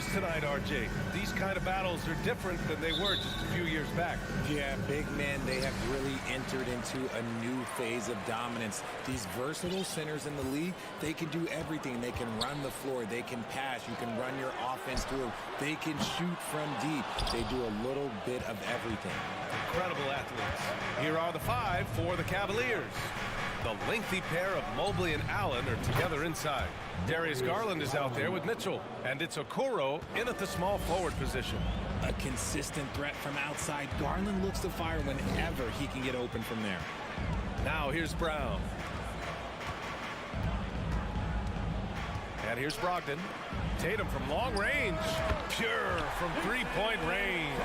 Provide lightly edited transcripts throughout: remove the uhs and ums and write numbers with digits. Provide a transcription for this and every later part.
centers tonight, RJ. These kind of battles are different than they were just a few years back. Yeah, big men, they have really entered into a new phase of dominance. These versatile centers in the league, they can do everything. They can run the floor, they can pass, you can run your offense through them, they can shoot from deep. They do a little bit of everything. Incredible athletes. Here are the five for the Cavaliers. The lengthy pair of Mobley and Allen are together inside. Darius Garland is out there with Mitchell, and it's Okoro in at the small forward position. A consistent threat from outside. Garland looks to fire whenever he can get open from there. Now here's Brown. And here's Brogdon. Tatum from long range. Pure from three-point range.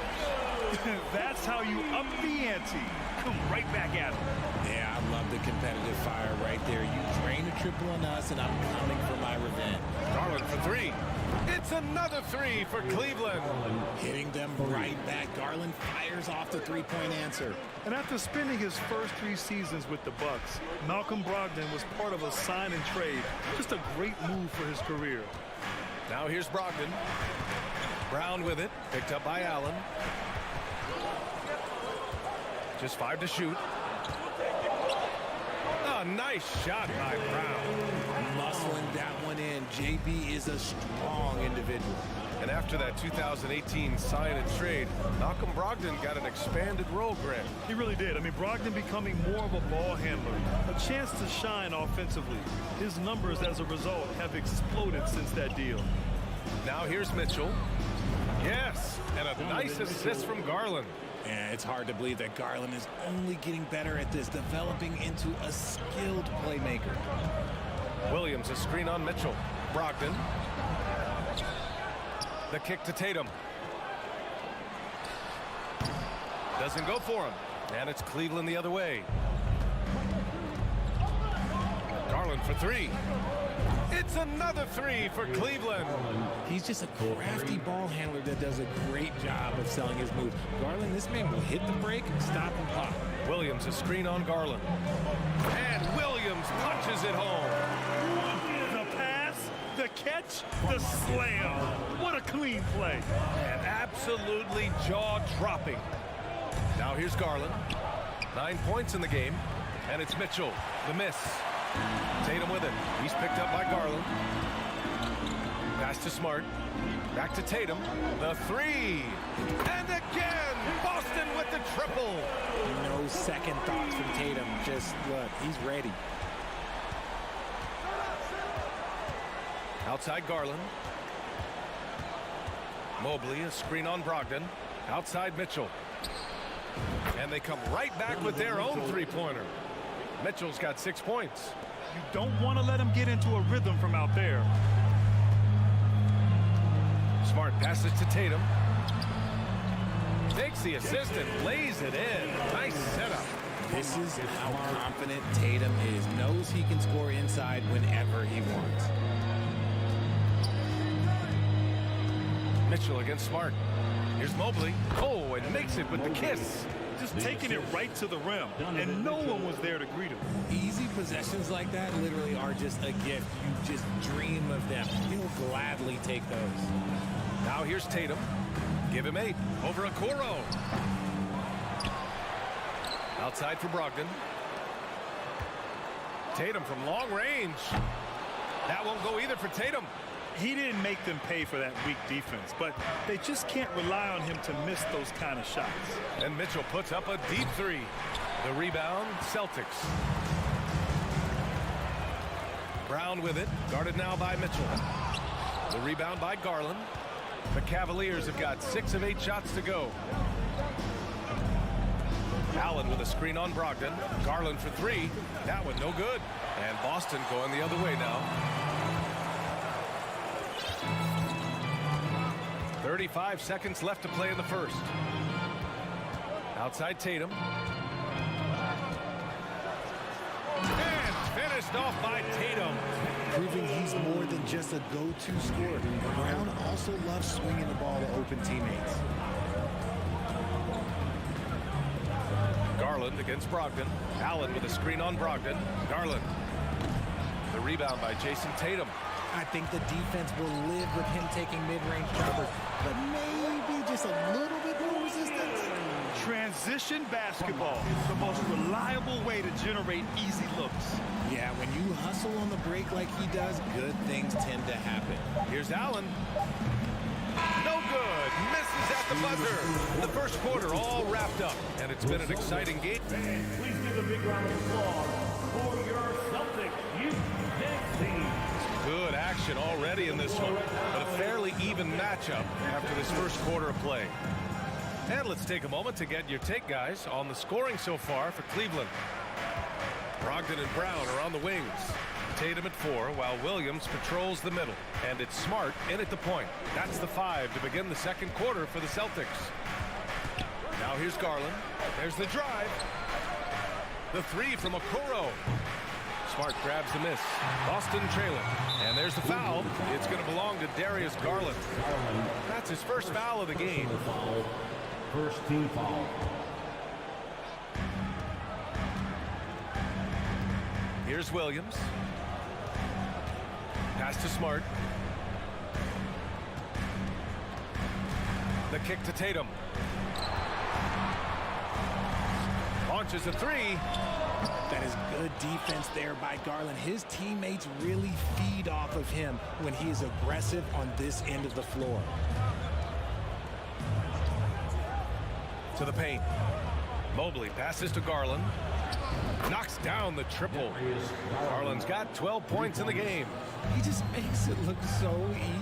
That's how you up the ante. Come right back at him. Yeah, I love the competitive fire right there. You drain a triple on us, and I'm coming for my revenge. Garland for three. It's another three for Cleveland. Hitting them right back. Garland fires off the three-point answer. And after spending his first 3 seasons with the Bucks, Malcolm Brogdon was part of a sign and trade. Just a great move for his career. Now here's Brogdon. Brown with it. Picked up by Allen. Just 5 to shoot. A nice shot by Brown. Muscling that one in. JB is a strong individual. And after that 2018 sign and trade, Malcolm Brogdon got an expanded role, Grant. He really did. I mean, Brogdon becoming more of a ball handler, a chance to shine offensively. His numbers as a result have exploded since that deal. Now here's Mitchell. Yes, and a nice assist from Garland. Yeah, it's hard to believe that Garland is only getting better at this, developing into a skilled playmaker. Williams, a screen on Mitchell. Brogdon. The kick to Tatum. Doesn't go for him. And it's Cleveland the other way. Garland for three. It's another three for Cleveland. He's just a crafty ball handler that does a great job of selling his moves. Garland, this man will hit the break, stop, and pop. Williams, a screen on Garland. And Williams punches it home. The pass, the catch, the slam. What a clean play. And absolutely jaw-dropping. Now here's Garland. 9 points in the game. And it's Mitchell, the miss. Tatum with it. He's picked up by Garland. Pass to Smart. Back to Tatum. The three. And again, Boston with the triple. No second thoughts from Tatum. Just look, he's ready. Outside Garland. Mobley, a screen on Brogdon. Outside Mitchell. And they come right back with their own three-pointer. Mitchell's got 6 points. You don't want to let him get into a rhythm from out there. Smart passes to Tatum. Takes the assist and lays it in. Nice setup. This is how confident Tatum is. Knows he can score inside whenever he wants. Mitchell against Smart. Here's Mobley. Oh, and makes it with the kiss. Just taking it right to the rim, and no one was there to greet him. Easy possessions like that literally are just a gift. You just dream of them. He'll gladly take those. Now here's Tatum. Give him 8 over Okoro. Outside for Brogdon. Tatum from long range. That won't go either for Tatum. He didn't make them pay for that weak defense, but they just can't rely on him to miss those kind of shots. And Mitchell puts up a deep three. The rebound, Celtics. Brown with it, guarded now by Mitchell. The rebound by Garland. The Cavaliers have got 6 of 8 shots to go. Allen with a screen on Brogdon. Garland for 3. That one no good. And Boston going the other way now. 35 seconds left to play in the first. Outside Tatum. And finished off by Tatum. Proving he's more than just a go-to scorer. Brown also loves swinging the ball to open teammates. Garland against Brogdon. Allen with a screen on Brogdon. Garland. The rebound by Jason Tatum. I think the defense will live with him taking mid-range jumpers, but maybe just a little bit more resistance. Transition basketball, the most reliable way to generate easy looks. Yeah, when you hustle on the break like he does, good things tend to happen. Here's Allen. No good. Misses at the buzzer. The first quarter all wrapped up, and it's been an exciting game. Please give a big round of applause for your Celtics youth team. Good action already in this one, but a fairly even matchup after this first quarter of play. And let's take a moment to get your take, guys, on the scoring so far for Cleveland. Brogdon and Brown are on the wings. Tatum at 4, while Williams patrols the middle. And it's Smart in at the point. That's the 5 to begin the second quarter for the Celtics. Now here's Garland. There's the drive. The 3 from Okoro. Smart grabs the miss. Boston trailing. And there's the foul. It's going to belong to Darius Garland. That's his first foul of the game. First team foul. Here's Williams. Pass to Smart. The kick to Tatum. Launches a 3. That is good defense there by Garland. His teammates really feed off of him when he is aggressive on this end of the floor. To the paint. Mobley passes to Garland. Knocks down the triple. Garland's got 12 points in the game. He just makes it look so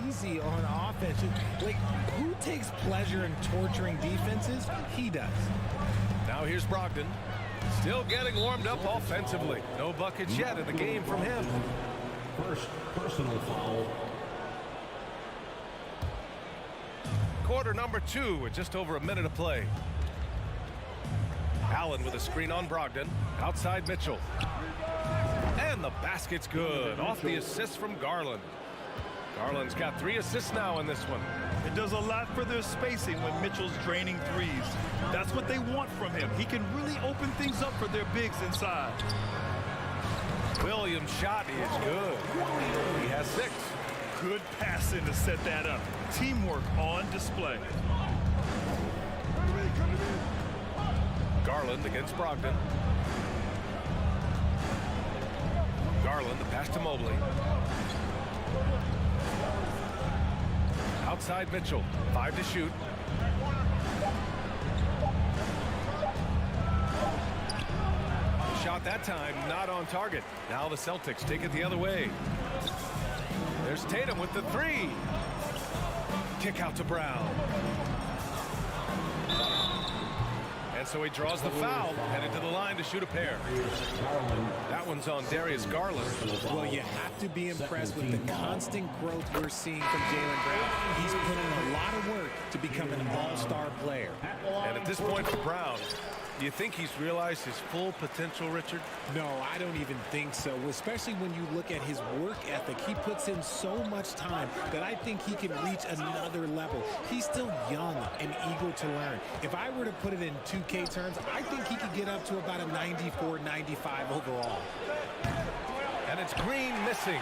easy on offense. Like, who takes pleasure in torturing defenses? He does. Now here's Brogdon. Still getting warmed up offensively. No buckets yet in the game from him. First personal foul. Quarter number 2 with just over a minute of play. Allen with a screen on Brogdon. Outside Mitchell. And the basket's good. Off the assist from Garland. Garland's got 3 assists now in this one. It does a lot for their spacing when Mitchell's draining threes. That's what they want from him. He can really open things up for their bigs inside. Williams' shot is good. He has 6. Good passing to set that up. Teamwork on display. Garland against Brogdon. Garland, the pass to Mobley. Outside Mitchell. 5 to shoot. Shot that time, not on target. Now the Celtics take it the other way. There's Tatum with the 3. Kick out to Brown. And so he draws the foul, headed to the line to shoot a pair. That one's on Darius Garland. Well, you have to be impressed with the constant growth we're seeing from Jaylen Brown. He's put in a lot of work to become an all-star player. And at this point for Brown, do you think he's realized his full potential, Richard? No, I don't even think so, especially when you look at his work ethic. He puts in so much time that I think he can reach another level. He's still young and eager to learn. If I were to put it in 2K terms, I think he could get up to about a 94, 95 overall. And it's Green missing.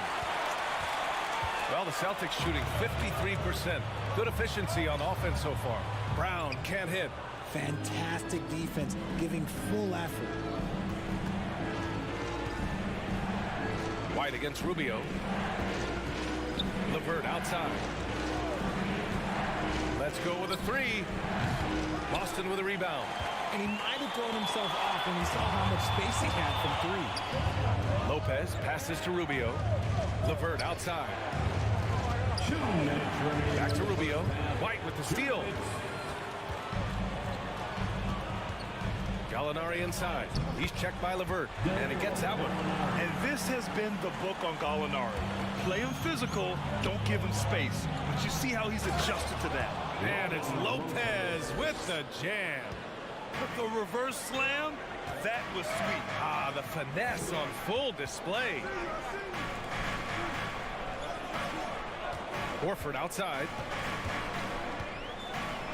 Well, the Celtics shooting 53%. Good efficiency on offense so far. Brown can't hit. Fantastic defense, giving full effort. White against Rubio. LeVert outside. Let's go with a 3. Boston with a rebound. And he might have thrown himself off when he saw how much space he had from 3. Lopez passes to Rubio. LeVert outside. Back to Rubio. White with the steal. Gallinari inside. He's checked by LeVert, and he gets that one. And this has been the book on Gallinari. Play him physical, don't give him space. But you see how he's adjusted to that. And it's Lopez with the jam. But the reverse slam, that was sweet. Ah, the finesse on full display. Horford outside.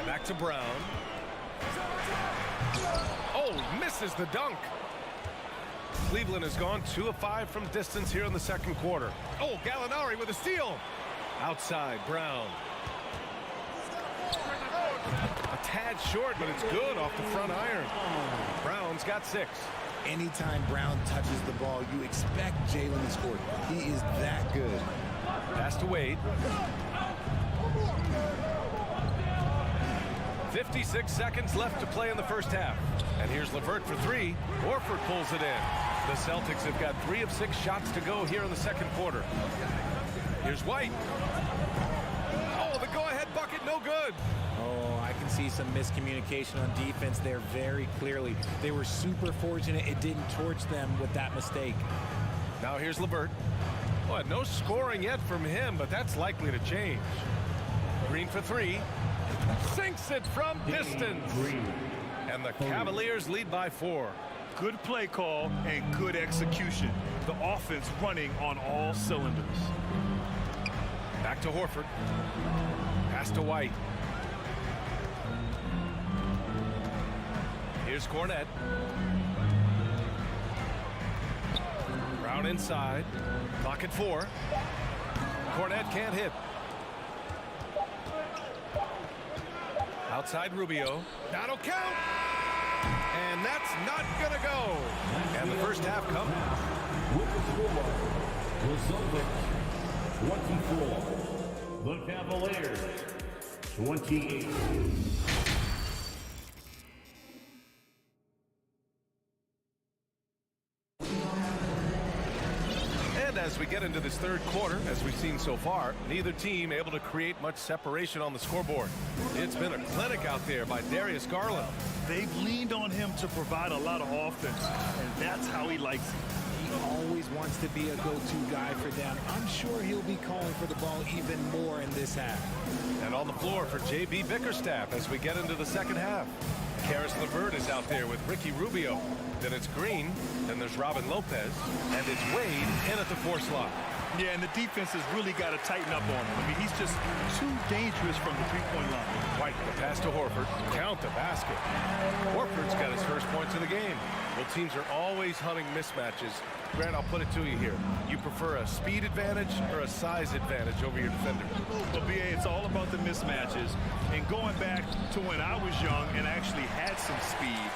Back to Brown. Oh, misses the dunk. Cleveland has gone 2 of 5 from distance here in the second quarter. Oh, Gallinari with a steal. Outside, Brown. A tad short, but it's good off the front iron. Brown's got 6. Anytime Brown touches the ball, you expect Jalen to score. He is that good. Pass to Wade. 56 seconds left to play in the first half. And here's LeVert for 3. Horford pulls it in. The Celtics have got 3 of 6 shots to go here in the second quarter. Here's White. Oh, the go-ahead bucket, no good. Oh, I can see some miscommunication on defense there very clearly. They were super fortunate it didn't torch them with that mistake. Now here's LeVert. Boy, no scoring yet from him, but that's likely to change. Green for 3. Sinks it from distance. And the Cavaliers lead by 4. Good play call and good execution. The offense running on all cylinders. Back to Horford. Pass to White. Here's Cornette. Brown inside. Clock at 4. Cornette can't hit. Outside Rubio. That'll count. And that's not going to go. And the first half comes. With the score, the Celtics 24, the Cavaliers 28. And as we get into this third quarter, as we've seen so far, neither team able to create much separation on the scoreboard. It's been a clinic out there by Darius Garland. They've leaned on him to provide a lot of offense, and that's how he likes it. He always wants to be a go-to guy for them. I'm sure he'll be calling for the ball even more in this half. And on the floor for J.B. Bickerstaff as we get into the second half. Karis LeVert is out there with Ricky Rubio. Then it's Green. Then there's Robin Lopez. And it's Wade in at the 4 slot. Yeah, and the defense has really got to tighten up on him. I mean, he's just too dangerous from the three-point line. White, the pass to Horford. Count the basket. Horford's got his first points of the game. Well, teams are always hunting mismatches. Grant, I'll put it to you here. You prefer a speed advantage or a size advantage over your defender? Well, B.A., it's all about the mismatches. And going back to when I was young and actually had some speed,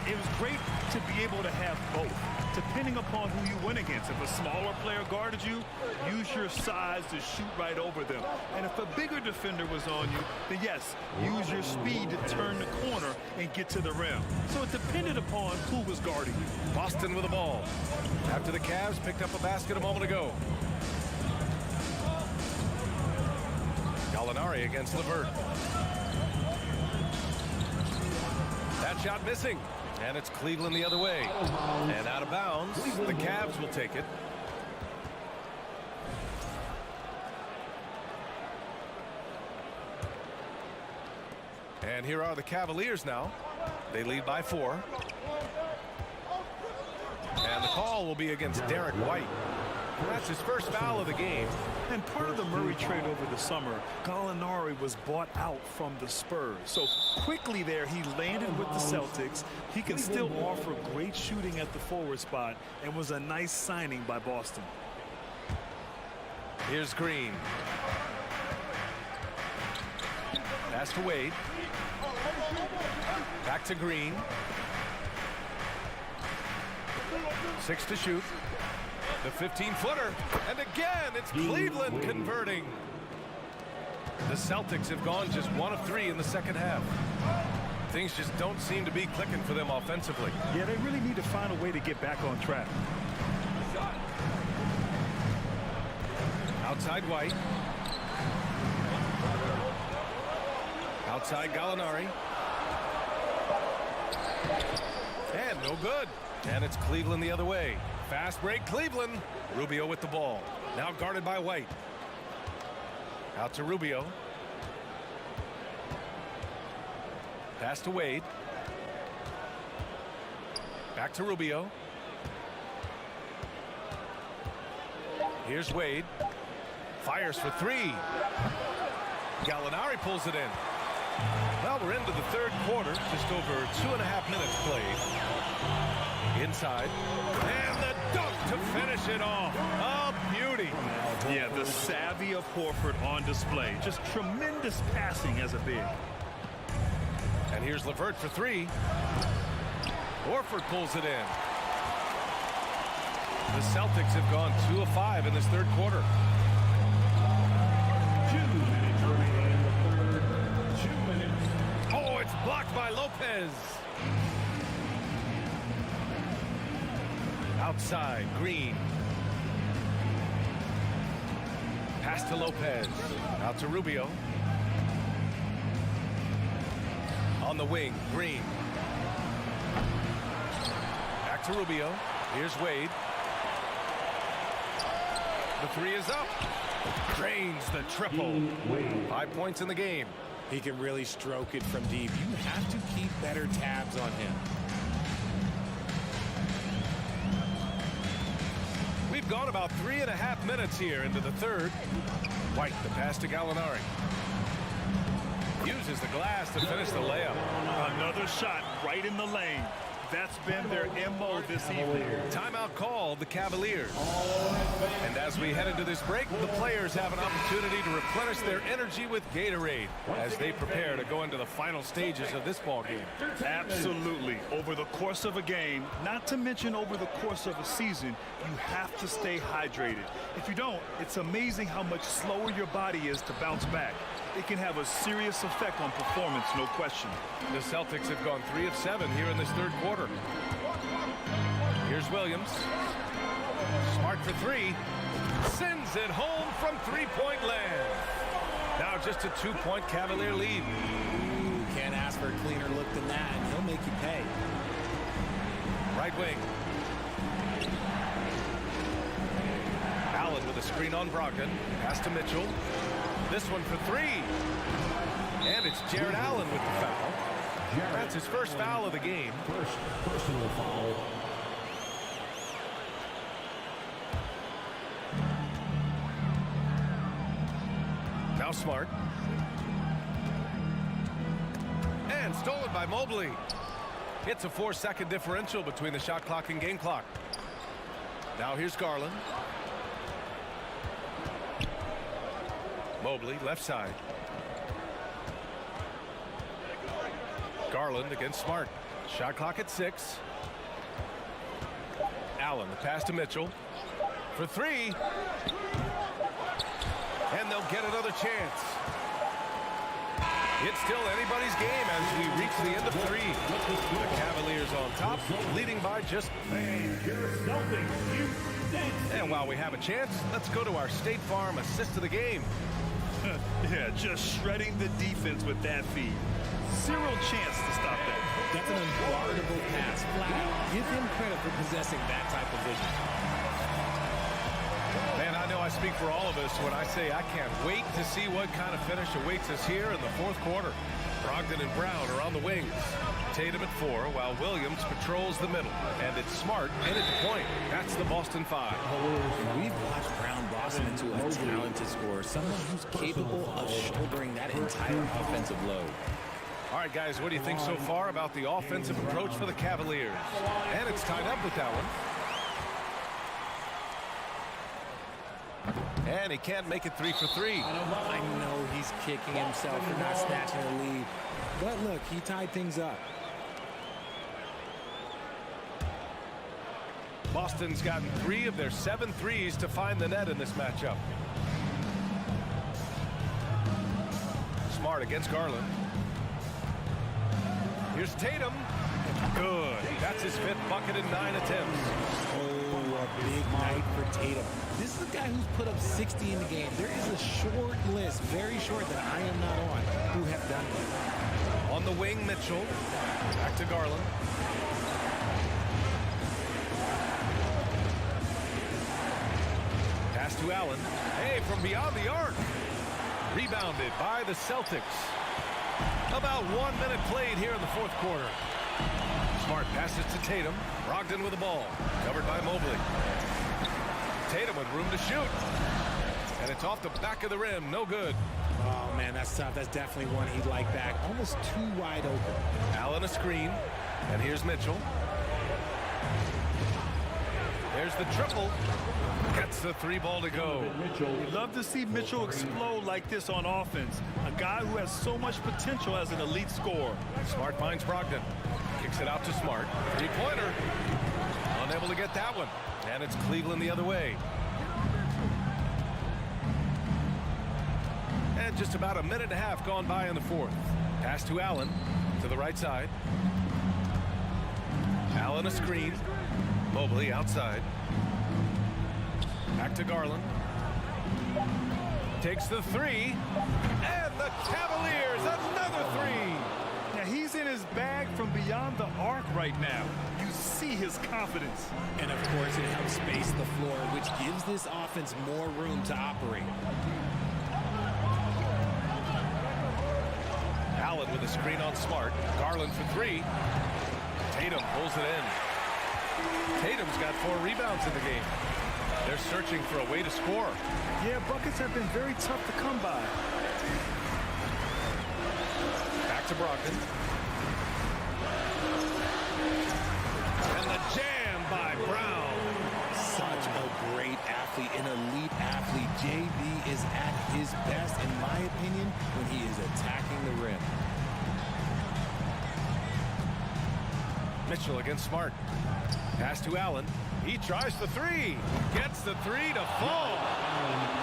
it was great to be able to have both, depending upon who you went against. If a smaller player guarded you, use your size to shoot right over them. And if a bigger defender was on you, then yes, use your speed to turn the corner and get to the rim. So it depended upon who was guarding you. Boston with the ball. After the Cavs picked up a basket a moment ago. Gallinari against LeVert. That shot missing. And it's Cleveland the other way. And out of bounds. The Cavs will take it. And here are the Cavaliers now. They lead by 4. And the call will be against Derek White. That's his first foul of the game. And part of the Murray trade over the summer, Gallinari was bought out from the Spurs. So quickly there, he landed with the Celtics. He can still offer great shooting at the forward spot and was a nice signing by Boston. Here's Green. Pass to Wade. Back to Green. 6 to shoot. The 15-footer. And again, it's Cleveland converting. The Celtics have gone just 1 of 3 in the second half. Things just don't seem to be clicking for them offensively. Yeah, they really need to find a way to get back on track. Outside White. Outside Gallinari. And no good. And it's Cleveland the other way. Fast break Cleveland. Rubio with the ball. Now guarded by White. Out to Rubio. Pass to Wade. Back to Rubio. Here's Wade. Fires for 3. Gallinari pulls it in. Well, we're into the third quarter. Just over 2.5 minutes played. Inside. And the dunk to finish it off. A beauty. Yeah, the savvy of Horford on display. Just tremendous passing as a big. And here's LeVert for three. Horford pulls it in. The Celtics have gone 2 of 5 in this third quarter. 2 minutes remaining in the third. 2 minutes. Oh, it's blocked by Lopez. Outside, Green. Pass to Lopez. Out to Rubio. On the wing, Green. Back to Rubio. Here's Wade. The three is up. Drains the triple. 5 points in the game. He can really stroke it from deep. You have to keep better tabs on him. We've gone about 3.5 minutes here into the third. White, the pass to Gallinari. Uses the glass to finish the layup. Another shot right in the lane. That's been their MO this evening. Timeout called the Cavaliers. And as we head into this break, the players have an opportunity to replenish their energy with Gatorade as they prepare to go into the final stages of this ball game. Absolutely. Over the course of a game, not to mention over the course of a season, you have to stay hydrated. If you don't, it's amazing how much slower your body is to bounce back. It can have a serious effect on performance, no question. The Celtics have gone 3 of 7 here in this third quarter. Here's Williams. Smart for three. Sends it home from three-point land. Now just a 2-point Cavalier lead. Ooh, can't ask for a cleaner look than that, and he'll make you pay. Right wing. Allen with a screen on Brogdon. Pass to Mitchell. This one for three. And it's Jared Allen with the foul. That's his first foul of the game. First personal foul. Now Smart. And stolen by Mobley. It's a 4-second differential between the shot clock and game clock. Now here's Garland. Mobley, left side. Garland against Smart. Shot clock at 6. Allen, the pass to Mitchell. For three. And they'll get another chance. It's still anybody's game as we reach the end of 3. The Cavaliers on top, leading by just... And while we have a chance, let's go to our State Farm assist of the game. Yeah, just shredding the defense with that feed. Zero chance to stop that. That's an unguardable pass. Flat out. Give him credit for possessing that type of vision. Man, I know I speak for all of us when I say I can't wait to see what kind of finish awaits us here in the fourth quarter. Brogdon and Brown are on the wings. Tatum at 4, while Williams patrols the middle. And it's Smart headed to point. That's the Boston 5. We've watched Brown blossom into a talented scorer, someone who's capable of shouldering that entire offensive load. All right, guys, what do you think so far about the offensive approach for the Cavaliers? And it's tied up with that one. And he can't make it 3 for 3. I know he's kicking himself for not snatching the lead. But look, he tied things up. Boston's gotten 3 of their 7 threes to find the net in this matchup. Smart against Garland. Here's Tatum. Good. That's his 5th bucket in 9 attempts. Oh, a big night for Tatum. This is a guy who's put up 60 in the game. There is a short list, very short, that I am not on, who have done that. On the wing, Mitchell. Back to Garland. Pass to Allen. Hey, from beyond the arc. Rebounded by the Celtics. About 1 minute played here in the fourth quarter. Smart passes to Tatum. Brogdon with the ball. Covered by Mobley. Tatum with room to shoot. And it's off the back of the rim. No good. Oh, man, that's tough. That's definitely one he'd like back. Almost too wide open. Allen a screen. And here's Mitchell. There's the triple. Gets the three ball to go. You love to see Mitchell explode like this on offense. A guy who has so much potential as an elite scorer. Smart finds Brogdon. Kicks it out to Smart. Three-pointer. Unable to get that one. And it's Cleveland the other way. And just about a minute and a half gone by in the fourth. Pass to Allen. To the right side. Allen a screen. Mobley outside. Back to Garland. Takes the three. And the Cavaliers, another three. Now he's in his bag from beyond the arc right now. You see his confidence. And of course it helps space the floor, which gives this offense more room to operate. Allen with a screen on Smart. Garland for three. Tatum pulls it in. Tatum's got 4 rebounds in the game. They're searching for a way to score. Yeah, buckets have been very tough to come by. Back to Brogdon. And the jam by Brown. Such a great athlete, an elite athlete. JB is at his best, in my opinion, when he is attacking the rim. Mitchell against Smart. Pass to Allen. He tries the three. Gets the three to fall.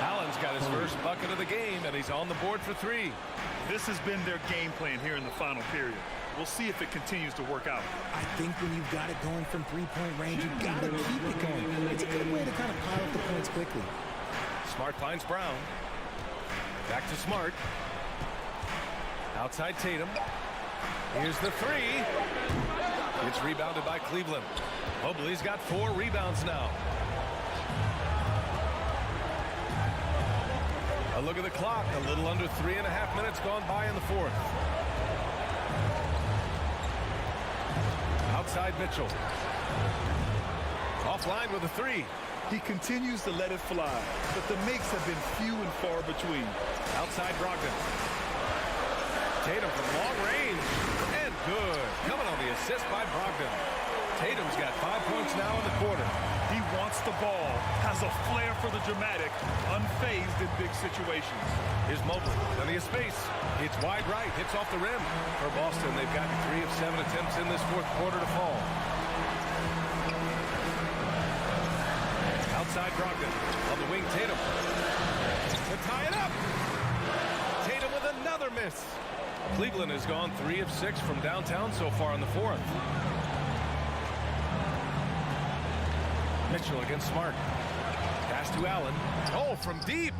Allen's got his first bucket of the game, and he's on the board for 3. This has been their game plan here in the final period. We'll see if it continues to work out. I think when you've got it going from three-point range, you've got to keep it going. It's a good way to kind of pile up the points quickly. Smart finds Brown. Back to Smart. Outside Tatum. Here's the three. It's rebounded by Cleveland. Mobley's got 4 rebounds now. A look at the clock. A little under 3.5 minutes gone by in the fourth. Outside Mitchell. Offline with a 3. He continues to let it fly, but the makes have been few and far between. Outside Brogdon. Tatum from long range. And good. Coming on the assist by Brogdon. Tatum's got 5 points now in the quarter. He wants the ball, has a flair for the dramatic, unfazed in big situations. Here's Mobley. Plenty of space. It's wide right. Hits off the rim. For Boston, they've gotten 3 of 7 attempts in this fourth quarter to fall. Outside Brogdon. On the wing, Tatum. To tie it up. Tatum with another miss. Cleveland has gone 3 of 6 from downtown so far in the fourth. Mitchell against Smart. Pass to Allen. Oh, from deep.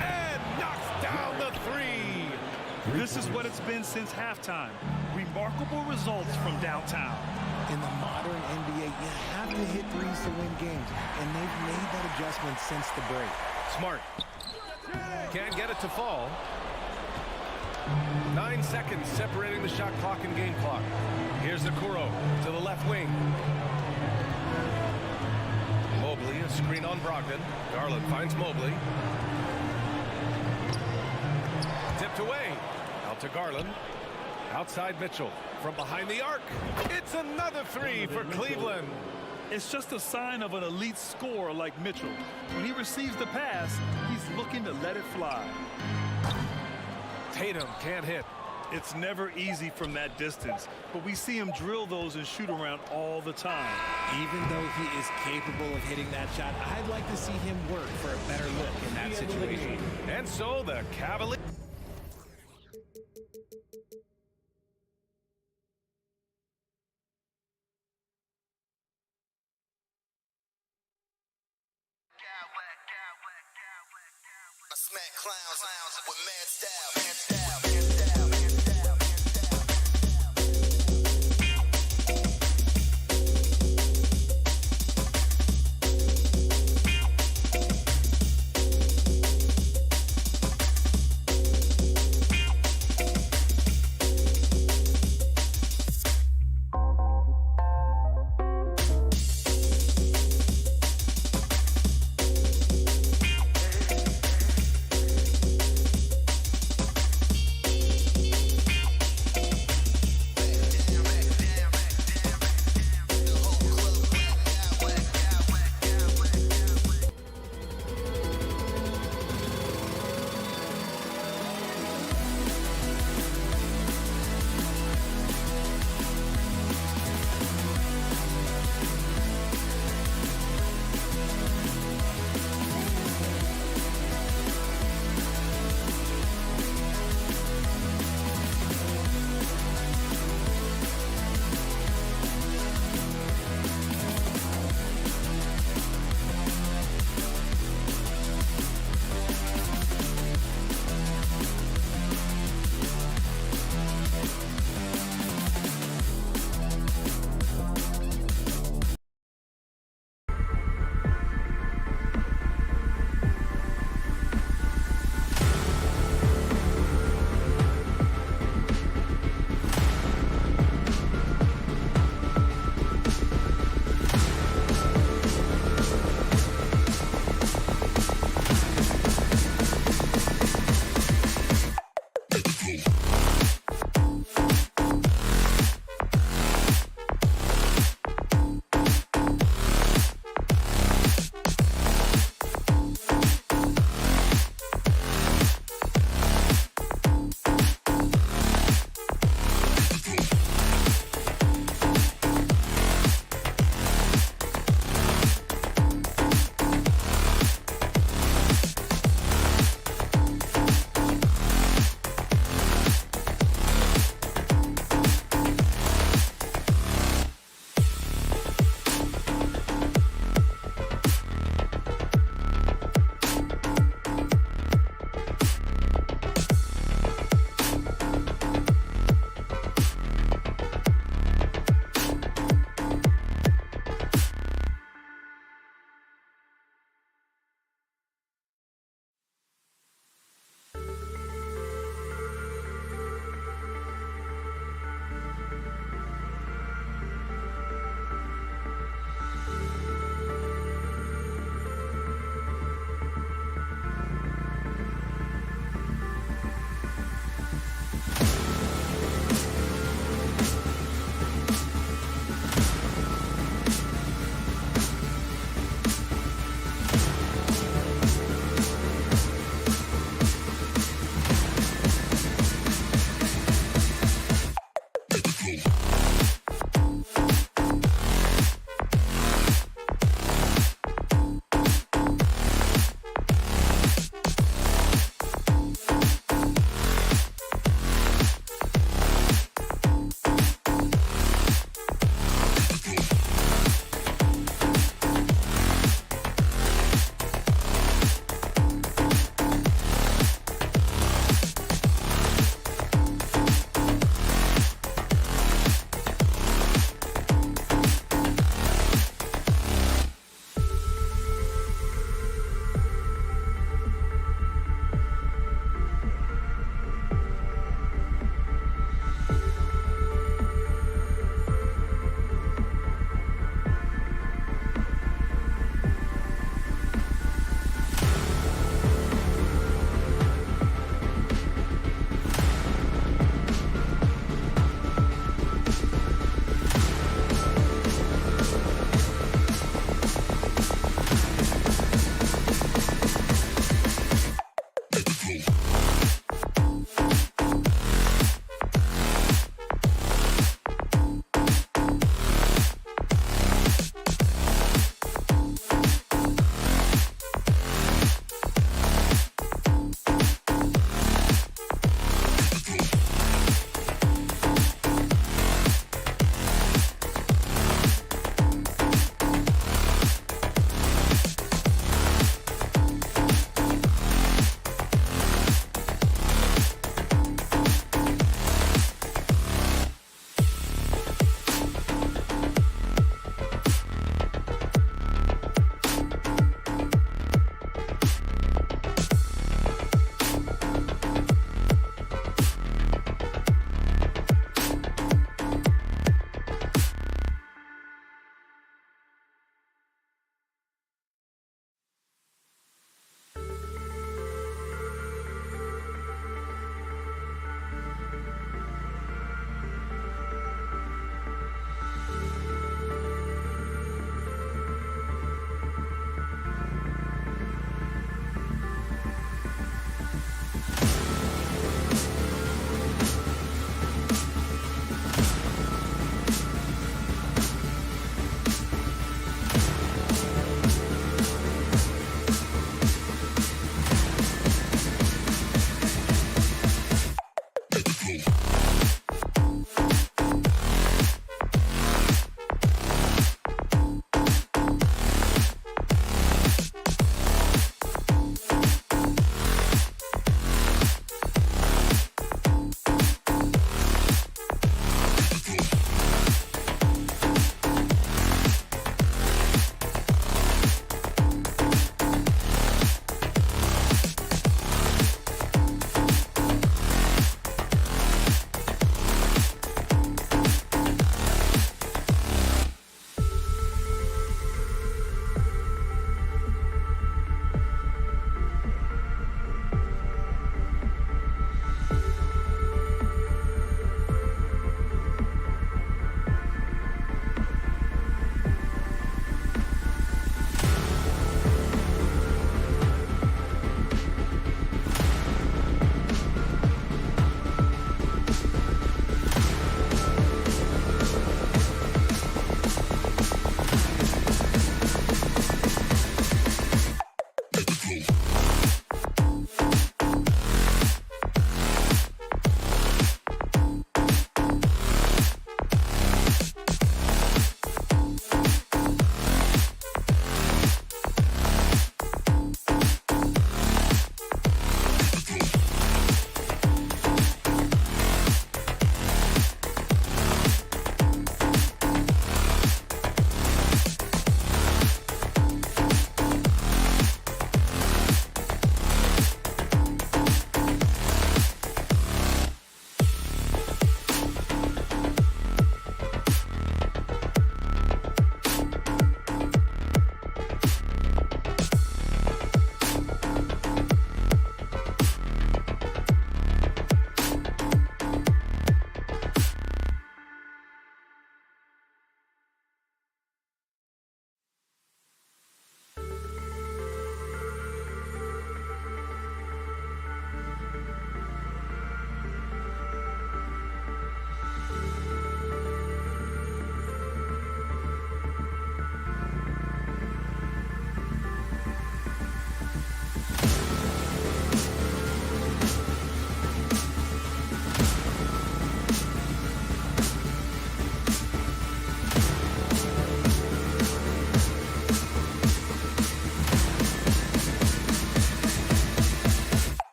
And knocks down the 3. This is what it's been since halftime. Remarkable results from downtown. In the modern NBA, you have to hit threes to win games, and they've made that adjustment since the break. Smart. Can't get it to fall. 9 seconds separating the shot clock and game clock. Here's Okoro to the left wing. Mobley, a screen on Brogdon. Garland finds Mobley. Tipped away. Out to Garland. Outside Mitchell. From behind the arc. It's another 3 for Cleveland. It's just a sign of an elite scorer like Mitchell. When he receives the pass, he's looking to let it fly. Tatum can't hit. It's never easy from that distance, but we see him drill those and shoot around all the time. Even though he is capable of hitting that shot, I'd like to see him work for a better look in that situation. And so the Cavaliers. I smack clowns with mad style.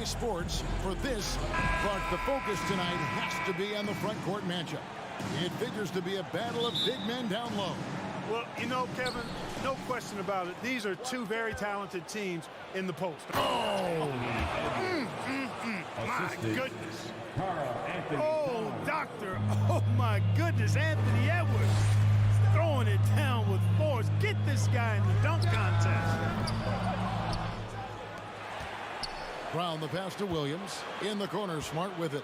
CLA Sports for this, but the focus tonight has to be on the front court matchup. It figures to be a battle of big men down low. Well, you know, Kevin, no question about it. These are two very talented teams in the post. Oh! My goodness. Oh, doctor. Oh, my goodness. Anthony Edwards throwing it down with force. Get this guy in the dunk contest. Brown the pass to Williams. In the corner, Smart with it.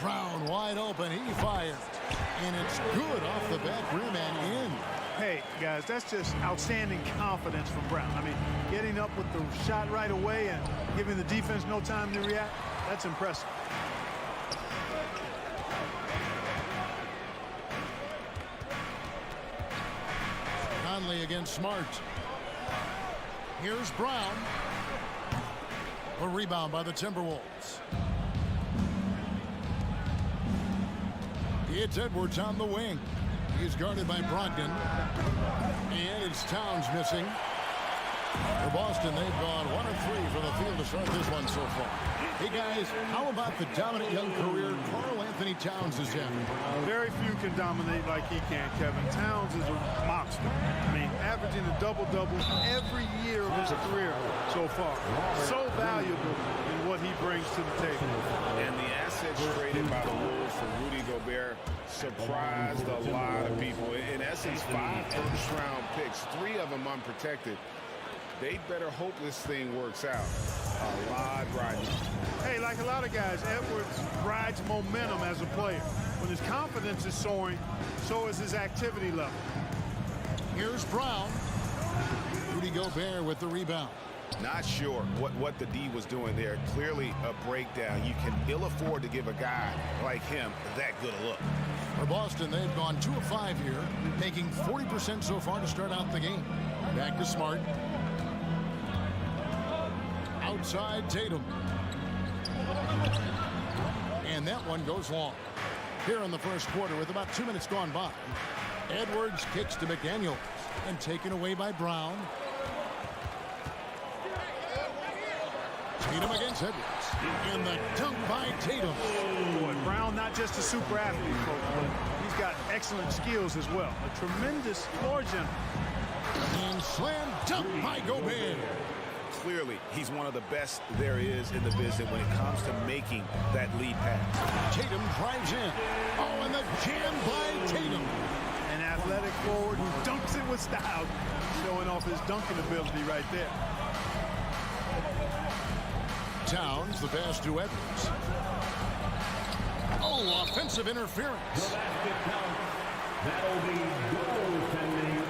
Brown wide open. He fires. And it's good off the back rim and in. Hey, guys, that's just outstanding confidence from Brown. I mean, getting up with the shot right away and giving the defense no time to react, that's impressive. Conley against Smart. Here's Brown. A rebound by the Timberwolves. It's Edwards on the wing. He's guarded by Brogdon. And it's Towns missing. For Boston, they've gone 1 of 3 from the field to start this one so far. Hey, guys, how about the dominant young career Karl Anthony Towns is having? Very few can dominate like he can, Kevin. Towns is a monster. I mean, averaging a double-double every year of his career so far. So valuable in what he brings to the table. And the assets traded by the Wolves for Rudy Gobert surprised a lot of people. In essence, 5 first-round picks, 3 of them unprotected. They better hope this thing works out. A lot riding. Hey, like a lot of guys, Edwards rides momentum as a player. When his confidence is soaring, so is his activity level. Here's Brown. Rudy Gobert with the rebound. Not sure what the D was doing there. Clearly a breakdown. You can ill afford to give a guy like him that good a look. For Boston, they've gone 2 of 5 here, making 40% so far to start out the game. Back to Smart. Outside Tatum. And that one goes long. Here in the first quarter with about 2 minutes gone by. Edwards kicks to McDaniels and taken away by Brown. Tatum against Edwards. And the dunk by Tatum. Boy, Brown not just a super athlete, folks, but he's got excellent skills as well. A tremendous floor general. And slam dunk by Gobert. Clearly, he's one of the best there is in the business when it comes to making that lead pass. Tatum drives in. Oh, and the jam by Tatum. An athletic forward who dunks it with style. Showing off his dunking ability right there. Towns, the pass to Edwards. Oh, offensive interference. That'll be goaltending.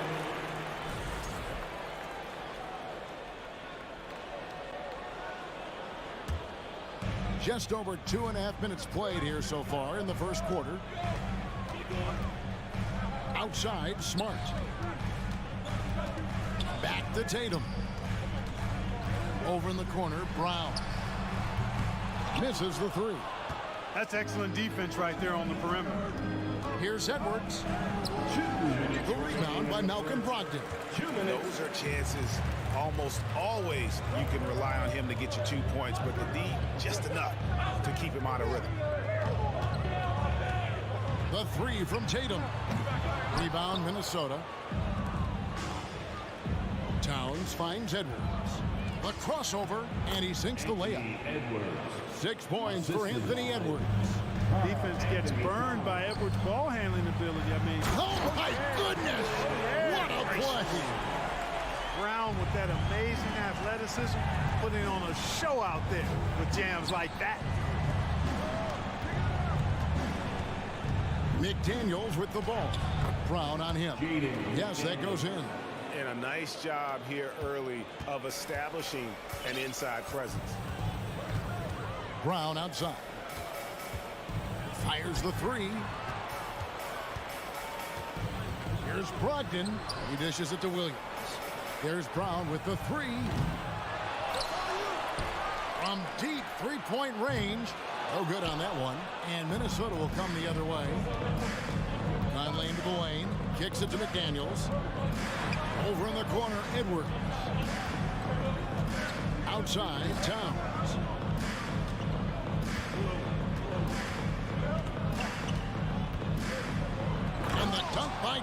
Just over 2.5 minutes played here so far in the first quarter. Outside, Smart. Back to Tatum. Over in the corner, Brown. Misses the 3. That's excellent defense right there on the perimeter. Here's Edwards. The rebound by Malcolm Brogdon. Those are chances almost always you can rely on him to get you 2 points, but the D, just enough to keep him out of rhythm. The 3 from Tatum. Rebound, Minnesota. Towns finds Edwards. The crossover, and he sinks the layup. 6 points for Anthony Edwards. Defense gets burned by Edwards' ball handling ability. I mean, oh my goodness! What a play! Brown with that amazing athleticism, putting on a show out there with jams like that. McDaniels with the ball. Brown on him. Yes, that goes in. And a nice job here early of establishing an inside presence. Brown outside. Fires the 3. Here's Brogdon. He dishes it to Williams. There's Brown with the 3. From deep three-point range. No good on that one. And Minnesota will come the other way. Conley into the lane. Kicks it to McDaniels. Over in the corner, Edwards. Outside, Towns.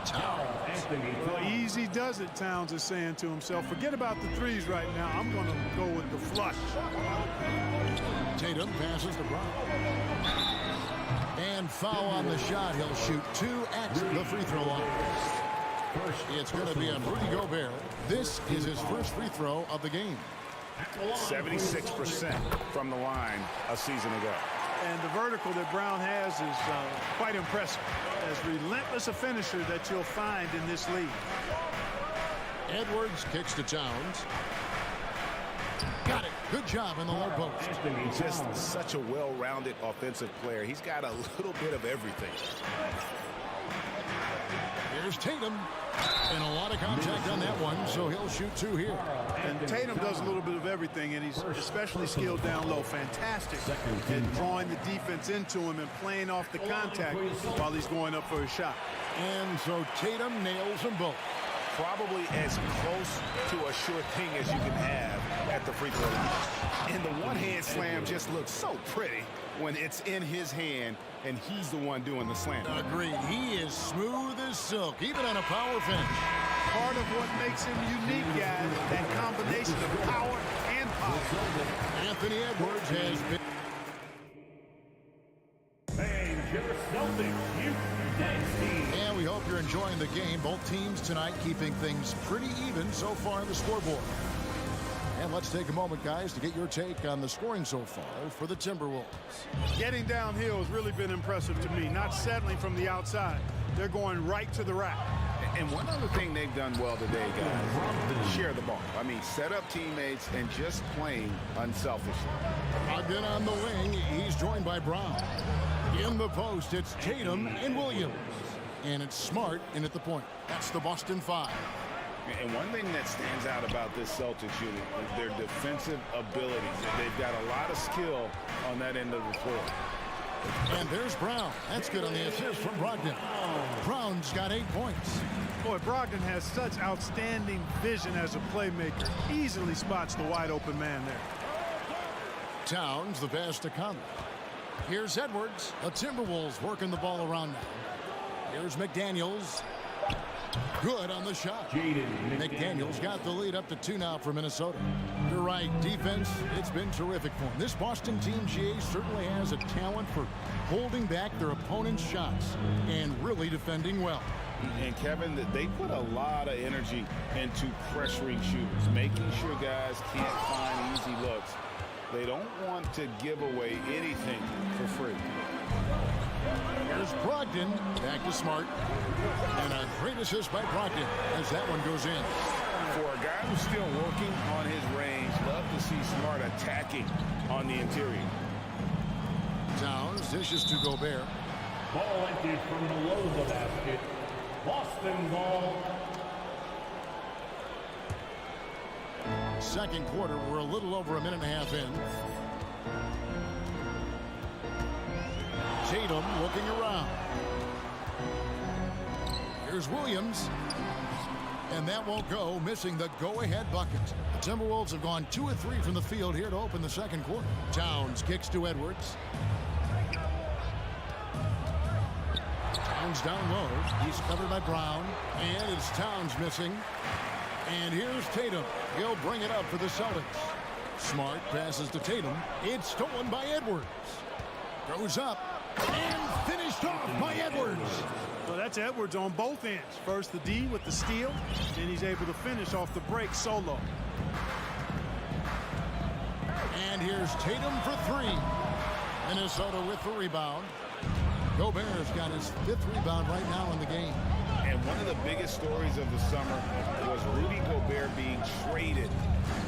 Towns. Well, easy does it, Towns is saying to himself. Forget about the threes right now. I'm going to go with the flush. Tatum passes to Brown. And foul on the shot. He'll shoot 2 at the free throw line. It's going to be on Rudy Gobert. This is his first free throw of the game. 76% from the line a season ago. And the vertical that Brown has is quite impressive. As relentless a finisher that you'll find in this league. Edwards kicks to Towns. Got it. Good job in the low post. Just such a well-rounded offensive player. He's got a little bit of everything. Here's Tatum. And a lot of contact on that one, so he'll shoot 2 here. And Tatum does a little bit of everything, and he's especially skilled down low. Fantastic at drawing the defense into him and playing off the contact while he's going up for a shot. And so Tatum nails them both. Probably as close to a sure thing as you can have at the free throw line. And the one-hand slam just looks so pretty when it's in his hand and he's the one doing the slam. Agreed. He is smooth as silk, even on a power finish. Part of what makes him unique, guys, that combination of power and power. Anthony Edwards has been... And your Celtics Youth Dance Team. And we hope you're enjoying the game. Both teams tonight keeping things pretty even so far on the scoreboard. And let's take a moment, guys, to get your take on the scoring so far for the Timberwolves. Getting downhill has really been impressive to me. Not settling from the outside. They're going right to the rack. And one other thing they've done well today, guys, share the ball. I mean, set up teammates and just playing unselfishly. Again on the wing, he's joined by Brown. In the post, it's Tatum and Williams. And it's Smart in at the point. That's the Boston 5. And one thing that stands out about this Celtics unit is their defensive abilities. They've got a lot of skill on that end of the floor. And there's Brown. That's good on the assist from Brogdon. Brown's got 8 points. Boy, Brogdon has such outstanding vision as a playmaker. Easily spots the wide open man there. Towns, the pass to Conley. Here's Edwards. The Timberwolves working the ball around now. Here's McDaniels. Good on the shot. McDaniels got the lead up to 2 now for Minnesota. You're right, defense, it's been terrific for him. This Boston team, GA, certainly has a talent for holding back their opponent's shots and really defending well. And Kevin, they put a lot of energy into pressuring shooters, making sure guys can't find easy looks. They don't want to give away anything for free. Here's Brogdon, back to Smart. And a great assist by Brogdon as that one goes in. For a guy who's still working on his range, love to see Smart attacking on the interior. Towns dishes to Gobert. Ball empty from below the basket. Boston ball. Second quarter, we're a little over a minute and a half in. Tatum looking around. Here's Williams. And that won't go, missing the go-ahead bucket. The Timberwolves have gone 2 of 3 from the field here to open the second quarter. Towns kicks to Edwards. Towns down low. He's covered by Brown. And it's Towns missing. And here's Tatum. He'll bring it up for the Celtics. Smart passes to Tatum. It's stolen by Edwards. Goes up. And finished off by Edwards. So that's Edwards on both ends. First the D with the steal, then he's able to finish off the break solo. And here's Tatum for 3. Minnesota with the rebound. Gobert's got his 5th rebound right now in the game. And one of the biggest stories of the summer was Rudy Gobert being traded.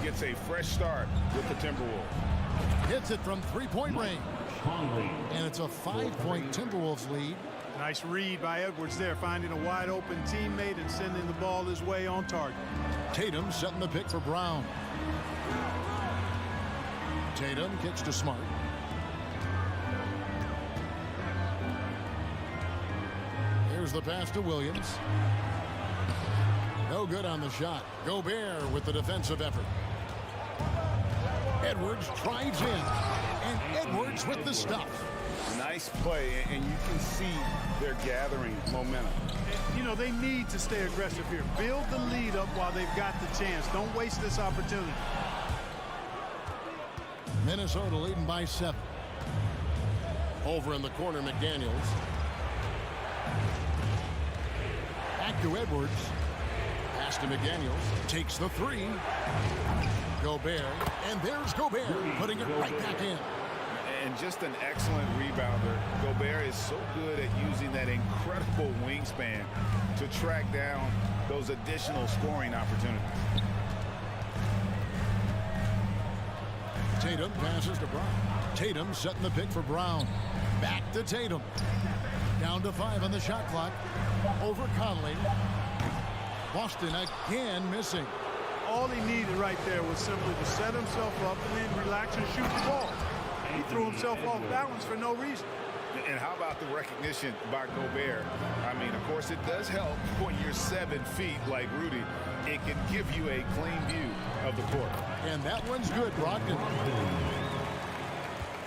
Gets a fresh start with the Timberwolves. Hits it from 3-point range. And it's a 5-point Timberwolves lead. Nice read by Edwards there, finding a wide open teammate and sending the ball his way on target. Tatum setting the pick for Brown. Tatum kicks to Smart. Here's the pass to Williams. No good on the shot. Gobert with the defensive effort. Edwards drives in. And Edwards with the stuff. Nice play, and you can see they're gathering momentum. And, you know, they need to stay aggressive here. Build the lead up while they've got the chance. Don't waste this opportunity. Minnesota leading by 7. Over in the corner, McDaniels. Back to Edwards. Pass to McDaniels. Takes the 3. Gobert. And there's Gobert putting it right back in. And just an excellent rebounder. Gobert is so good at using that incredible wingspan to track down those additional scoring opportunities. Tatum passes to Brown. Tatum setting the pick for Brown. Back to Tatum. Down to 5 on the shot clock. Over Conley. Boston again missing. All he needed right there was simply to set himself up and then relax and shoot the ball. He threw himself off balance for no reason. And how about the recognition by Gobert? I mean, of course, it does help when you're 7 feet like Rudy. It can give you a clean view of the court. And that one's good, Brogdon.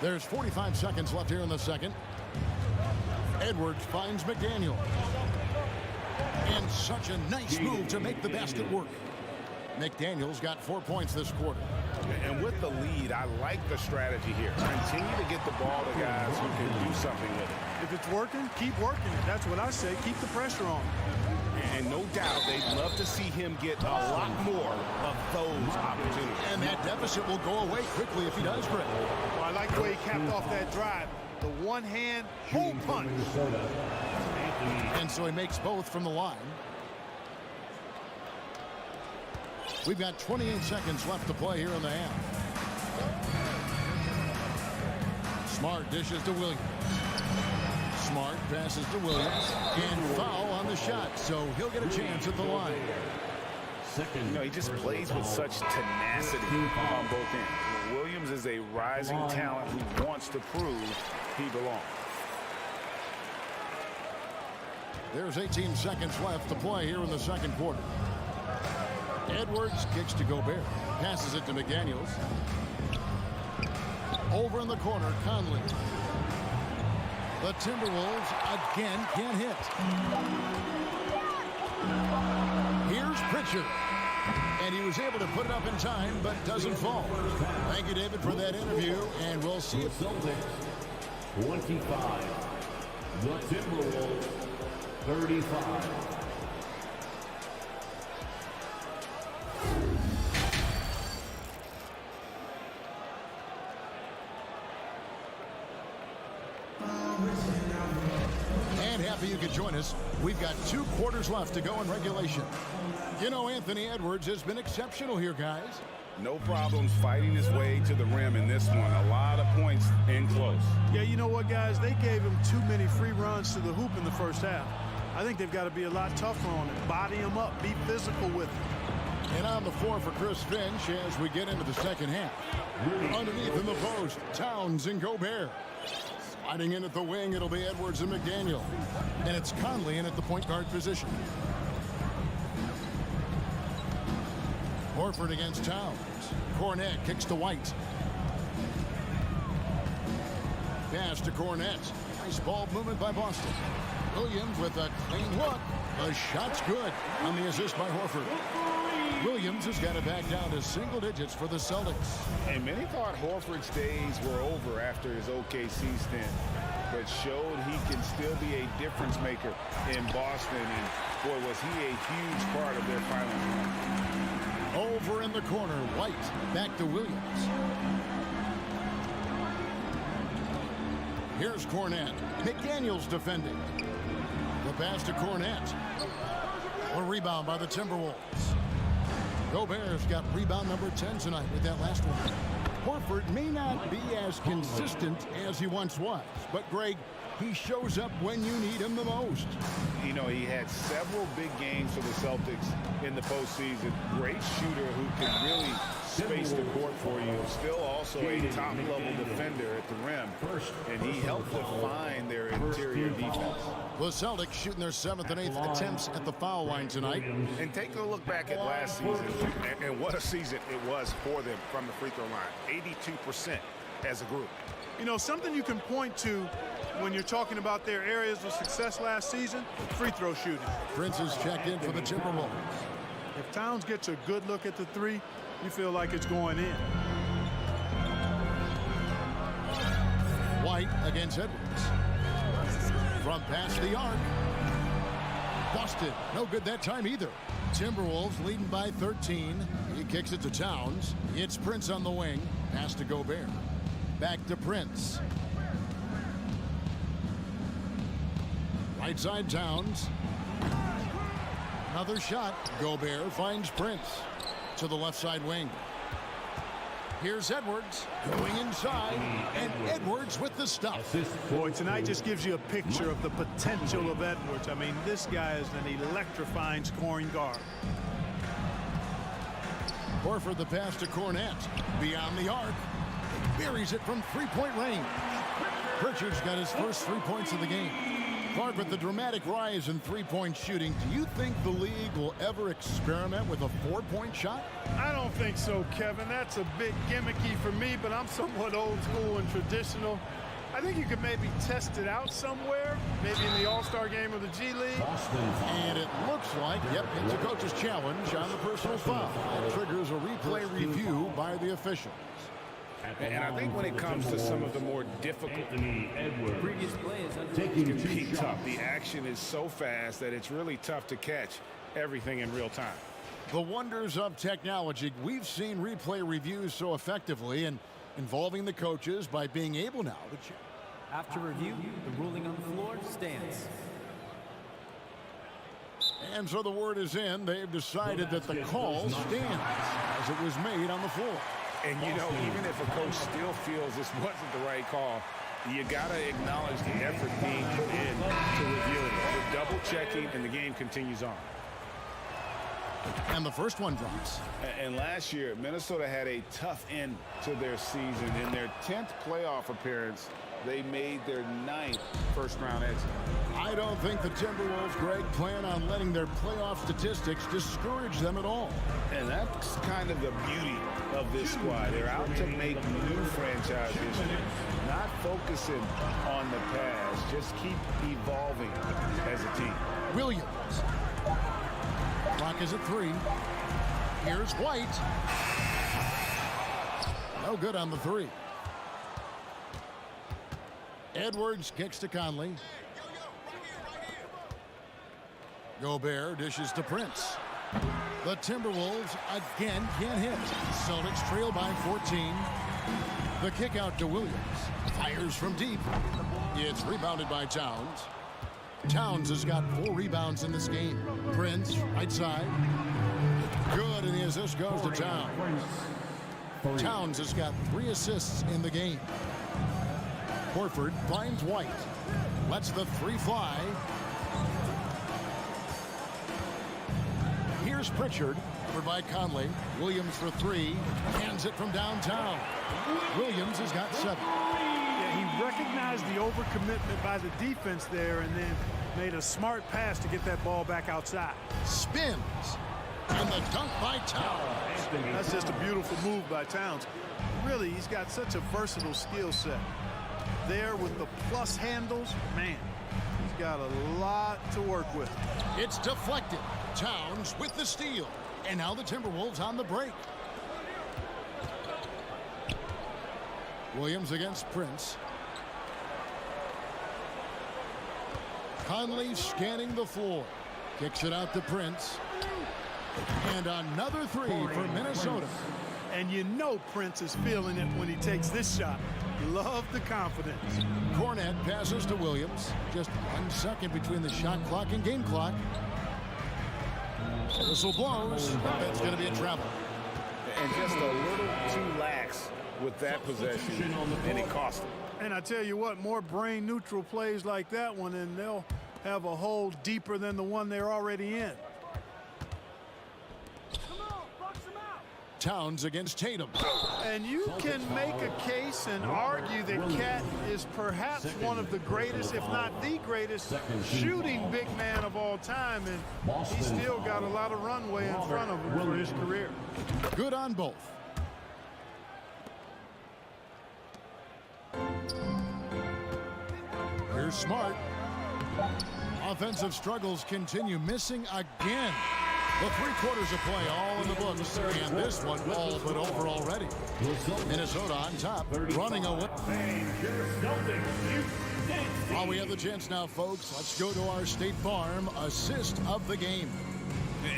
There's 45 seconds left here in the second. Edwards finds McDaniel. And such a nice move to make the basket work. McDaniel's got 4 points this quarter. And with the lead, I like the strategy here. Continue to get the ball to guys who can do something with it. If it's working, keep working it. That's what I say. Keep the pressure on. And no doubt they'd love to see him get a lot more of those opportunities. And that deficit will go away quickly if he does, Greg. Well, I like the way he capped off that drive. The one-hand hole punch. And so he makes both from the line. We've got 28 seconds left to play here in the half. Smart dishes to Williams. Smart passes to Williams. And foul on the shot, so he'll get a chance at the line. You know, he just plays with such tenacity on both ends. Williams is a rising talent who wants to prove he belongs. There's 18 seconds left to play here in the second quarter. Edwards kicks to Gobert. Passes it to McDaniels. Over in the corner, Conley. The Timberwolves again can't hit. Here's Pritchard. And he was able to put it up in time, but doesn't fall. Thank you, David, for that interview, and we'll see you. Celtics 25. The Timberwolves 35. And happy you could join us. We've got 2 quarters left to go in regulation. You know, Anthony Edwards has been exceptional here, guys. No problems fighting his way to the rim in this one. A lot of points in close. Yeah, you know what, guys? They gave him too many free runs to the hoop in the first half. I think they've got to be a lot tougher on it. Body him up. Be physical with him. And on the floor for Chris Finch as we get into the second half. Underneath in the post, Towns and Gobert. Sliding in at the wing, it'll be Edwards and McDaniel. And it's Conley in at the point guard position. Horford against Towns. Cornette kicks to White. Pass to Cornette. Nice ball movement by Boston. Williams with a clean look. The shot's good on the assist by Horford. Williams has got it back down to single digits for the Celtics. And many thought Horford's days were over after his OKC stint, but showed he can still be a difference maker in Boston. And boy, was he a huge part of their finals run. Over in the corner, White back to Williams. Here's Cornette. McDaniels defending. The pass to Cornette. A rebound by the Timberwolves. Gobert's got rebound number 10 tonight with that last one. Horford may not be as consistent as he once was, but Greg, he shows up when you need him the most. You know, he had several big games for the Celtics in the postseason. Great shooter who can really space the court for you. Still also a top-level defender at the rim, and he helped define their interior defense. The Celtics shooting their 7th and 8th attempts at the foul line tonight. And take a look back at last season, and what a season it was for them from the free throw line. 82% as a group. You know, something you can point to when you're talking about their areas of success last season, free throw shooting. Prince is checked in for the Timberwolves. If Towns gets a good look at the three, you feel like it's going in. White against Edwards. From past the arc. Busted. No good that time either. Timberwolves leading by 13. He kicks it to Towns. It's Prince on the wing. Pass to Gobert. Back to Prince. Right side Towns. Another shot. Gobert finds Prince to the left side wing. Here's Edwards going inside, and Edwards with the stuff. Boy, tonight just gives you a picture of the potential of Edwards. I mean, this guy is an electrifying scoring guard. Horford the pass to Cornette. Beyond the arc. Buries it from three-point range. Pritchard's got his first 3 points of the game. Clark, with the dramatic rise in three-point shooting, do you think the league will ever experiment with a four-point shot? I don't think so, Kevin. That's a bit gimmicky for me, but I'm somewhat old school and traditional. I think you could maybe test it out somewhere, maybe in the All-Star game of the G League. And it looks like, yep, it's a coach's challenge on the personal foul. That triggers a replay review by the officials. And I think when it comes to some of the more difficult previous plays, it can be tough. The action is so fast that it's really tough to catch everything in real time. The wonders of technology. We've seen replay reviews so effectively and involving the coaches by being able now to check. After review, the ruling on the floor stands. And so the word is in. They've decided that the call stands as it was made on the floor. And, you know, even if a coach still feels this wasn't the right call, you got to acknowledge the effort being put in to review it. We're double-checking, and the game continues on. And the first one drops. And last year, Minnesota had a tough end to their season. In their 10th playoff appearance, they made their 9th first-round exit. I don't think the Timberwolves, Greg, plan on letting their playoff statistics discourage them at all. And that's kind of the beauty of this squad. They're out to make new franchise history, not focusing on the past. Just keep evolving as a team. Williams. Clock is at 3. Here's White. No good on the 3. Edwards kicks to Conley. Gobert dishes to Prince. The Timberwolves again can't hit. Celtics trail by 14. The kick out to Williams. Fires from deep. It's rebounded by Towns. Towns has got 4 rebounds in this game. Prince, right side. Good, and the assist goes to Towns. Towns has got 3 assists in the game. Horford finds White. Lets the 3 fly. Here's Pritchard, covered by Conley. Williams for 3. Hands it from downtown. Williams has got 7. Yeah, he recognized the overcommitment by the defense there and then made a smart pass to get that ball back outside. Spins. And the dunk by Towns. That's just a beautiful move by Towns. Really, he's got such a versatile skill set. There with the plus handles, man, he's got a lot to work with. It's deflected. Towns with the steal. And now the Timberwolves on the break. Williams against Prince. Conley scanning the floor. Kicks it out to Prince. And another 3 for Minnesota. And you know Prince is feeling it when he takes this shot. Love the confidence. Cornette passes to Williams. Just 1 second between the shot clock and game clock. Whistle blows. That's going to be a travel. And just a little too lax with that possession, and it cost him. And I tell you what, more brain neutral plays like that one, and they'll have a hole deeper than the one they're already in. Towns against Tatum. And you can make a case and argue that Cat is perhaps one of the greatest, if not the greatest, shooting big man of all time, and he's still got a lot of runway in front of him for his career. Good on both. Here's Smart. Offensive struggles continue, missing again. The 3 quarters of play all in the books, and this one all but over already. Minnesota on top, running away. While we have the chance now, folks, let's go to our State Farm assist of the game.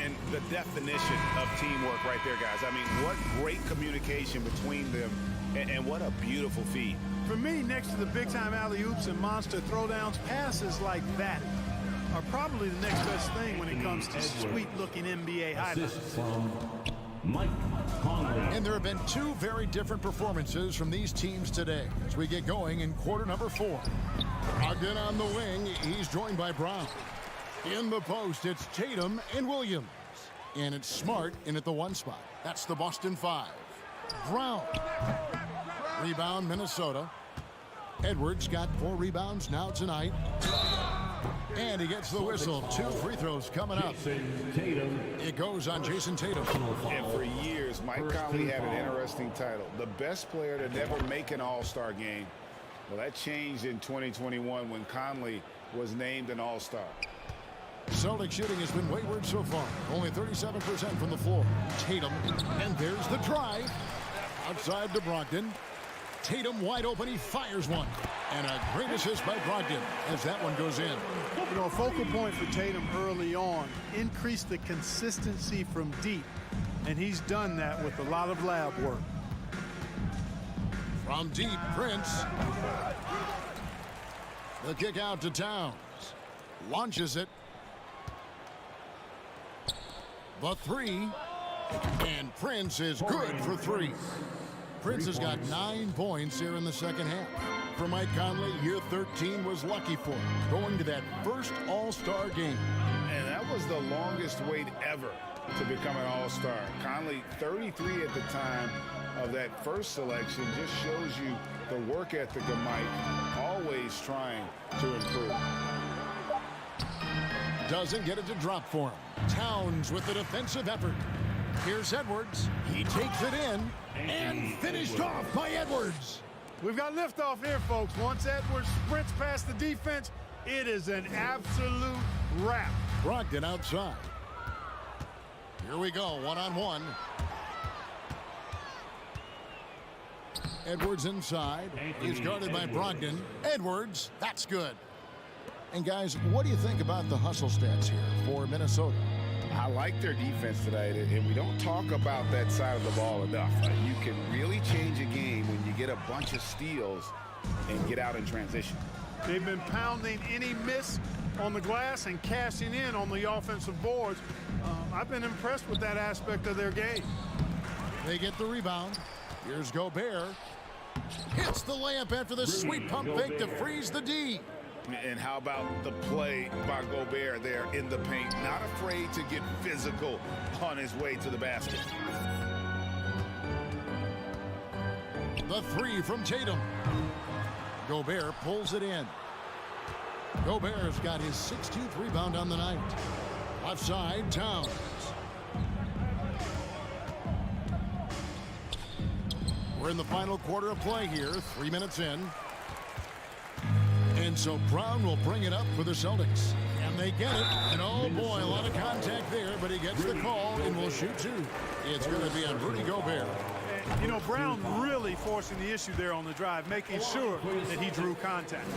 And the definition of teamwork right there, guys. I mean, what great communication between them, and what a beautiful feed. For me, next to the big-time alley-oops and monster throwdowns, passes like that are probably the next best thing when it comes to sweet-looking NBA highlights. And there have been 2 very different performances from these teams today as we get going in quarter number 4. Ogden on the wing. He's joined by Brown. In the post, it's Tatum and Williams. And it's Smart in at the 1 spot. That's the Boston 5. Brown. Rebound, Minnesota. Edwards got 4 rebounds now tonight. And he gets the whistle. 2 free throws coming up. It goes on Jason Tatum. And for years, Mike Conley had an interesting title. The best player to never make an All-Star game. Well, that changed in 2021 when Conley was named an All-Star. Celtic shooting has been wayward so far. Only 37% from the floor. Tatum. And there's the drive. Outside to Brogdon. Tatum wide open. He fires one. And a great assist by Brogdon as that one goes in. You know, a focal point for Tatum early on, increase the consistency from deep. And he's done that with a lot of lab work. From deep, Prince. The kick out to Towns. Launches it. The 3. And Prince is good for 3. Prince has got 9 points here in the second half. For Mike Conley, year 13 was lucky for him, going to that first All-Star game. And that was the longest wait ever to become an All-Star. Conley, 33 at the time of that first selection, just shows you the work ethic of Mike, always trying to improve. Doesn't get it to drop for him. Towns with the defensive effort. Here's Edwards. He takes it in and finished off by Edwards. We've got liftoff here, folks. Once Edwards sprints past the defense, it is an absolute wrap. Brogdon outside. Here we go, 1-on-1. Edwards inside. He's guarded by Brogdon. Edwards, that's good. And guys, what do you think about the hustle stats here for Minnesota? I like their defense tonight, and we don't talk about that side of the ball enough. You can really change a game when you get a bunch of steals and get out in transition. They've been pounding any miss on the glass and cashing in on the offensive boards. I've been impressed with that aspect of their game. They get the rebound. Here's Gobert. Hits the layup after the sweet pump fake to freeze the D. And how about the play by Gobert there in the paint? Not afraid to get physical on his way to the basket. The 3 from Tatum. Gobert pulls it in. Gobert's got his 16th rebound on the night. Left side, Towns. We're in the final quarter of play here, 3 minutes in. And so Brown will bring it up for the Celtics. And they get it. And oh boy, a lot of contact there, but he gets the call and will shoot 2. It's going to be on Rudy Gobert. And, you know, Brown really forcing the issue there on the drive, making sure that he drew contact.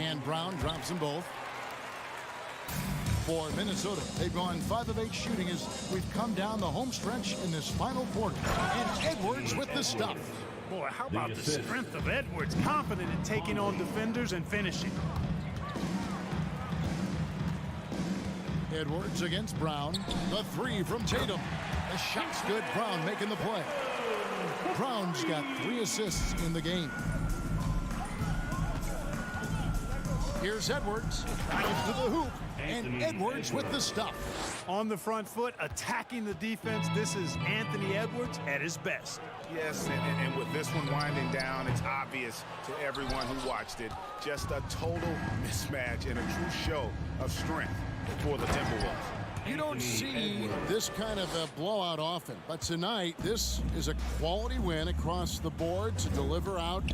And Brown drops them both. For Minnesota, they've gone 5 of 8 shooting as we've come down the home stretch in this final quarter. And Edwards with the stuff. Boy, how about the strength of Edwards, confident in taking on defenders and finishing. Edwards against Brown. The 3 from Tatum. The shot's good. Brown making the play. Brown's got 3 assists in the game. Here's Edwards. Drives to the hoop. And Edwards with the stuff. On the front foot, attacking the defense. This is Anthony Edwards at his best. Yes, and with this one winding down, it's obvious to everyone who watched it. Just a total mismatch and a true show of strength for the Timberwolves. You don't see this kind of a blowout often, but tonight this is a quality win across the board to deliver out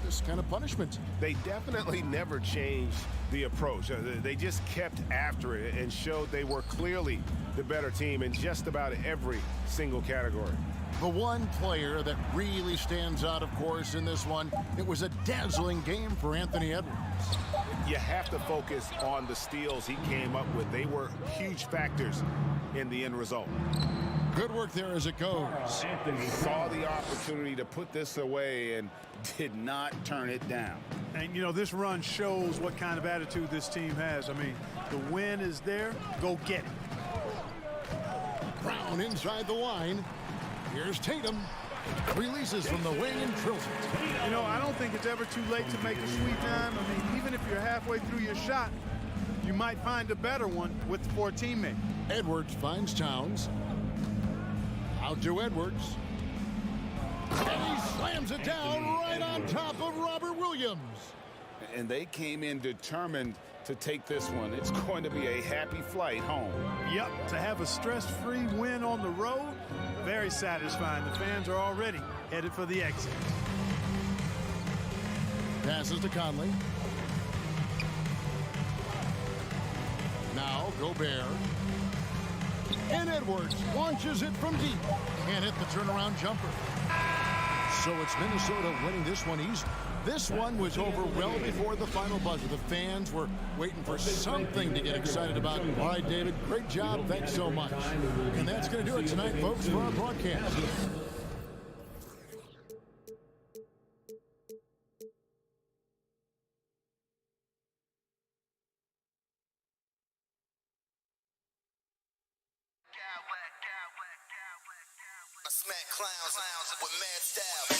this kind of punishment. They definitely never changed the approach. They just kept after it and showed they were clearly the better team in just about every single category. The one player that really stands out, of course, in this one, it was a dazzling game for Anthony Edwards. You have to focus on the steals he came up with. They were huge factors in the end result. Good work there as it goes. Anthony saw the opportunity to put this away and did not turn it down. And, you know, this run shows what kind of attitude this team has. I mean, the win is there. Go get it. Brown inside the line. Here's Tatum. Releases from the wing and drills it. You know, I don't think it's ever too late to make a sweet time. I mean, even if you're halfway through your shot, you might find a better one for a teammate. Edwards finds Towns. Out to Edwards. And he slams it down right on top of Robert Williams. And they came in determined to take this one. It's going to be a happy flight home. Yep, to have a stress-free win on the road, very satisfying. The fans are already headed for the exit. Passes to Conley. Now Gobert. And Edwards launches it from deep. Can't hit the turnaround jumper. So it's Minnesota winning this one easy. This one was over well before the final buzzer. The fans were waiting for something to get excited about. All right, David, great job. Thanks so much. And that's going to do it tonight, folks, for our broadcast. I smack clowns with mad style.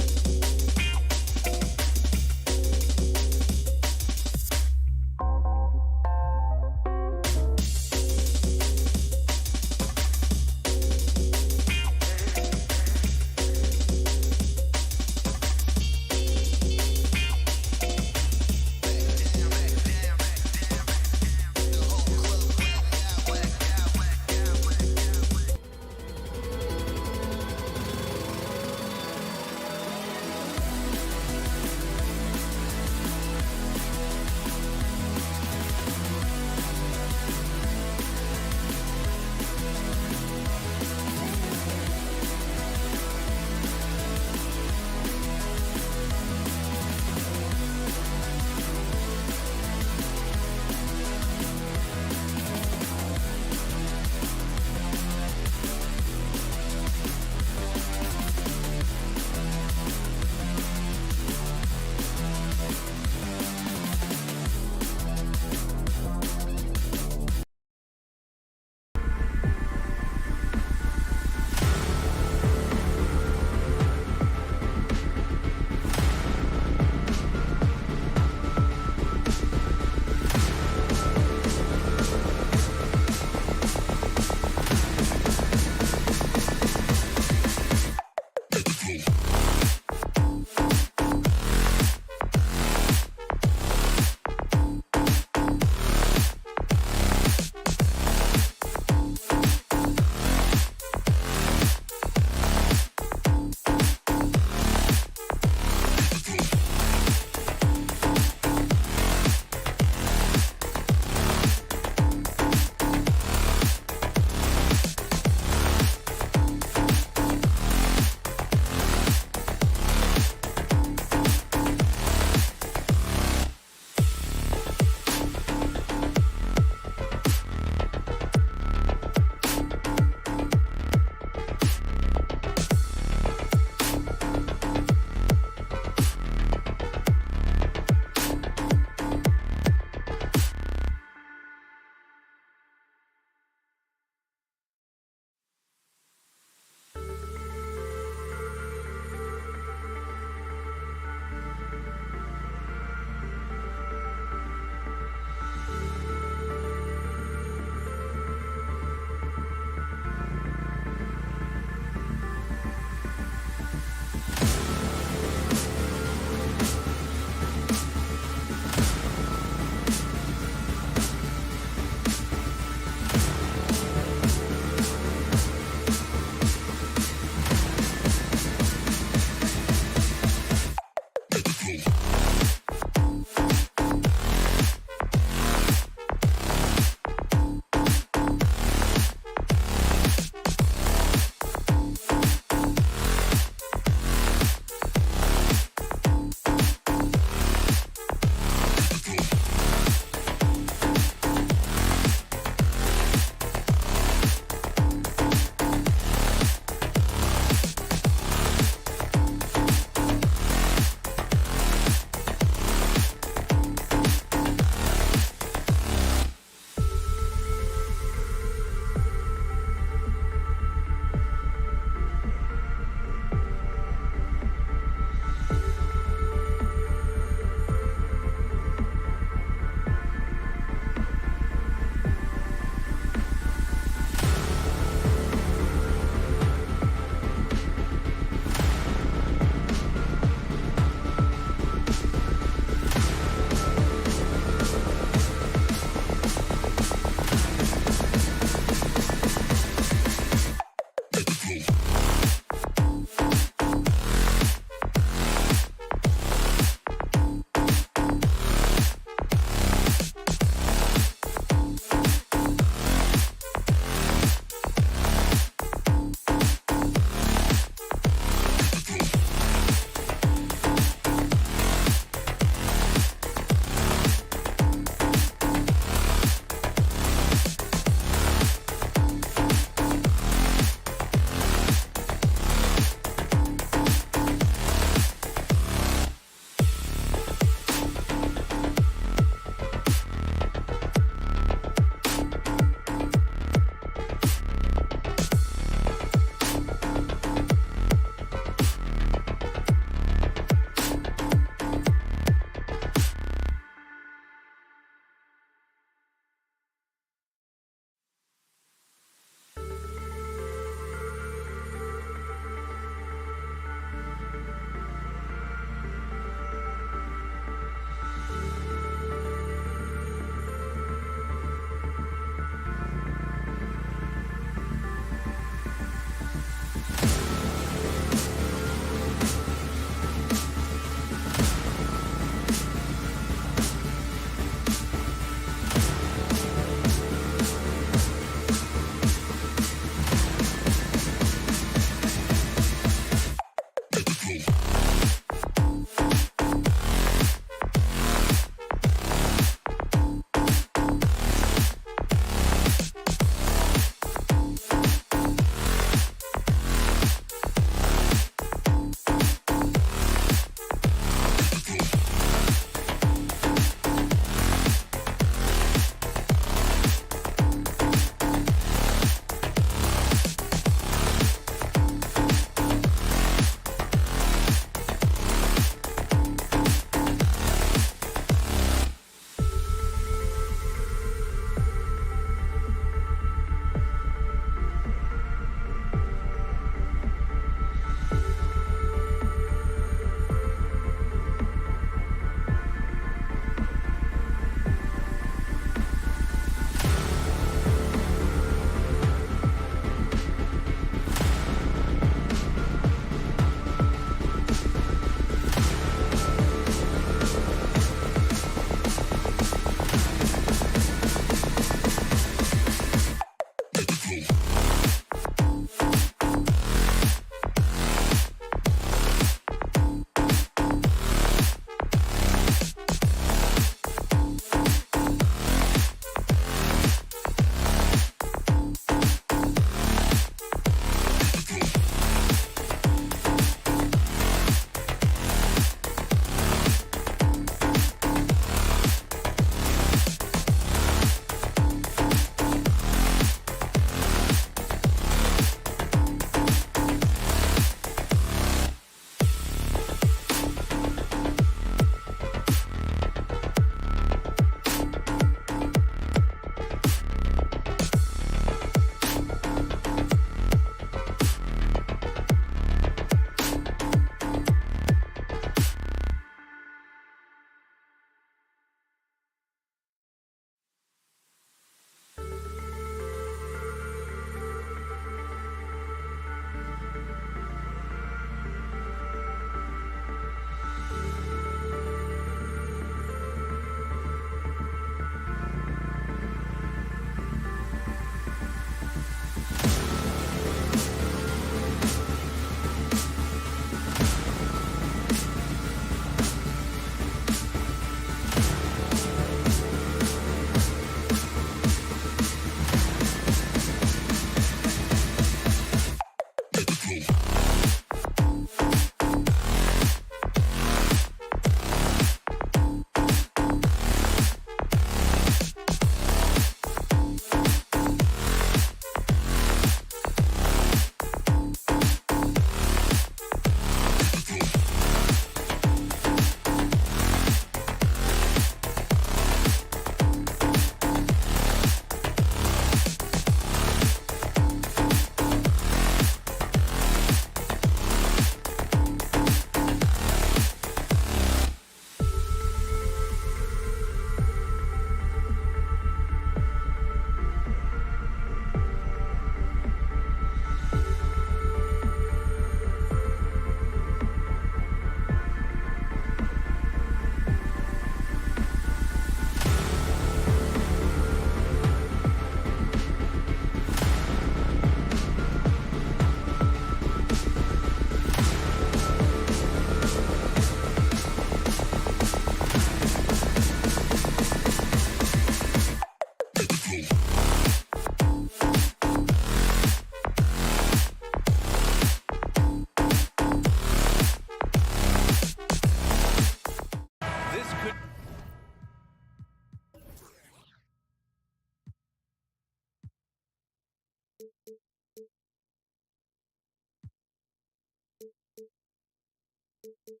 Come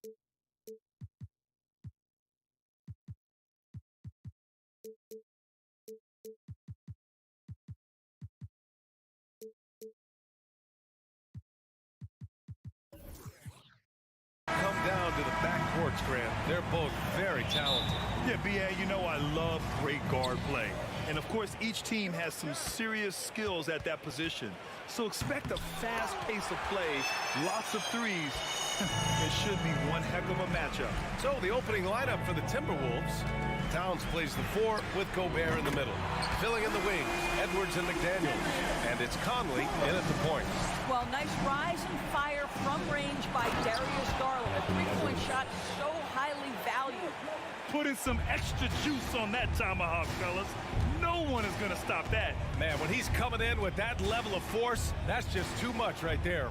down to the backcourts, Grant. They're both very talented. Yeah, B.A., you know I love great guard play. And, of course, each team has some serious skills at that position. So expect a fast pace of play, lots of threes. It should be one heck of a matchup. So the opening lineup for the Timberwolves. Towns plays the 4 with Gobert in the middle. Filling in the wings, Edwards and McDaniels. And it's Conley in at the point. Well, nice rise and fire from range by Darius Garland. A three-point shot so highly valued. Putting some extra juice on that tomahawk, fellas. No one is going to stop that. Man, when he's coming in with that level of force, that's just too much right there.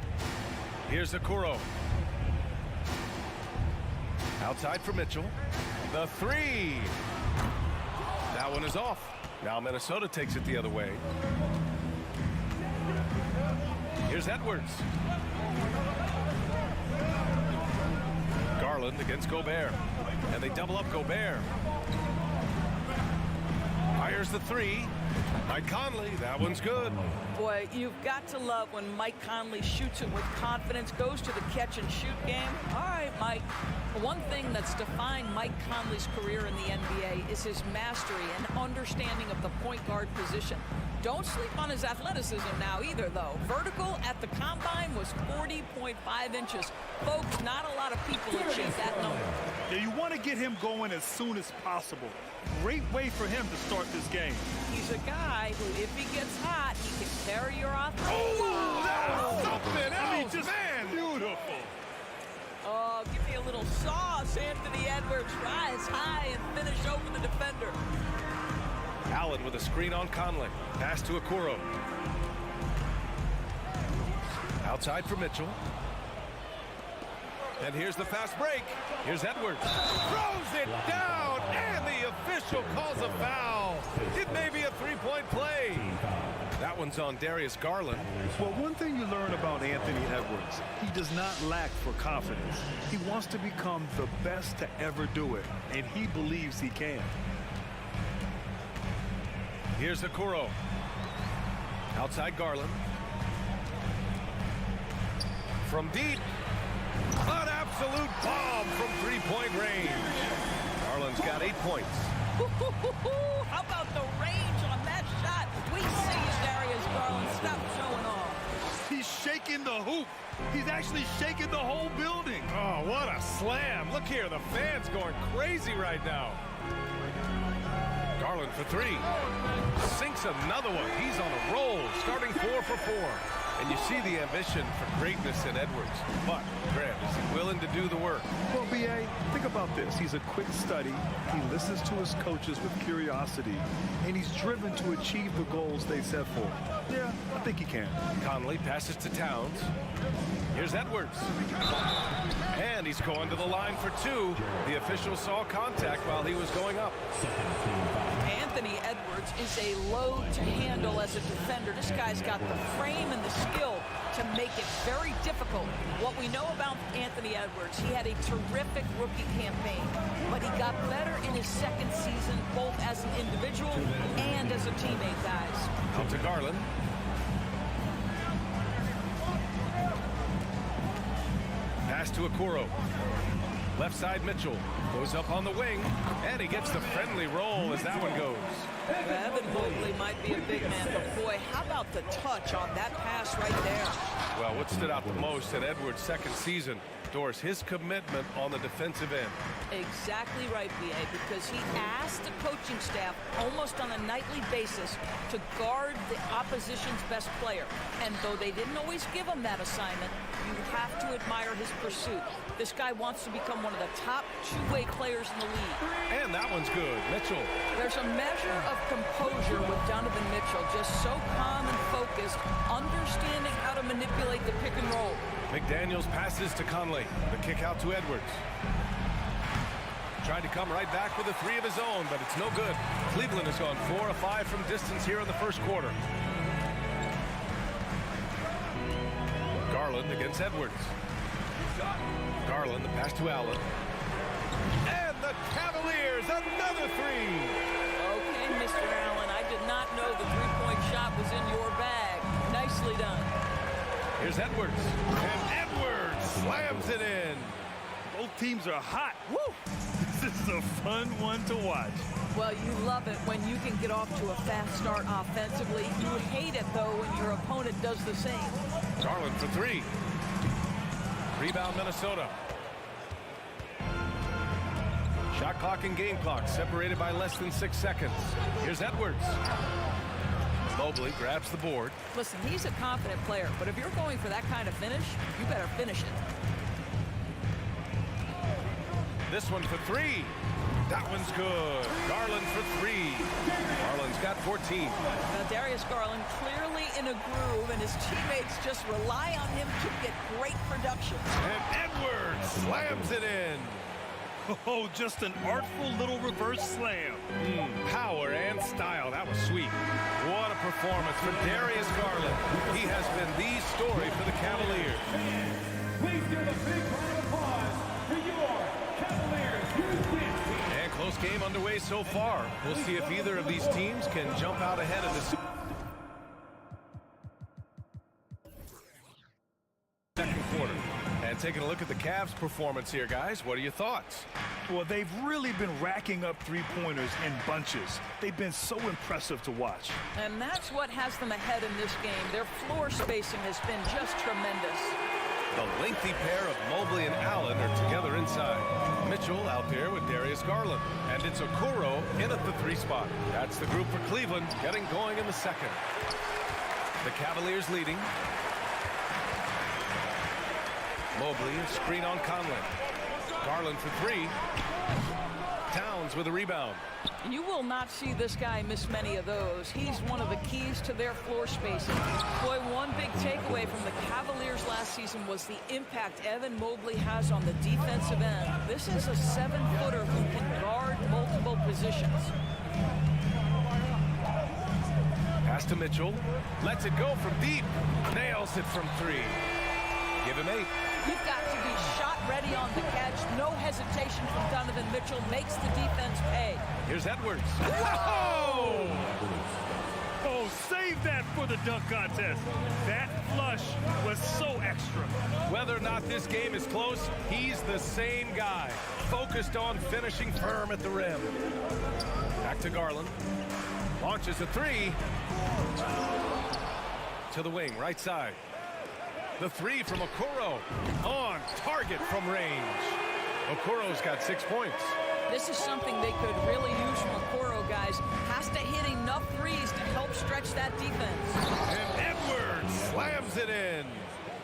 Here's Okoro. Outside for Mitchell. The 3. That one is off. Now Minnesota takes it the other way. Here's Edwards. Garland against Gobert. And they double up Gobert. Fires the 3. Mike Conley, that one's good. Boy, you've got to love when Mike Conley shoots it with confidence, goes to the catch-and-shoot game. All right, Mike. One thing that's defined Mike Conley's career in the NBA is his mastery and understanding of the point guard position. Don't sleep on his athleticism now either, though. Vertical at the combine was 40.5 inches. Folks, not a lot of people achieve that number. Yeah, you want to get him going as soon as possible. Great way for him to start this game. He's a guy who, if he gets hot, he can carry your offense. Oh, that's something else, I mean, just man. Beautiful. Oh, give me a little sauce. Anthony Edwards rise high and finish over the defender. Allen with a screen on Conley. Pass to Okoro. Outside for Mitchell. And here's the fast break. Here's Edwards. Throws it down, and the official calls a foul. It may be a three-point play. That one's on Darius Garland. Well, one thing you learn about Anthony Edwards, he does not lack for confidence. He wants to become the best to ever do it, and he believes he can. Here's Okoro. Outside Garland. From deep. An absolute bomb from three-point range. Garland's got 8 points. How about the range on that shot? We see you, Darius Garland. Stop showing off. He's shaking the hoop. He's actually shaking the whole building. Oh, what a slam. Look here, the fans going crazy right now. Garland for 3. Sinks another one. He's on a roll, starting 4 for 4. And you see the ambition for greatness in Edwards. But, Grant, is he willing to do the work? Well, B.A., think about this. He's a quick study. He listens to his coaches with curiosity. And he's driven to achieve the goals they set for him. Yeah, I think he can. Conley passes to Towns. Here's Edwards. And he's going to the line for 2. The official saw contact while he was going up. Anthony Edwards is a load to handle as a defender. This guy's got the frame and the skill to make it very difficult. What we know about Anthony Edwards, he had a terrific rookie campaign, but he got better in his second season, both as an individual and as a teammate, guys. Out to Garland. Pass to Okoro. Left side Mitchell goes up on the wing, and he gets the friendly roll as that one goes. Evan Mobley might be a big man, but boy, how about the touch on that pass right there? Well, what stood out the most in Edwards' second season, Doris, his commitment on the defensive end. Exactly right, B.A., because he asked the coaching staff almost on a nightly basis to guard the opposition's best player. And though they didn't always give him that assignment, you have to admire his pursuit. This guy wants to become one of the top two-way players in the league. And that one's good. Mitchell. There's a measure of composure with Donovan Mitchell, just so calm and focused, understanding how to manipulate the pick and roll. McDaniels passes to Conley. The kick out to Edwards. Tried to come right back with a 3 of his own, but it's no good. Cleveland has gone 4 of 5 from distance here in the first quarter. Garland against Edwards. Garland, the pass to Allen. And the Cavaliers, another three. Okay, Mr. Allen, I did not know the three-point shot was in your bag. Nicely done. Here's Edwards. And Edwards slams it in. Both teams are hot. Woo! This is a fun one to watch. Well, you love it when you can get off to a fast start offensively. You hate it, though, when your opponent does the same. Garland for three. Rebound, Minnesota. Shot clock and game clock separated by less than 6 seconds. Here's Edwards. Mobley grabs the board. Listen, he's a confident player, but if you're going for that kind of finish, you better finish it. This one for three. That one's good. Garland for three. Garland's got 14. Now, Darius Garland clearly in a groove, and his teammates just rely on him to get great production. And Edwards slams it in. Oh, just an artful little reverse slam. Power and style. That was sweet. What a performance for Darius Garland. He has been the story for the Cavaliers. Please give a big round of applause for your Cavaliers. And close game underway so far. We'll see if either of these teams can jump out ahead of the second quarter. And taking a look at the Cavs' performance here, guys. What are your thoughts? Well, they've really been racking up three-pointers in bunches. They've been so impressive to watch. And that's what has them ahead in this game. Their floor spacing has been just tremendous. The lengthy pair of Mobley and Allen are together inside. Mitchell out there with Darius Garland. And it's Okoro in at the three spot. That's the group for Cleveland getting going in the second. The Cavaliers leading. Mobley, a screen on Conley. Garland for three. Towns with a rebound. You will not see this guy miss many of those. He's one of the keys to their floor spacing. Boy, one big takeaway from the Cavaliers last season was the impact Evan Mobley has on the defensive end. This is a 7-footer who can guard multiple positions. Pass to Mitchell. Lets it go from deep. Nails it from three. Give him 8. You've got to be shot ready on the catch. No hesitation from Donovan Mitchell. Makes the defense pay. Here's Edwards. Oh! Oh, save that for the dunk contest. That flush was so extra. Whether or not this game is close, he's the same guy. Focused on finishing firm at the rim. Back to Garland. Launches a three. To the wing, right side. The three from Okoro. On target from range. Okoro's got 6 points. This is something they could really use from Okoro, guys. Has to hit enough threes to help stretch that defense. And Edwards slams it in.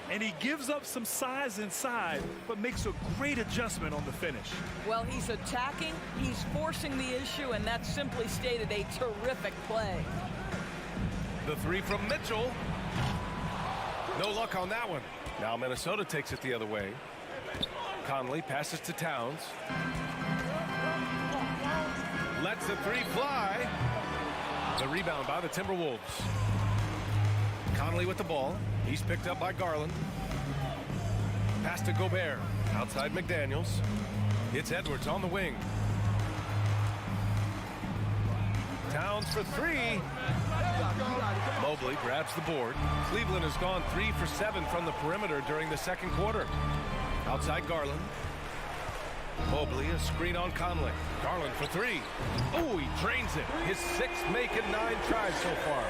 And he gives up some size inside, but makes a great adjustment on the finish. Well, he's attacking, he's forcing the issue, and that's simply stated a terrific play. The three from Mitchell. No luck on that one. Now Minnesota takes it the other way. Conley passes to Towns. Lets the three fly. The rebound by the Timberwolves. Conley with the ball. He's picked up by Garland. Pass to Gobert. Outside McDaniels. It's Edwards on the wing. Towns for three. Mobley grabs the board. Cleveland has gone 3 for 7 from the perimeter during the second quarter. Outside Garland. Mobley, a screen on Conley. Garland for three. Oh, he drains it. His 6th make in 9 tries so far.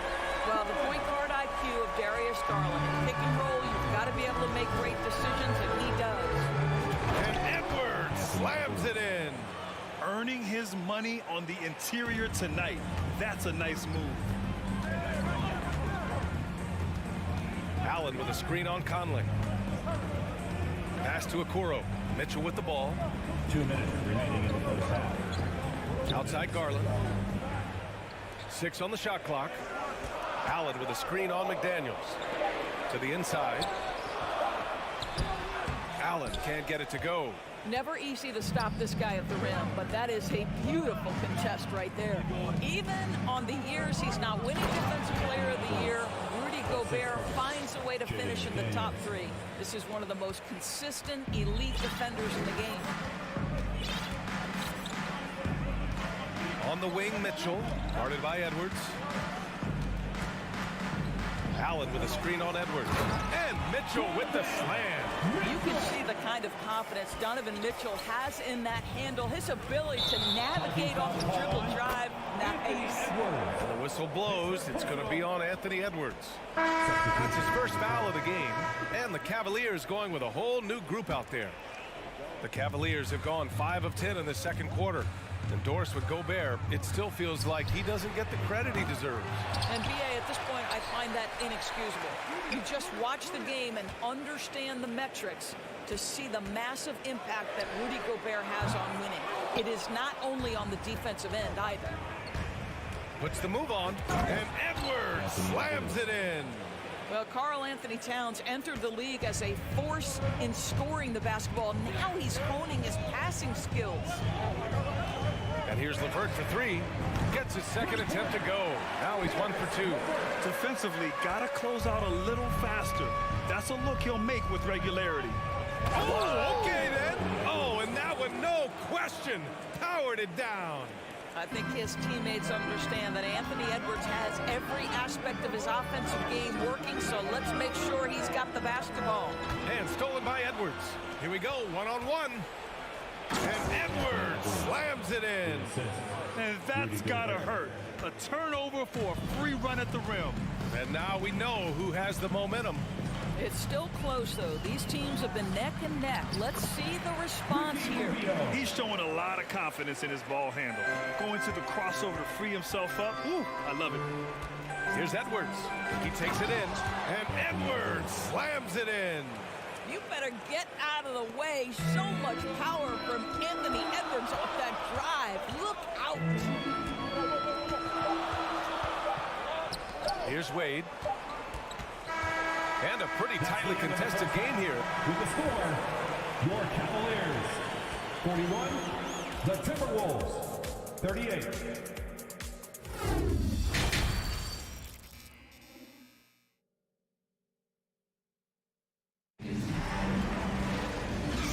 Well, the point guard IQ of Darius Garland. Pick and roll, you've got to be able to make great decisions, and he does. And Edwards slams it in. Earning his money on the interior tonight. That's a nice move. Allen with a screen on Conley. Pass to Okoro. Mitchell with the ball. 2 minutes remaining in the first half. Outside Garland. 6 on the shot clock. Allen with a screen on McDaniels. To the inside. Allen can't get it to go. Never easy to stop this guy at the rim, but that is a beautiful contest right there. Even on the years he's not winning Defensive Player of the Year, Rudy Gobert finds a way to finish in the top 3. This is one of the most consistent, elite defenders in the game. On the wing, Mitchell, guarded by Edwards. Allen with a screen on Edwards. And Mitchell with the slam. You can see the kind of confidence Donovan Mitchell has in that handle. His ability to navigate off the dribble drive. Nice. When the whistle blows, it's going to be on Anthony Edwards. It's his first foul of the game. And the Cavaliers going with a whole new group out there. The Cavaliers have gone 5 of 10 in the second quarter. Endorsed with Gobert, it still feels like he doesn't get the credit he deserves. And BA, at this point, I find that inexcusable. You just watch the game and understand the metrics to see the massive impact that Rudy Gobert has on winning. It is not only on the defensive end either. Puts the move on, and Edwards slams it in. Well, Karl Anthony Towns entered the league as a force in scoring the basketball. Now he's honing his passing skills. And here's LeVert for 3. Gets his second attempt to go. Now he's 1 for 2. Defensively, got to close out a little faster. That's a look he'll make with regularity. Oh, okay then. Oh, and that one, no question, powered it down. I think his teammates understand that Anthony Edwards has every aspect of his offensive game working, so let's make sure he's got the basketball. And stolen by Edwards. Here we go, one-on-one. And Edwards slams it in. And that's gotta hurt. A turnover for a free run at the rim. And now we know who has the momentum. It's still close, though. These teams have been neck and neck. Let's see the response here. He's showing a lot of confidence in his ball handle. Going to the crossover to free himself up. Ooh, I love it. Here's Edwards. He takes it in. And Edwards slams it in. You better get out of the way. So much power from Anthony Edwards off that drive. Look out. Here's Wade. And a pretty tightly contested game here. With the score, your Cavaliers 41, the Timberwolves 38.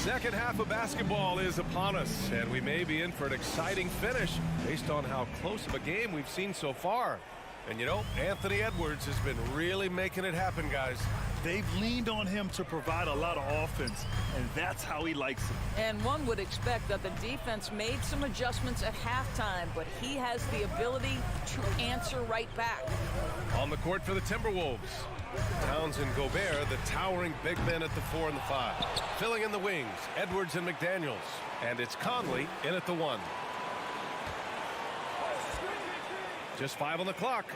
Second half of basketball is upon us, and we may be in for an exciting finish based on how close of a game we've seen so far. And you know, Anthony Edwards has been really making it happen, guys. They've leaned on him to provide a lot of offense, and that's how he likes it. And one would expect that the defense made some adjustments at halftime, but he has the ability to answer right back. On the court for the Timberwolves, Towns and Gobert, the towering big men at the 4 and the 5. Filling in the wings, Edwards and McDaniels. And it's Conley in at the 1. Just 5 on the clock.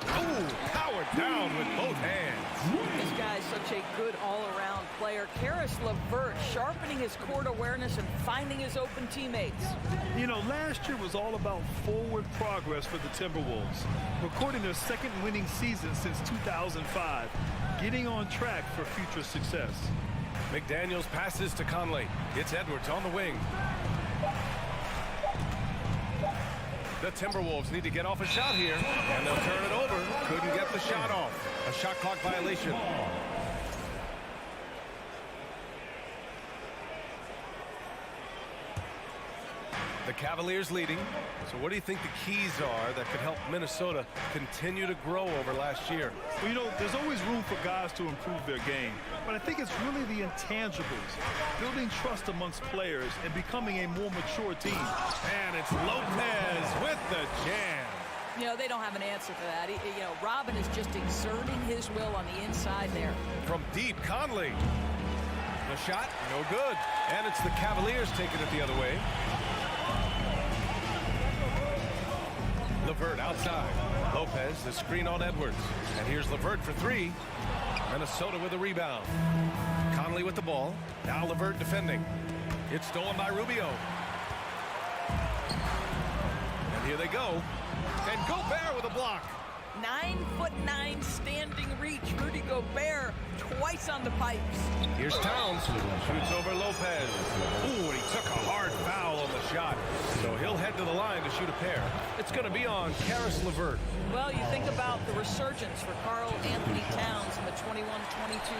Oh, powered down with both hands. This guy's such a good all-around player. Karis LeVert sharpening his court awareness and finding his open teammates. You know, last year was all about forward progress for the Timberwolves. Recording their second winning season since 2005. Getting on track for future success. McDaniels passes to Conley. It's Edwards on the wing. The Timberwolves need to get off a shot here, and they'll turn it over. Couldn't get the shot off. A shot clock violation. The Cavaliers leading. So what do you think the keys are that could help Minnesota continue to grow over last year? Well, you know, there's always room for guys to improve their game. But I think it's really the intangibles. Building trust amongst players and becoming a more mature team. And it's Lopez with the jam. You know, they don't have an answer for that. Robin is just exerting his will on the inside there. From deep, Conley. The shot, no good. And it's the Cavaliers taking it the other way. LeVert outside. Lopez, the screen on Edwards. And here's LeVert for 3. Minnesota with a rebound. Conley with the ball. Now LeVert defending. It's stolen by Rubio. And here they go. And Gobert with a block. 9'9" standing reach. Rudy Gobert twice on the pipes. Here's Towns. Shoots over Lopez. Ooh, and he took a hard foul on the shot. So he'll head to the line to shoot a pair. It's going to be on Karis LeVert. Well, you think about the resurgence for Karl Anthony Towns in the 21-22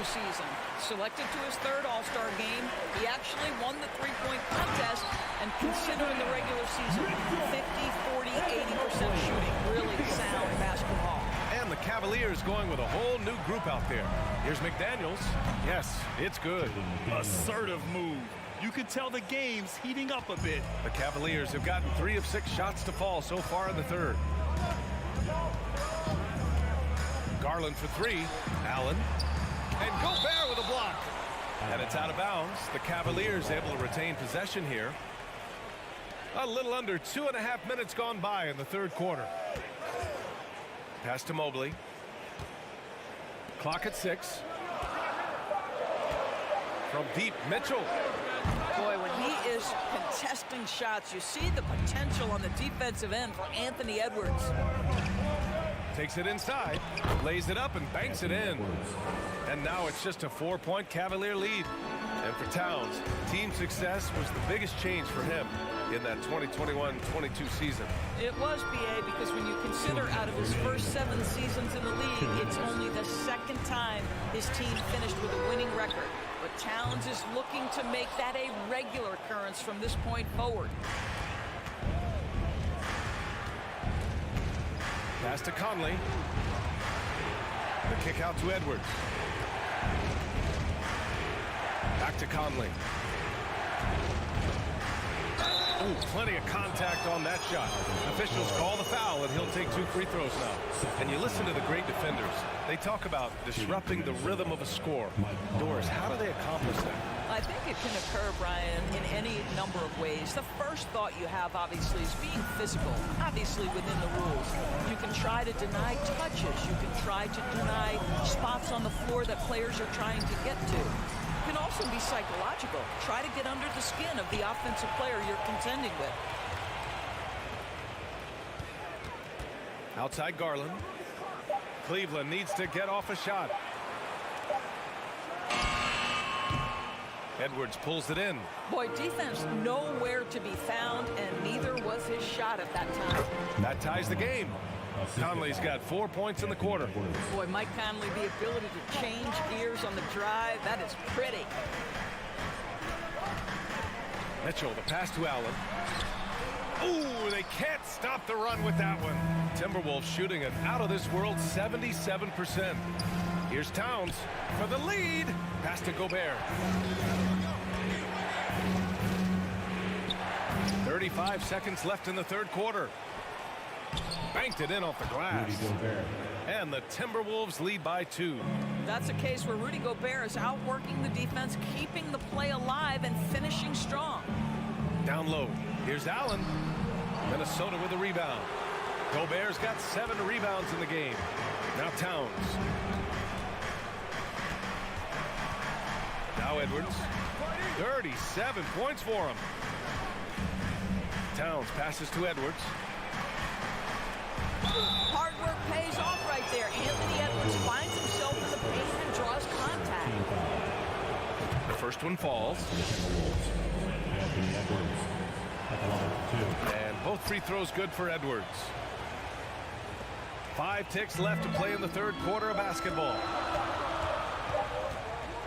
season. Selected to his third All-Star game, he actually won the three-point contest, and considering the regular season, 50, 40, 80% shooting, really sound basketball. And the Cavaliers going with a whole new group out there. Here's McDaniels. Yes, it's good. Assertive move. You can tell the game's heating up a bit. The Cavaliers have gotten 3 of 6 shots to fall so far in the third. Garland for 3. Allen. And Gobert with a block. And it's out of bounds. The Cavaliers able to retain possession here. A little under 2.5 minutes gone by in the third quarter. Pass to Mobley. Clock at 6. From deep, Mitchell. Boy, when he is contesting shots, you see the potential on the defensive end for Anthony Edwards. Takes it inside, lays it up, and banks it in. And now it's just a 4-point Cavalier lead. And for Towns, team success was the biggest change for him in that 2021-22 season. It was, BA, because when you consider out of his first 7 seasons in the league, it's only the second time his team finished with a winning record. But Towns is looking to make that a regular occurrence from this point forward. Pass to Conley. The kick out to Edwards. Back to Conley. Ooh, plenty of contact on that shot. Officials call the foul, and he'll take 2 free throws now. And you listen to the great defenders. They talk about disrupting the rhythm of a score. Doris, how do they accomplish that? I think it can occur, Brian, in any number of ways. The first thought you have, obviously, is being physical, obviously within the rules. You can try to deny touches. You can try to deny spots on the floor that players are trying to get to. It can also be psychological. Try to get under the skin of the offensive player you're contending with. Outside Garland. Cleveland needs to get off a shot. Edwards pulls it in. Boy, defense nowhere to be found, and neither was his shot at that time. That ties the game. Conley's got 4 points in the quarter. Boy, Mike Conley, the ability to change gears on the drive, that is pretty. Mitchell, the pass to Allen. Ooh, they can't stop the run with that one. Timberwolves shooting an out-of-this-world 77%. Here's Towns for the lead. Pass to Gobert. 35 seconds left in the third quarter. Banked it in off the glass. And the Timberwolves lead by 2. That's a case where Rudy Gobert is outworking the defense, keeping the play alive, and finishing strong. Down low. Here's Allen. Minnesota with a rebound. Gobert's got 7 rebounds in the game. Now Towns. Now Edwards. 37 points for him. Towns passes to Edwards. Hard work pays off right there. Anthony Edwards finds himself in the paint and draws contact. The first one falls. And both free throws good for Edwards. 5 ticks left to play in the third quarter of basketball.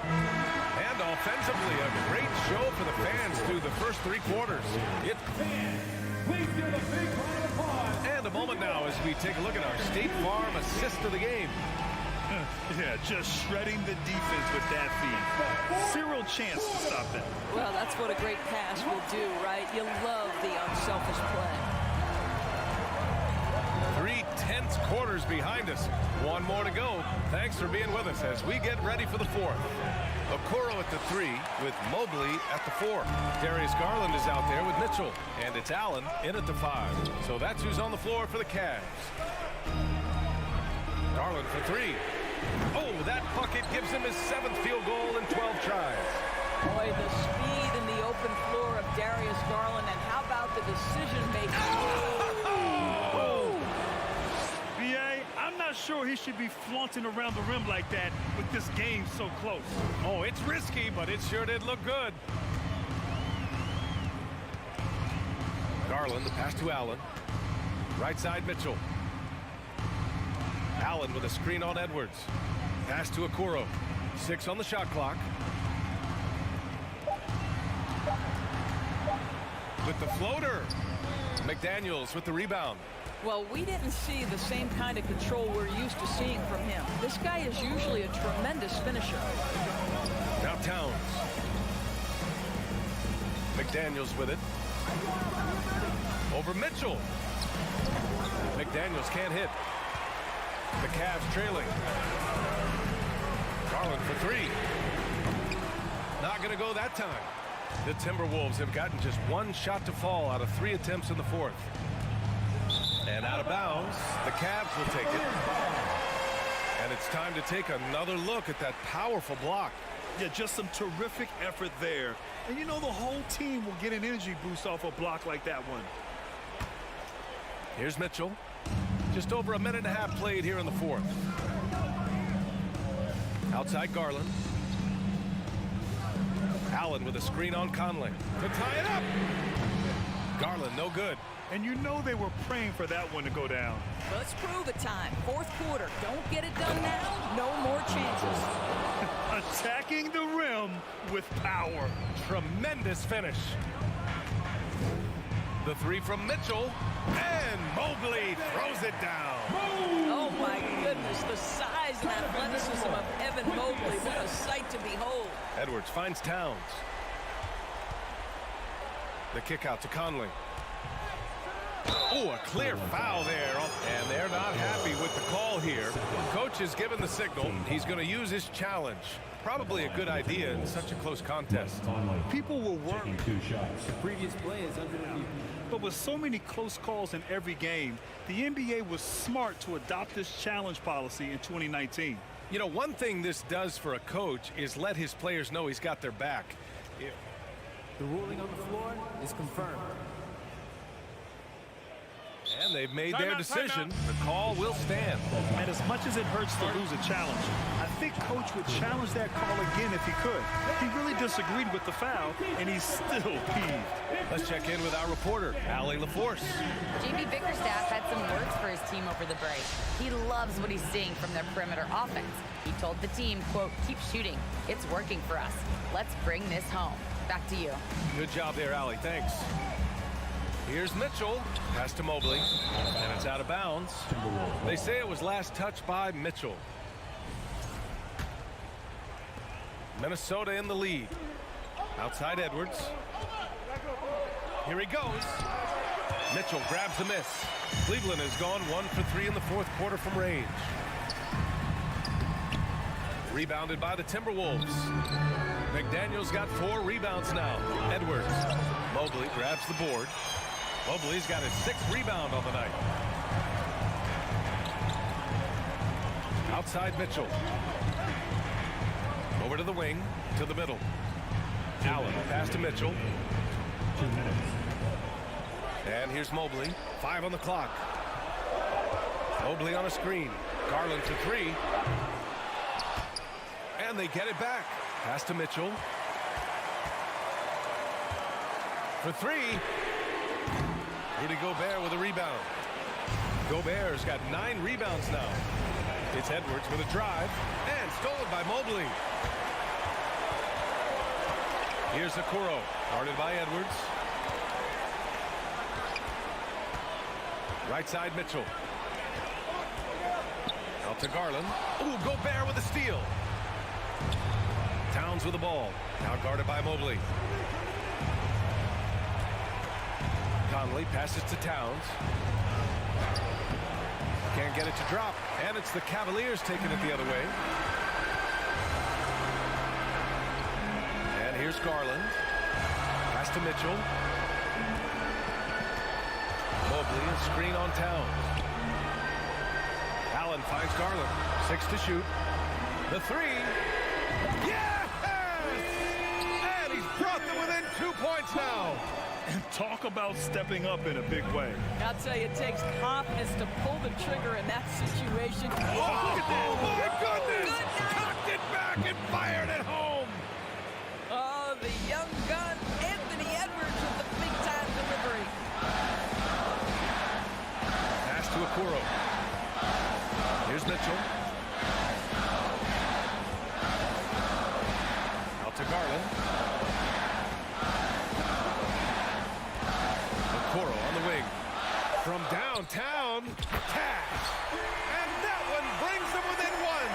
And offensively, a great show for the fans through the first 3 quarters. And a moment now as we take a look at our State Farm assist of the game. Yeah, just shredding the defense with that feed. Zero chance to stop that. Well, that's what a great pass will do, right? You love the unselfish play. 3 tense quarters behind us. 1 more to go. Thanks for being with us as we get ready for the 4th. Okoro at the 3 with Mobley at the 4. Darius Garland is out there with Mitchell. And it's Allen in at the 5. So that's who's on the floor for the Cavs. Garland for 3. Oh, that bucket gives him his 7th field goal in 12 tries. Boy, the speed in the open floor of Darius Garland, and how about the decision-making? BA, I'm not sure he should be flaunting around the rim like that with this game so close. Oh, it's risky, but it sure did look good. Garland, the pass to Allen. Right side, Mitchell. Allen with a screen on Edwards. Pass to Okoro. 6 on the shot clock. With the floater. McDaniels with the rebound. Well, we didn't see the same kind of control we're used to seeing from him. This guy is usually a tremendous finisher. Now Towns. McDaniels with it. Over Mitchell. McDaniels can't hit. The Cavs trailing. Garland for 3. Not going to go that time. The Timberwolves have gotten just 1 shot to fall out of 3 attempts in the 4th. And out of bounds, the Cavs will take it. And it's time to take another look at that powerful block. Yeah, just some terrific effort there. And you know the whole team will get an energy boost off a block like that one. Here's Mitchell. Just over a minute and a half played here in the 4th. Outside Garland. Allen with a screen on Conley to tie it up. Garland no good. And you know they were praying for that one to go down. Let's prove it time. 4th quarter. Don't get it done now. No more chances. Attacking the rim with power. Tremendous finish. The 3 from Mitchell. And Mobley throws it down. Oh, my goodness. The size and athleticism of Evan Mobley. What a sight to behold. Edwards finds Towns. The kick out to Conley. Oh, a clear foul there. And they're not happy with the call here. Coach has given the signal. He's going to use his challenge. Probably a good idea in such a close contest. People will work. The previous play is under review. But with so many close calls in every game, the NBA was smart to adopt this challenge policy in 2019. You know, one thing this does for a coach is let his players know he's got their back. The ruling on the floor is confirmed. And they've made their decision. The call will stand. And as much as it hurts to lose a challenge, I think Coach would challenge that call again if he could. He really disagreed with the foul, and he's still peeved. Let's check in with our reporter, Allie LaForce. JB Bickerstaff had some words for his team over the break. He loves what he's seeing from their perimeter offense. He told the team, quote, "Keep shooting. It's working for us. Let's bring this home." Back to you. Good job there, Allie. Thanks. Here's Mitchell. Pass to Mobley. And it's out of bounds. They say it was last touched by Mitchell. Minnesota in the lead. Outside Edwards. Here he goes. Mitchell grabs the miss. Cleveland has gone 1 for 3 in the 4th quarter from range. Rebounded by the Timberwolves. McDaniels got 4 rebounds now. Edwards. Mobley grabs the board. Mobley's got his 6th rebound on the night. Outside Mitchell. Over to the wing, to the middle. Allen pass to Mitchell. 2 minutes. And here's Mobley. 5 on the clock. Mobley on a screen. Garland for 3. And they get it back. Pass to Mitchell. For 3. Rudy Gobert with a rebound. Gobert's got 9 rebounds now. It's Edwards with a drive. And stolen by Mobley. Here's Okoro. Guarded by Edwards. Right side Mitchell. Out to Garland. Ooh, Gobert with a steal. Towns with the ball. Now guarded by Mobley. Conley passes to Towns. Can't get it to drop. And it's the Cavaliers taking it the other way. And here's Garland. Pass to Mitchell. Mobley, a screen on Towns. Allen finds Garland. 6 to shoot. The 3. Yes! And he's brought them within 2 points now. And talk about stepping up in a big way. I'll tell you, it takes confidence to pull the trigger in that situation. Oh, look at that. Oh, my goodness. Cocked it back and fired it home. Oh, the young gun, Anthony Edwards with the big-time delivery. Pass to Okoro. Here's Mitchell. Out to Garland. Okoro on the wing. From downtown, Cash. And that one brings them within one.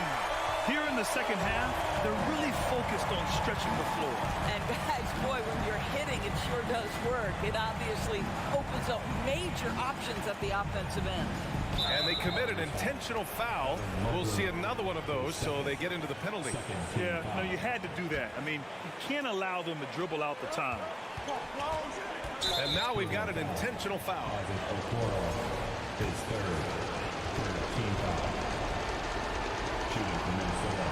Here in the second half, they're really focused on stretching the floor. And guys, boy, when you're hitting, it sure does work. It obviously opens up major options at the offensive end. And they committed an intentional foul. We'll see another one of those, so they get into the penalty. Yeah, no, you had to do that. I mean, you can't allow them to dribble out the time. And now we've got an intentional foul. His third team foul. Shooting from Minnesota,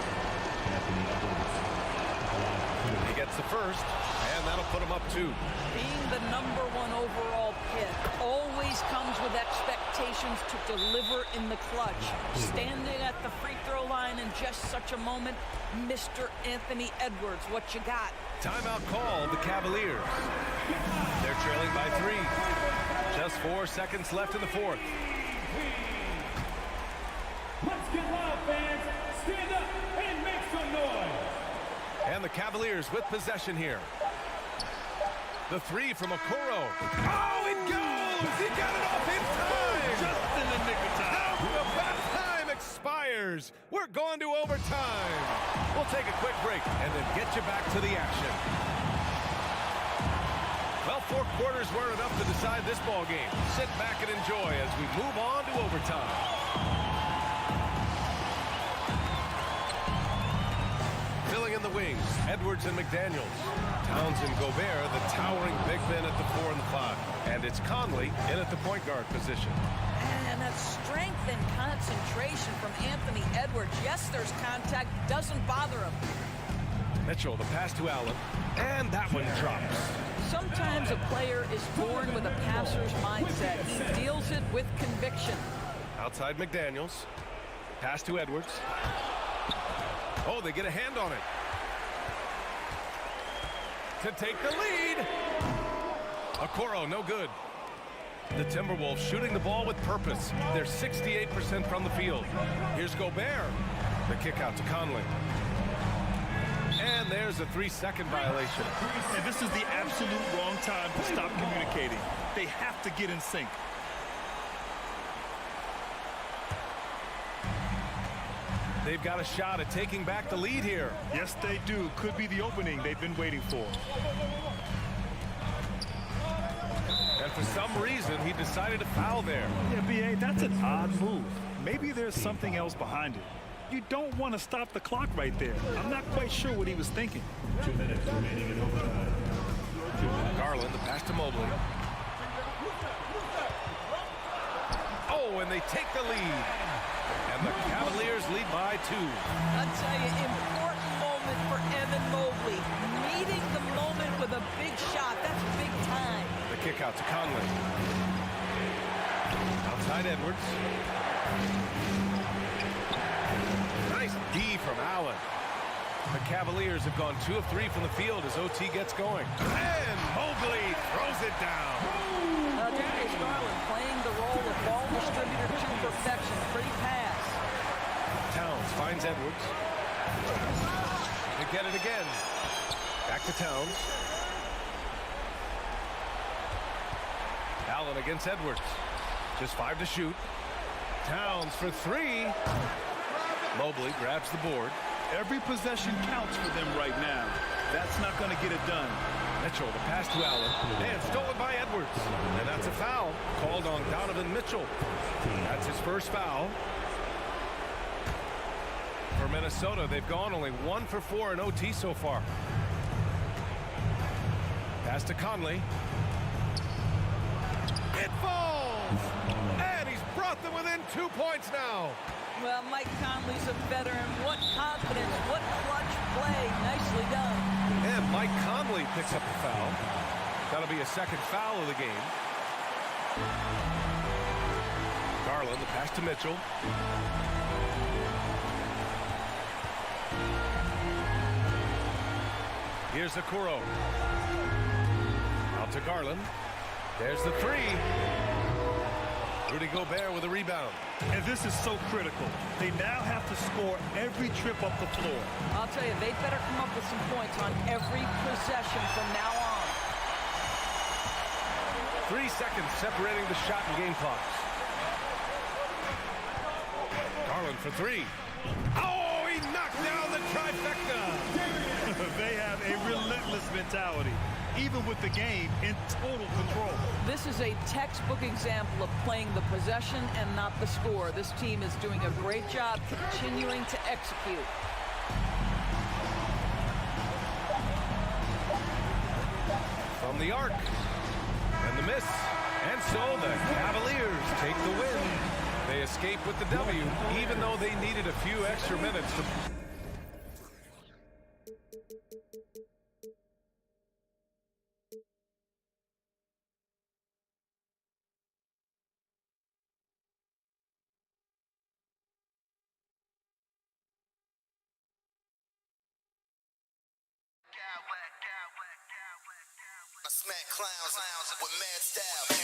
Anthony Edwards. He gets the first, and that'll put him up 2. Being the #1 overall pick always comes with expectations to deliver in the clutch. Standing at the free throw line in just such a moment, Mr. Anthony Edwards, what you got? Timeout called, the Cavaliers. They're trailing by 3. Just 4 seconds left in the fourth. Let's get loud, fans. Stand up and make some noise. And the Cavaliers with possession here. The 3 from Okoro. Oh, it goes! He got it off in time! Just in the nick of time. Now the time expires. We're going to overtime. We'll take a quick break and then get you back to the action. Well, 4 quarters weren't enough to decide this ball game. Sit back and enjoy as we move on to overtime. Filling in the wings, Edwards and McDaniels. Towns and Gobert, the towering big men at the 4 and the 5. And it's Conley in at the point guard position. And that strength and concentration from Anthony Edwards. Yes, there's contact. Doesn't bother him. Mitchell, the pass to Allen. And that one drops. Sometimes a player is born with a passer's mindset. He deals it with conviction. Outside McDaniels. Pass to Edwards. Oh, they get a hand on it. To take the lead. Okoro, no good. The Timberwolves shooting the ball with purpose. They're 68% from the field. Here's Gobert. The kick out to Conley. And there's a 3-second violation. And this is the absolute wrong time to stop communicating. They have to get in sync. They've got a shot at taking back the lead here. Yes, they do. Could be the opening they've been waiting for. And for some reason, he decided to foul there. Yeah, B.A., that's an odd move. Maybe there's something else behind it. You don't want to stop the clock right there. I'm not quite sure what he was thinking. 2 minutes remaining in overtime. Garland, the pass to Mobley. Oh, and they take the lead. And the Cavaliers lead by 2. I'll tell you, important moment for Evan Mobley. Meeting the moment with a big shot. That's big time. The kick out to Conley. Outside Edwards. Nice D from Allen. The Cavaliers have gone 2 of 3 from the field as OT gets going. And Mobley throws it down. Darius Garland playing the role of ball distributor to perfection. Pretty pass. Towns finds Edwards. They get it again. Back to Towns. Allen against Edwards. Just 5 to shoot. Towns for 3. Mobley grabs the board. Every possession counts for them right now. That's not going to get it done. Mitchell, the pass to Allen. And stolen by Edwards. And that's a foul called on Donovan Mitchell. That's his first foul. For Minnesota, they've gone only 1 for 4 in OT so far. Pass to Conley. It falls! And he's brought them within 2 points now. Well, Mike Conley's a veteran. What confidence, what clutch play. Nicely done. And Mike Conley picks up the foul. That'll be a second foul of the game. Garland, the pass to Mitchell. Here's Okoro. Out to Garland. There's the three. Rudy Gobert with a rebound. And this is so critical. They now have to score every trip up the floor. I'll tell you, they better come up with some points on every possession from now on. 3 seconds separating the shot and game clocks. Garland for three. Oh, he knocked down the trifecta. They have a relentless mentality, even with the game in total control. This is a textbook example of playing the possession and not the score. This team is doing a great job continuing to execute. From the arc. And the miss. And so the Cavaliers take the win. They escape with the W, even though they needed a few extra minutes to... I smack clowns with mad style.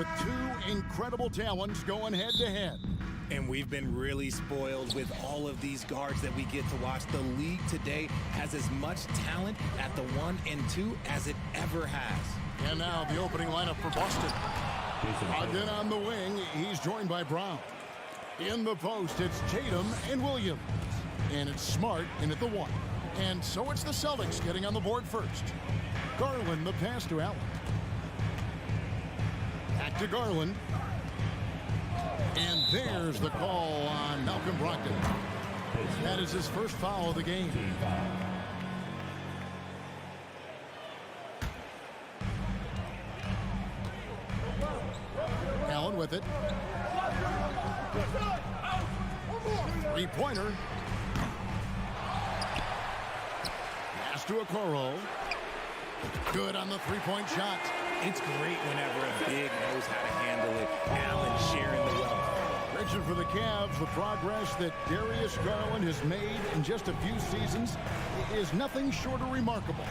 with two incredible talents going head-to-head. And we've been really spoiled with all of these guards that we get to watch. The league today has as much talent at the 1 and 2 as it ever has. And now the opening lineup for Boston. Again on the wing, he's joined by Brown. In the post, it's Tatum and Williams. And it's Smart in at the 1. And so it's the Celtics getting on the board first. Garland, the pass to Allen. Back to Garland. And there's the call on Malcolm Brogdon. That is his first foul of the game. Allen with it. Three-pointer. Pass to Okoro. Good on the three-point shot. It's great whenever a big knows how to handle it. Allen sharing the wealth. Richard, for the Cavs, the progress that Darius Garland has made in just a few seasons is nothing short of remarkable.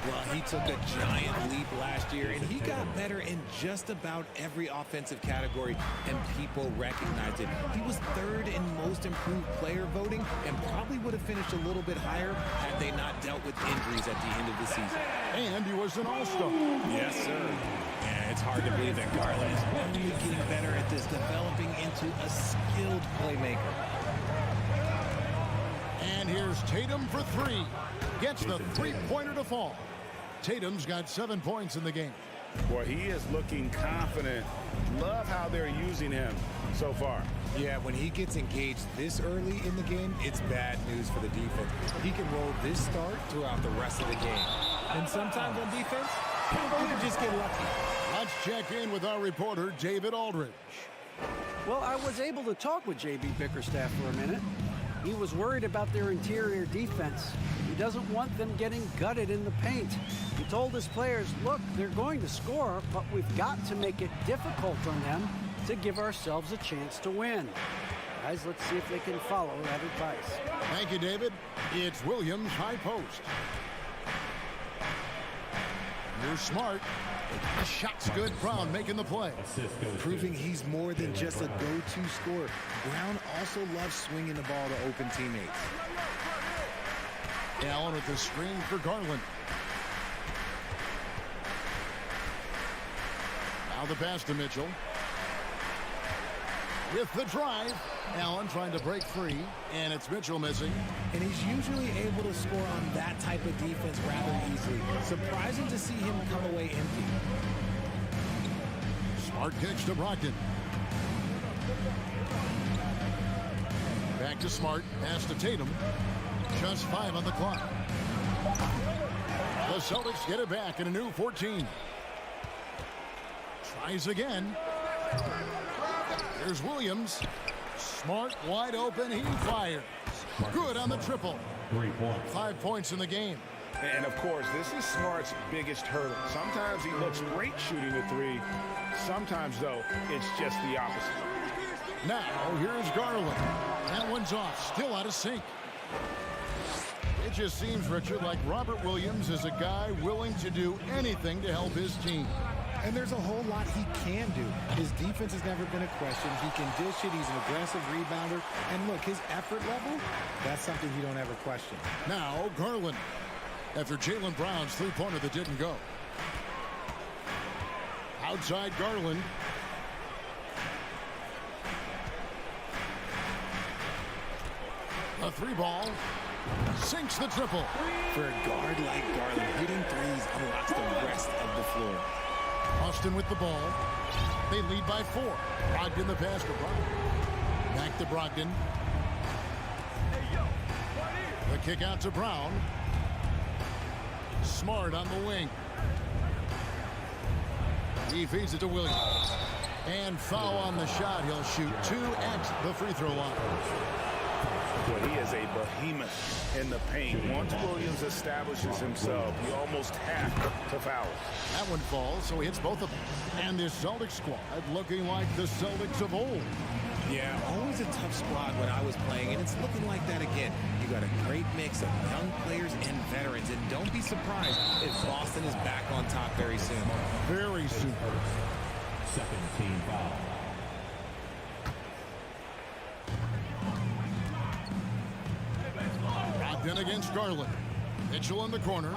Well, he took a giant leap last year, and he got better in just about every offensive category, and people recognized it. He was 3rd in most improved player voting and probably would have finished a little bit higher had they not dealt with injuries at the end of the season. And he was an all-star. Yes, sir. And it's hard to believe that Garland is only getting better at this, developing into a skilled playmaker. And here's Tatum for 3. Gets the three-pointer to fall. Tatum's got 7 points in the game. Boy, he is looking confident. Love how they're using him so far. Yeah, when he gets engaged this early in the game, it's bad news for the defense. He can roll this start throughout the rest of the game. And sometimes on defense, you can just get lucky. Let's check in with our reporter, David Aldridge. Well, I was able to talk with J.B. Bickerstaff for a minute. He was worried about their interior defense. He doesn't want them getting gutted in the paint. He told his players, look, they're going to score, but we've got to make it difficult on them to give ourselves a chance to win. Guys, let's see if they can follow that advice. Thank you, David. It's Williams, high post. Here's Smart. The shot's good. Brown making the play. Proving he's more than just a go-to scorer. Brown also loves swinging the ball to open teammates. Allen with the screen for Garland. Now the pass to Mitchell. With the drive. Allen trying to break free, and it's Mitchell missing. And he's usually able to score on that type of defense rather easily. Surprising to see him come away empty. Smart kicks to Brogdon. Back to Smart. Pass to Tatum. Just 5 on the clock. The Celtics get it back in a new 14. Tries again. Here's Williams. Smart wide open. He fires. Good on the triple. 3 points. 5 points in the game. And, of course, this is Smart's biggest hurdle. Sometimes he looks great shooting the 3. Sometimes, though, it's just the opposite. Now, here's Garland. That one's off. Still out of sync. It just seems, Richard, like Robert Williams is a guy willing to do anything to help his team. And there's a whole lot he can do. His defense has never been a question. He can dish it. He's an aggressive rebounder. And look, his effort level, that's something you don't ever question. Now, Garland. After Jaylen Brown's three-pointer that didn't go. Outside Garland. A 3-ball. Sinks the triple. For a guard like Garland, hitting threes unlocks the rest of the floor. Austin with the ball. They lead by 4. Brogdon the pass to Brown. Back to Brogdon. The kick out to Brown. Smart on the wing. He feeds it to Williams. And foul on the shot. He'll shoot 2 at the free throw line. Well, he is a behemoth in the paint. Once Williams establishes himself, you almost have to foul. That one falls, so he hits both of them. And this Celtics squad looking like the Celtics of old. Yeah, always a tough squad when I was playing, and it's looking like that again. You got a great mix of young players and veterans, and don't be surprised if Boston is back on top very soon. Very soon. Second team foul. Brogdon against Garland. Mitchell in the corner.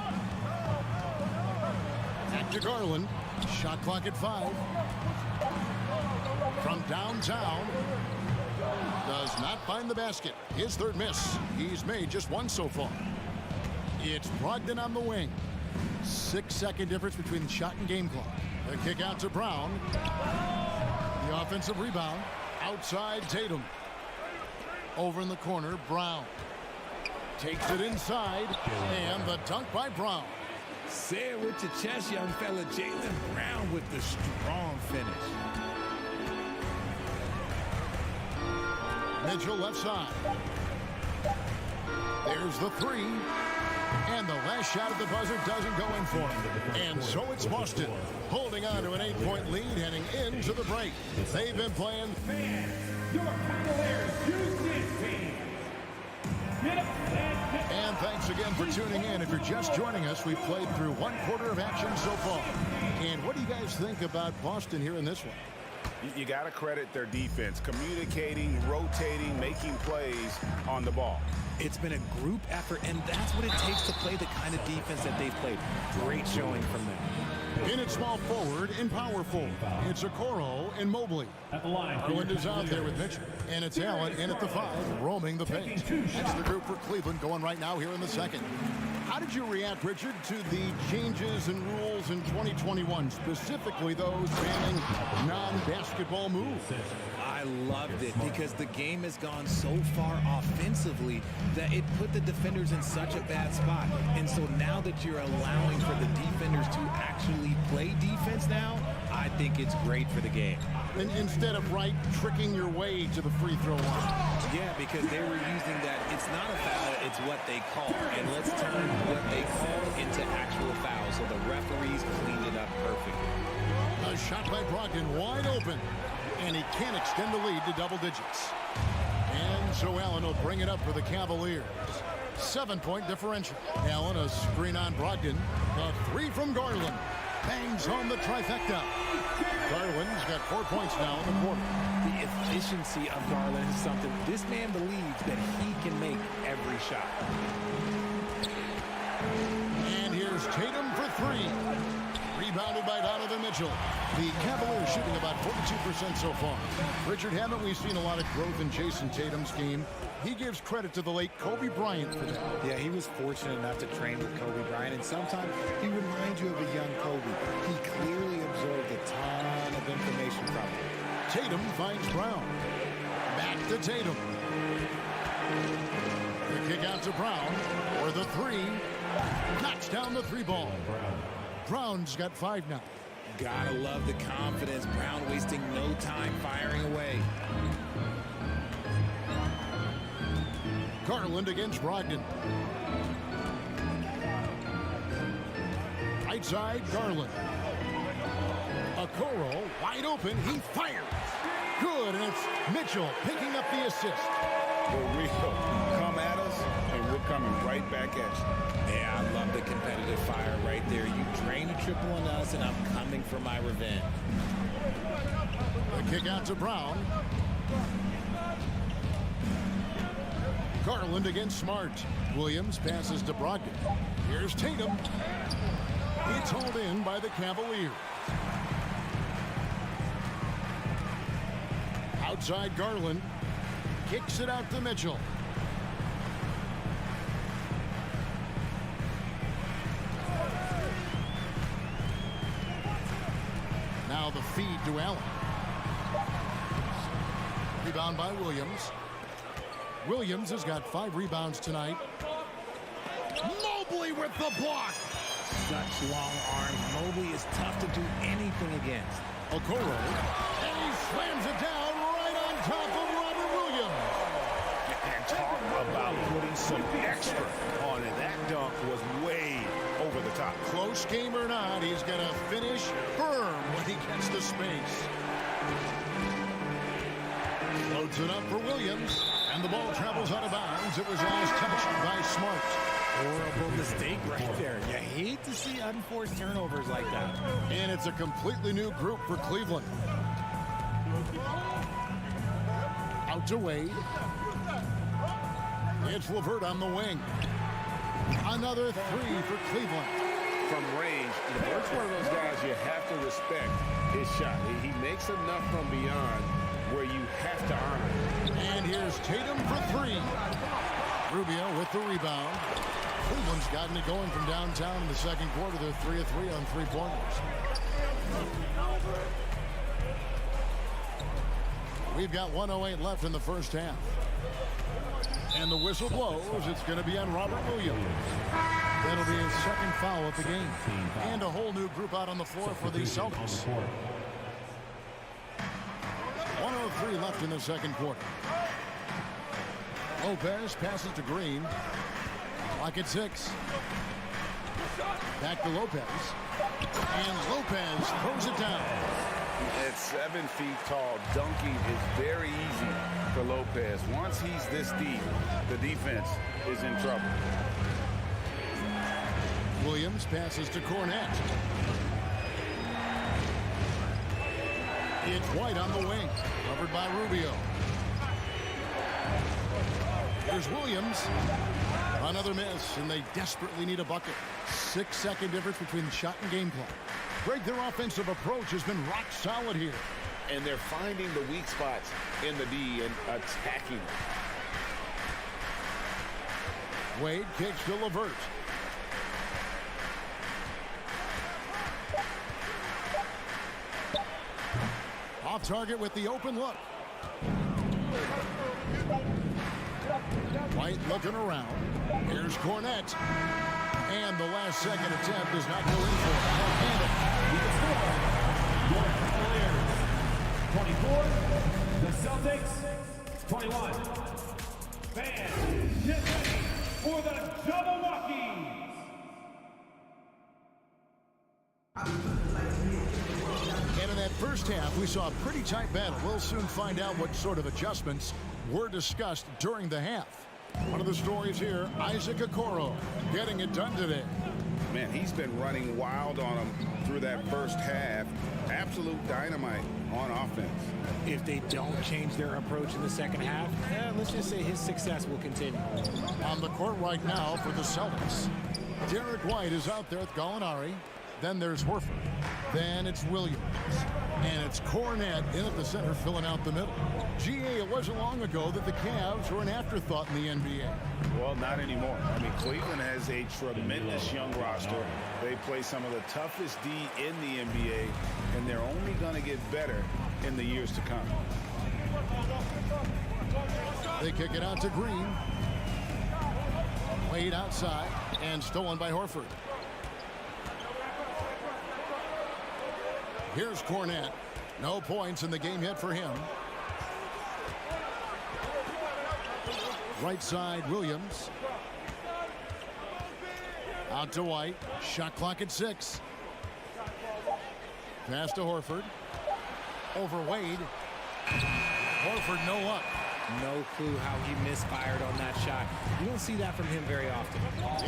Back to Garland. Shot clock at 5. From downtown. Does not find the basket. His third miss. He's made just one so far. It's Brogdon on the wing. 6-second difference between the shot and game clock. The kick out to Brown. The offensive rebound. Outside Tatum. Over in the corner, Brown. Takes it inside. And the dunk by Brown. Say it with your chest, young fella. Jaylen Brown with the strong finish. Mitchell left side. There's the 3. And the last shot at the buzzer doesn't go in for him. And so it's Boston holding on to an 8-point lead heading into the break. They've been playing. Your Cavaliers use this team. And thanks again for tuning in. If you're just joining us, we've played through 1/4 of action so far. And what do you guys think about Boston here in this one? You got to credit their defense, communicating, rotating, making plays on the ball. It's been a group effort, and that's what it takes to play the kind of defense that they've played. Great showing from them. In at small forward and power forward, it's Okoro and Mobley. Garland is out there with Mitchell. And it's Allen in at the 5, roaming the paint. That's the group for Cleveland going right now here in the second. How did you react, Richard, to the changes in rules in 2021, specifically those banning non-basketball moves? I loved it because the game has gone so far offensively that it put the defenders in such a bad spot. And so now that you're allowing for the defenders to actually play defense now, I think it's great for the game. And instead of tricking your way to the free throw line. Yeah, because they were using that. It's not a foul, it's what they call. And let's turn what they call into actual fouls. So the referees cleaned it up perfectly. A shot by Brogdon wide open. And he can't extend the lead to double digits. And so Allen will bring it up for the Cavaliers. 7-point differential. Allen, a screen on Brogdon. A 3 from Garland. Bangs home the trifecta. Garland's got 4 points now in the quarter. The efficiency of Garland is something. This man believes that he can make every shot. And here's Tatum for 3. Rebounded by Donovan Mitchell. The Cavaliers shooting about 42% so far. Richard, haven't we seen a lot of growth in Jason Tatum's game? He gives credit to the late Kobe Bryant for that. Yeah, he was fortunate enough to train with Kobe Bryant, and sometimes he reminds you of a young Kobe. He clearly absorbed a ton of information from him. Tatum finds Brown. Back to Tatum. The kick out to Brown. For the 3. Knocks down the 3 ball. Brown's got 5 now. Gotta love the confidence. Brown wasting no time firing away. Garland against Brogdon. Right side, Garland. Okoro wide open. He fires. Good, and it's Mitchell picking up the assist. For real. Come at us, and we're coming right back at you. Yeah, I love the competitive fire right there. You drain a triple on us, and I'm coming for my revenge. The kick out to Brown. Garland against Smart. Williams passes to Brogdon. Here's Tatum. It's hauled in by the Cavaliers. Outside Garland. Kicks it out to Mitchell. Now the feed to Allen. Rebound by Williams. Williams has got 5 rebounds tonight. Mobley with the block. Such long arms. Mobley is tough to do anything against. Okoro. And he slams it down right on top of Robert Williams. And talk about putting some extra on it. That dunk was way over the top. Close game or not, he's going to finish firm when he gets the space. Loads it up for Williams. And the ball travels out of bounds. It was last touched by Smart. Horrible mistake right there. You hate to see unforced turnovers like that. And it's a completely new group for Cleveland. Out to Wade. It's LeVert on the wing. Another three for Cleveland. From range, LeVert's one of those guys you have to respect his shot. He makes enough from beyond where you have to honor him. And here's Tatum for three. Rubio with the rebound. Cleveland's gotten it going from downtown in the second quarter. They're 3 of 3 on three-pointers. We've got 1:08 left in the first half. And the whistle blows. It's going to be on Robert Williams. That'll be his second foul of the game. And a whole new group out on the floor for the Celtics. 1:03 left in the second quarter. Lopez passes to Green. Clock at 6. Back to Lopez. And Lopez throws it down. At 7 feet tall, dunking is very easy for Lopez. Once he's this deep, the defense is in trouble. Williams passes to Cornette. It's White on the wing, covered by Rubio. Here's Williams. Another miss, and they desperately need a bucket. 6-second difference between the shot and game clock. Greg, their offensive approach has been rock solid here. And they're finding the weak spots in the D and attacking it. Wade kicks to LeVert. Off target with the open look. White looking around. Here's Cornette. And the last second attempt does not go in for it. Your Cavaliers, 24. The Celtics, 21. Fans, get ready for the double Rockies. And in that first half, we saw a pretty tight battle. We'll soon find out what sort of adjustments were discussed during the half. One of the stories here, Isaac Okoro getting it done today. Man, he's been running wild on him through that first half. Absolute dynamite on offense. If they don't change their approach in the second half, let's just say his success will continue. On the court right now for the Celtics, Derek White is out there with Gallinari. Then there's Horford. Then it's Williams. And it's Cornette in at the center, filling out the middle. GA, it wasn't long ago that the Cavs were an afterthought in the NBA. Well, not anymore. I mean, Cleveland has a tremendous young roster. They play some of the toughest D in the NBA, and they're only going to get better in the years to come. They kick it out to Green. Wade outside, and stolen by Horford. Here's Cornette. No points in the game yet for him. Right side, Williams. Out to White. Shot clock at 6. Pass to Horford. Over Wade. Horford, no luck. No clue how he misfired on that shot. You don't see that from him very often.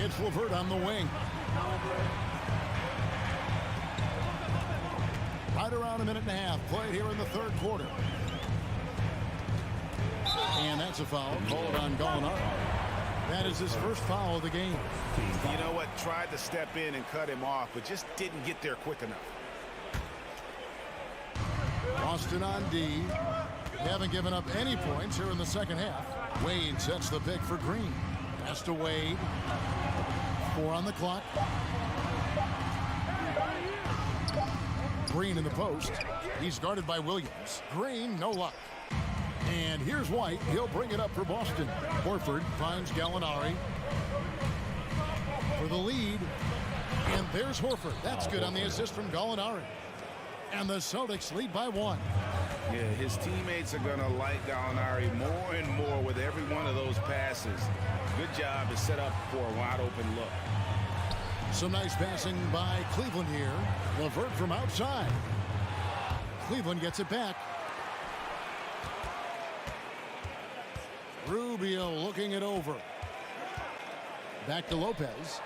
It's LeVert on the wing. Right around a minute and a half played here in the third quarter. And that's a foul called on Gallinari. That is his first foul of the game. You know what? Tried to step in and cut him off, but just didn't get there quick enough. Boston on D. They haven't given up any points here in the second half. Wade sets the pick for Green. Pass to Wade. 4 on the clock. Green in the post. He's guarded by Williams. Green, no luck. And here's White. He'll bring it up for Boston. Horford finds Gallinari for the lead. And there's Horford. That's good on the assist from Gallinari. And the Celtics lead by 1. Yeah, his teammates are going to like Gallinari more and more with every one of those passes. Good job to set up for a wide open look. Some nice passing by Cleveland here. LeVert from outside. Cleveland gets it back. Rubio looking it over. Back to Lopez.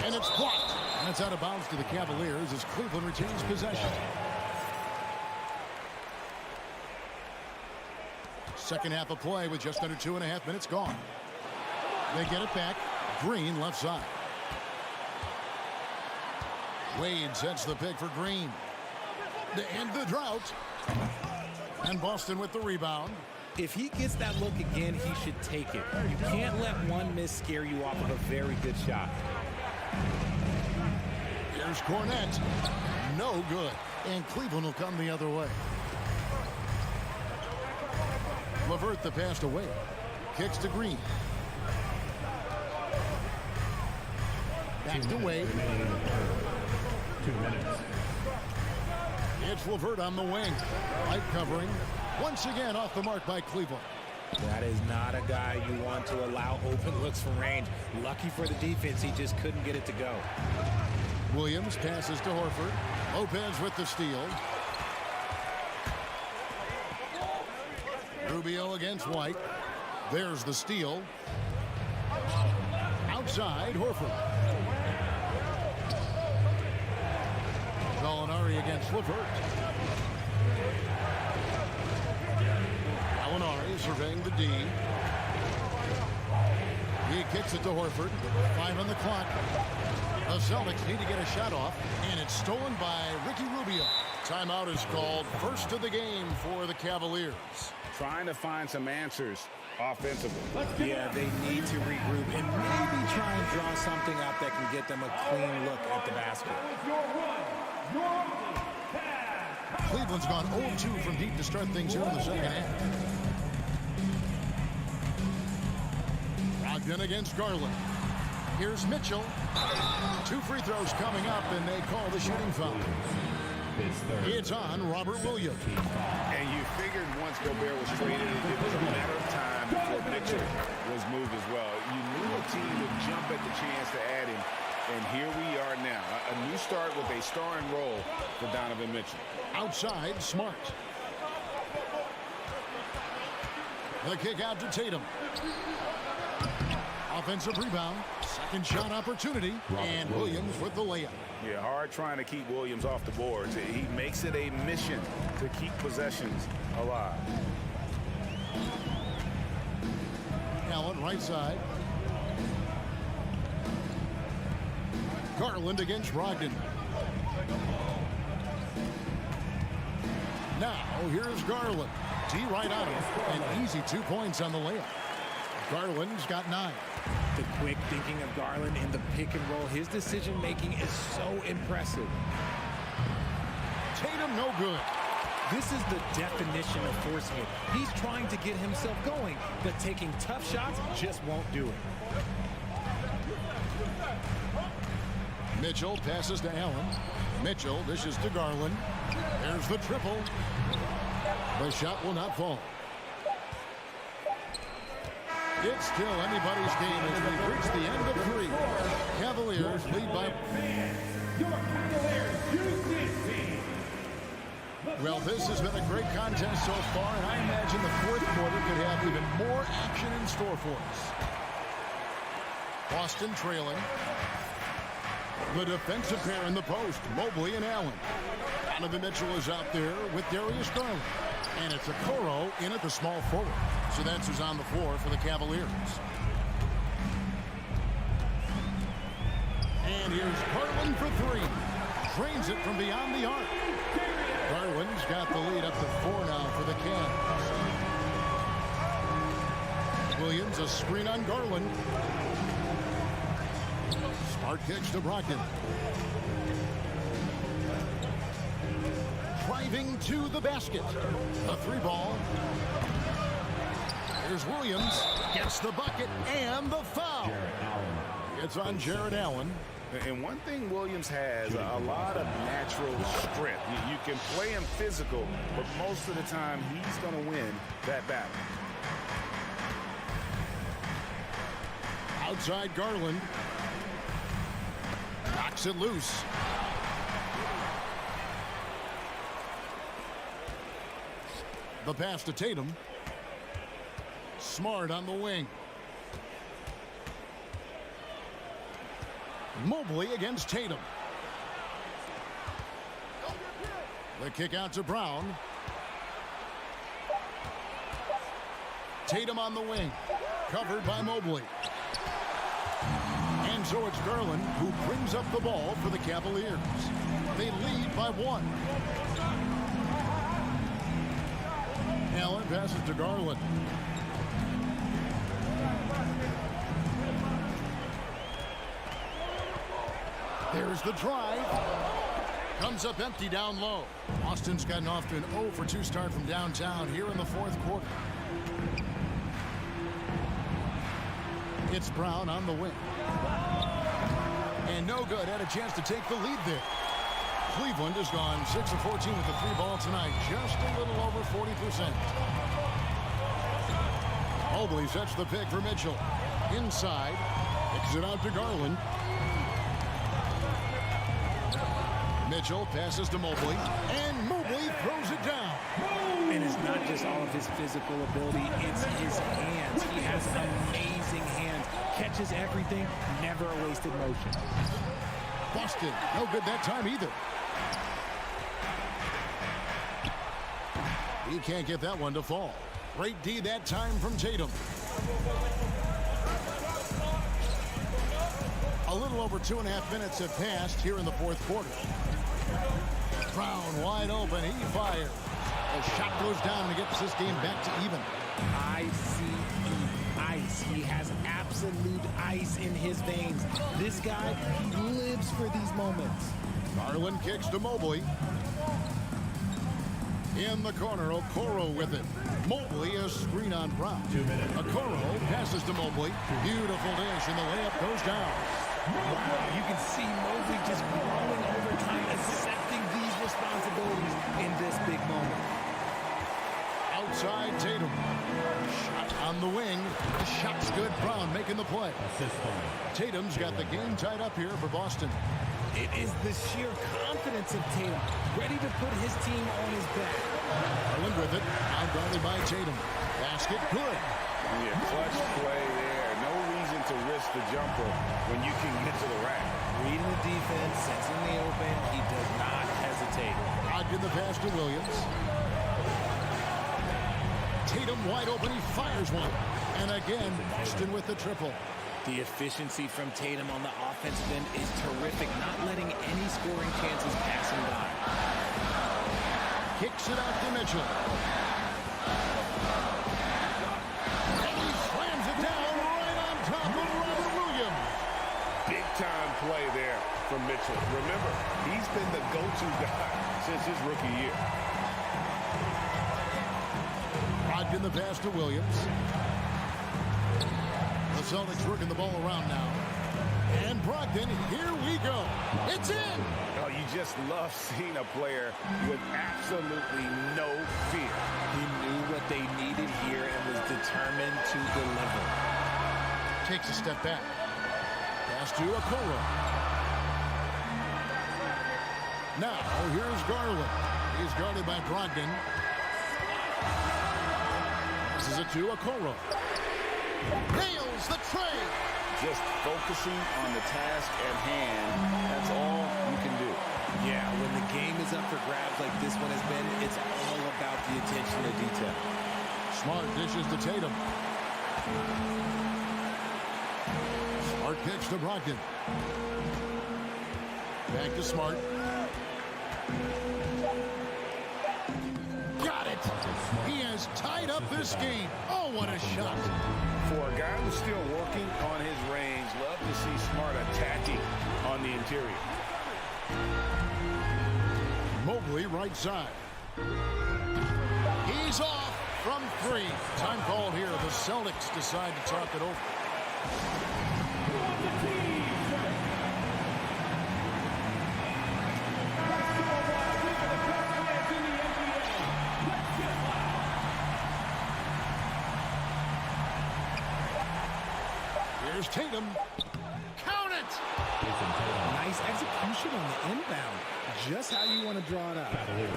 And it's blocked. That's out of bounds to the Cavaliers as Cleveland retains possession. Second half of play with just under 2.5 minutes gone. They get it back. Green left side. Wade sets the pick for Green. To end the drought. And Boston with the rebound. If he gets that look again, he should take it. You can't let one miss scare you off of a very good shot. Here's Cornette. No good. And Cleveland will come the other way. LeVert the pass away. Kicks to Green. Back to Wade. 2 minutes. It's LeVert on the wing. Light covering. Once again off the mark by Cleveland. That is not a guy you want to allow open looks from range. Lucky for the defense, he just couldn't get it to go. Williams passes to Horford. Lopez with the steal. Rubio against White. There's the steal. Outside, Horford. Gallinari against LeVert. Gallinari surveying the D. He kicks it to Horford. 5 on the clock. The Celtics need to get a shot off, and it's stolen by Ricky Rubio. Timeout is called. First of the game for the Cavaliers. Trying to find some answers offensively. Yeah, they need to regroup and maybe try and draw something up that can get them a clean look at the basket. Cleveland's gone 0-2 from deep to start things here in the second half. Brogdon against Garland. Here's Mitchell. 2 free throws coming up, and they call the shooting foul. It's on Robert Williams. And you figured once Gobert was traded, it was a matter of time before Mitchell was moved as well. You knew a team would jump at the chance to add him, and here we are now. A new start with a starring role for Donovan Mitchell. Outside, Smart. The kick out to Tatum. Offensive rebound. Second shot opportunity. And Williams with the layup. Yeah, hard trying to keep Williams off the boards. He makes it a mission to keep possessions alive. Allen, right side. Garland against Brogdon. Now, here's Garland. D right on him. An easy 2 points on the layup. Garland's got 9. The quick thinking of Garland in the pick and roll. His decision-making is so impressive. Tatum, no good. This is the definition of forcing it. He's trying to get himself going, but taking tough shots just won't do it. Mitchell passes to Allen. Mitchell dishes to Garland. There's the triple. The shot will not fall. It's still anybody's game as we reach the end of 3. Cavaliers lead by... Well, this has been a great contest so far, and I imagine the fourth quarter could have even more action in store for us. Boston trailing. The defensive pair in the post, Mobley and Allen. Donovan Mitchell is out there with Darius Garland. And it's Okoro in at the small forward. So that's who's on the floor for the Cavaliers. And here's Garland for 3. Drains it from beyond the arc. Garland's got the lead up to 4 now for the Cavs. Williams, a screen on Garland. Smart kicks to Brogdon. Driving to the basket. A 3-ball. Here's Williams. Gets the bucket and the foul. It's on Jared Allen. And one thing Williams has, a lot of natural strength. You can play him physical, but most of the time he's going to win that battle. Outside Garland. Knocks it loose. The pass to Tatum. Smart on the wing. Mobley against Tatum. The kick out to Brown. Tatum on the wing. Covered by Mobley. And so it's Garland who brings up the ball for the Cavaliers. They lead by 1. Allen passes to Garland. There's the drive. Comes up empty down low. Austin's gotten off to an 0 for 2 start from downtown here in the 4th quarter. It's Brown on the wing. And no good. Had a chance to take the lead there. Cleveland has gone 6 of 14 with the 3 ball tonight. Just a little over 40%. Mobley sets the pick for Mitchell. Inside. Kicks it out to Garland. Mitchell passes to Mobley. And Mobley throws it down. And it's not just all of his physical ability, it's his hands. He has amazing hands. Catches everything, never a wasted motion. Busted. No good that time either. He can't get that one to fall. Great D that time from Tatum. A little over 2.5 minutes have passed here in the 4th quarter. Brown wide open. He fires. The shot goes down and gets this game back to even. ICE. Ice. He has absolute ice in his veins. This guy, he lives for these moments. Garland kicks to Mobley. In the corner, Okoro with it. Mobley, a screen on Brown. 2 minutes. Okoro passes to Mobley. Beautiful dish, and the layup goes down. Wow, you can see Mobley just growing over time, accepting these responsibilities in this big moment. Outside Tatum. Shot on the wing. The shot's good. Brown making the play. Tatum's got the game tied up here for Boston. It is the sheer confidence of Tatum, ready to put his team on his back. Garland with it. Outguarded by Tatum. Basket good. Yeah, clutch play there. No reason to risk the jumper when you can get to the rack. Reading the defense, sensing the open, he does not hesitate. Ogden the pass to Williams. Tatum wide open, he fires one. And again, Boston with the triple. The efficiency from Tatum on the offensive end is terrific, not letting any scoring chances pass him by. Kicks it out to Mitchell. And he slams it down right on top of Robert Williams. Big time play there from Mitchell. Remember, he's been the go-to guy since his rookie year. Ogden the pass to Williams. The Celtics working the ball around now. And Brogdon, here we go. It's in! Oh, you just love seeing a player with absolutely no fear. He knew what they needed here and was determined to deliver. Takes a step back. Pass to Okoro. Now, here's Garland. He's guarded by Brogdon. This is it to Okoro. Nails the tray. Just focusing on the task at hand. That's all you can do. Yeah, when the game is up for grabs like this one has been, it's all about the attention to detail. Smart dishes to Tatum. Smart pitch to Brogdon. Back to Smart. Got it. He has tied up this game. Oh, what a shot. For a guy who's still working on his range, love to see Smart attacking on the interior. Mobley right side. He's off from 3. Time called here. The Celtics decide to talk it over. Here's Tatum. Count it! Nice execution on the inbound. Just how you want to draw it up. And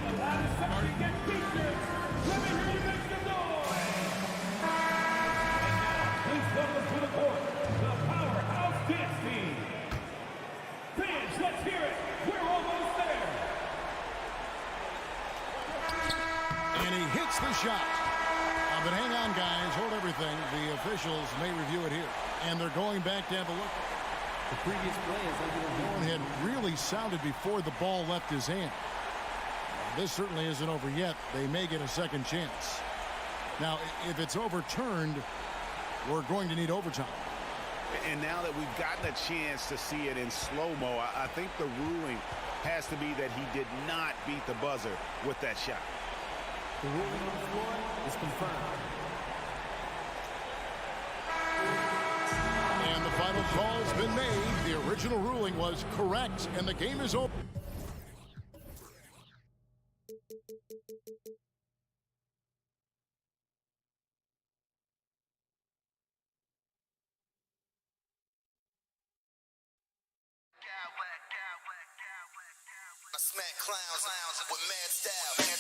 the last section gets featured. Let me hear you make some noise. And now, please welcome to the court, the power shot. But hang on, guys. Hold everything. The officials may review it here. And they're going back to have a look. The previous play is under the One had really sounded before the ball left his hand. This certainly isn't over yet. They may get a second chance. Now, if it's overturned, we're going to need overtime. And now that we've gotten a chance to see it in slow-mo, I think the ruling has to be that he did not beat the buzzer with that shot. The ruling on the floor is confirmed. And the final call's been made. The original ruling was correct, and the game is over. I smack clowns with mad style.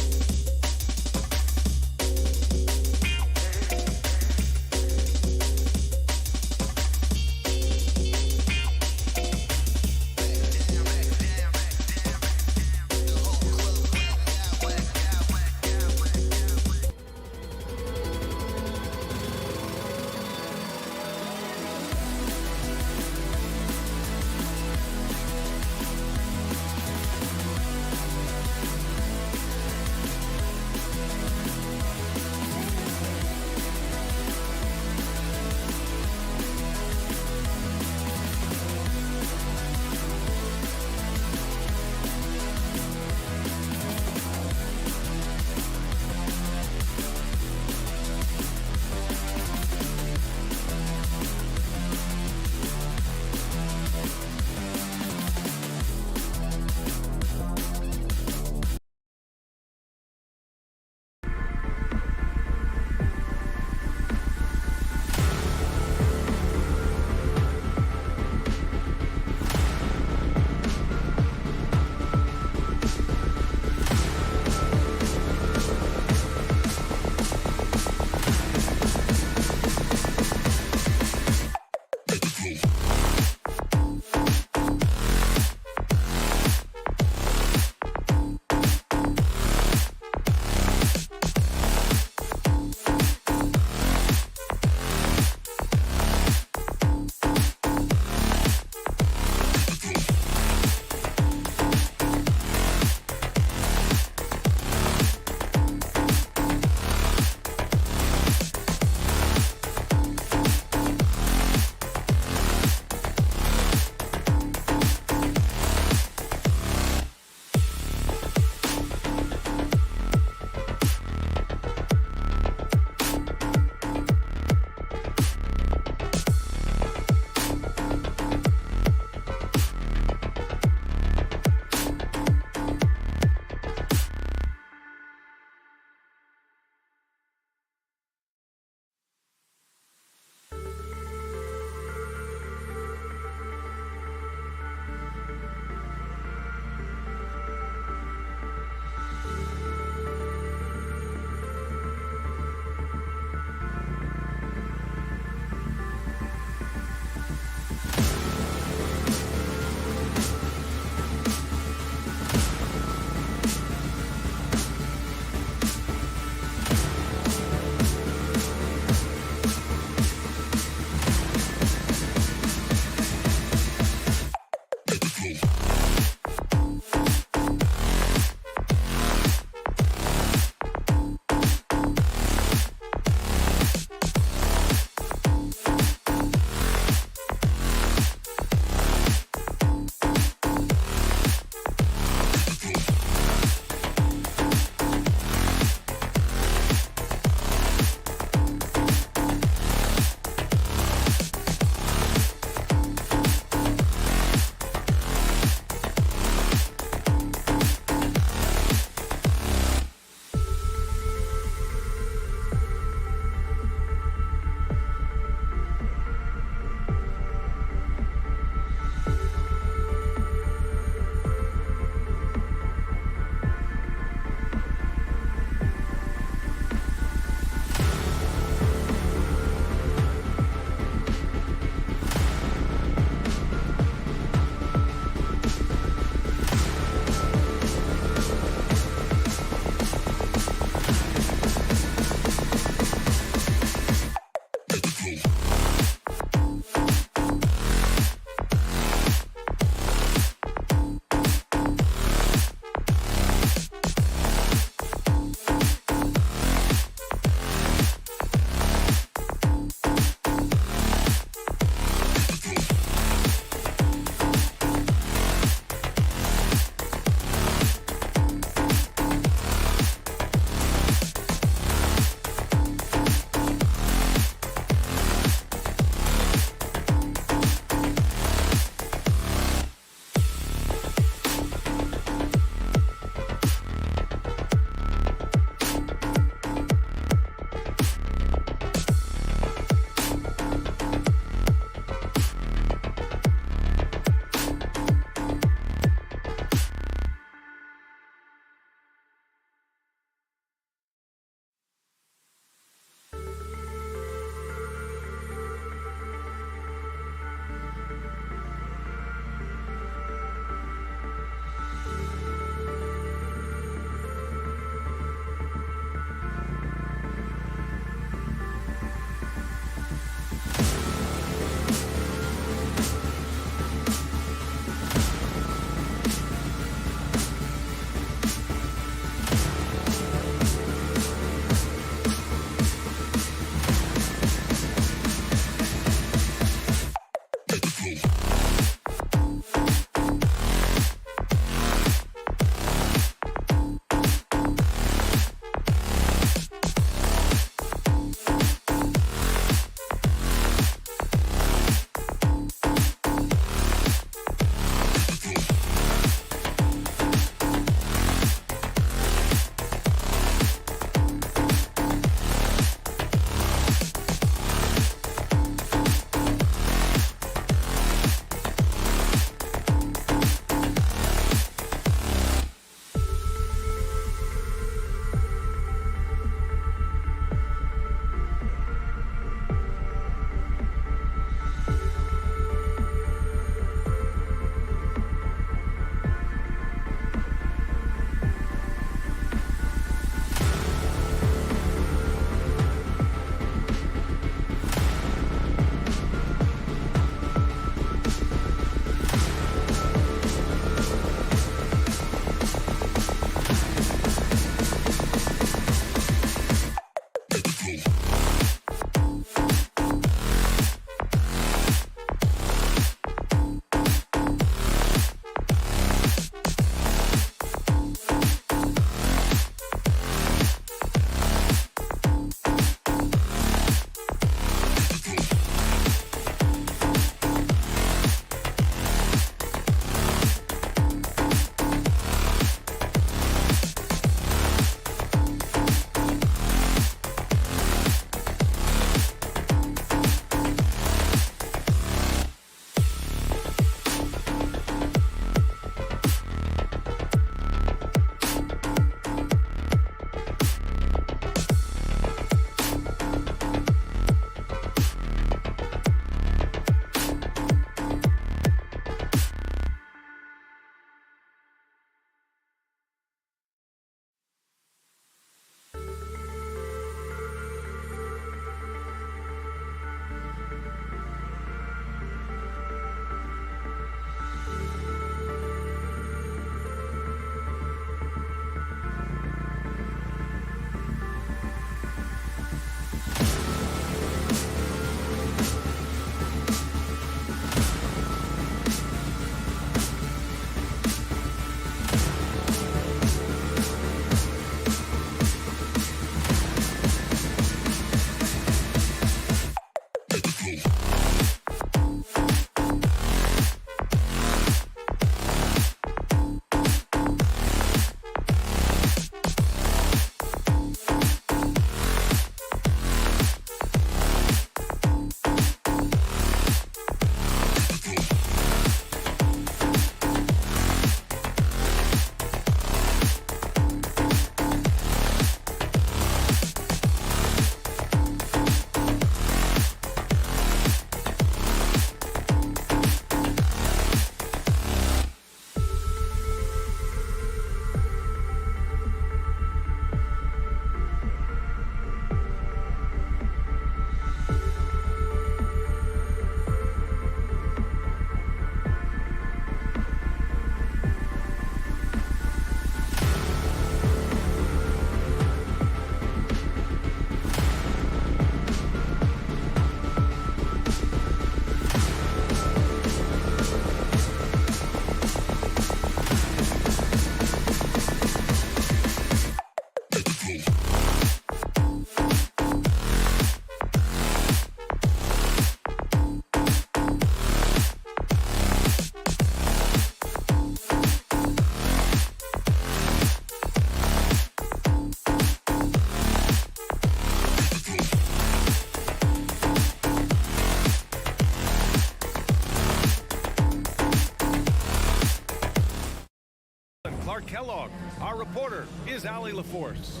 dog. Our reporter is Allie LaForce.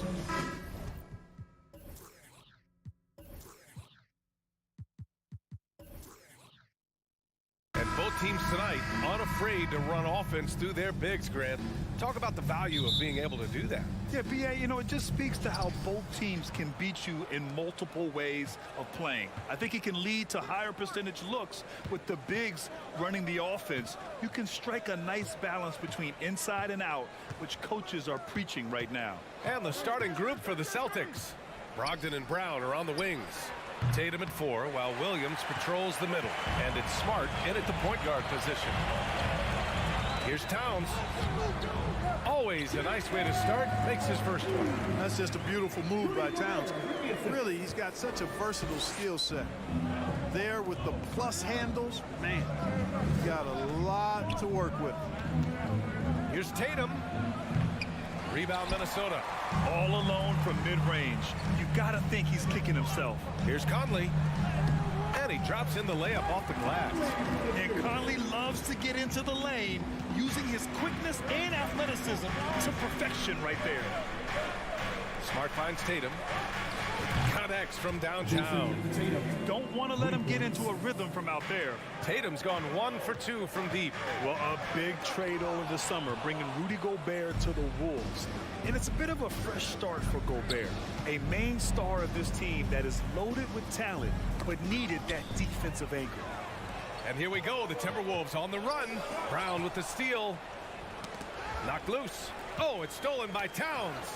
And both teams tonight unafraid to run offense through their bigs, Grant. Talk about the value of being able to do that. Yeah, B.A., you know, it just speaks to how both teams can beat you in multiple ways of playing. I think it can lead to higher percentage looks with the bigs running the offense. You can strike a nice balance between inside and out, which coaches are preaching right now. And the starting group for the Celtics. Brogdon and Brown are on the wings. Tatum at 4, while Williams patrols the middle. And it's Smart in at the point guard position. Here's Towns. Always a nice way to start. Makes his first one. That's just a beautiful move by Towns. Really, he's got such a versatile skill set. There with the plus handles, man, he's got a lot to work with. Here's Tatum. Rebound Minnesota. All alone from mid-range. You got to think he's kicking himself. Here's Conley. And he drops in the layup off the glass. And Conley loves to get into the lane, using his quickness and athleticism to perfection right there. Smart finds Tatum. Connects from downtown. You don't want to let him get into a rhythm from out there. Tatum's gone 1 for 2 from deep. Well, a big trade over the summer, bringing Rudy Gobert to the Wolves. And it's a bit of a fresh start for Gobert, a main star of this team that is loaded with talent, but needed that defensive anchor. And here we go, the Timberwolves on the run. Brown with the steal. Knocked loose. Oh, it's stolen by Towns.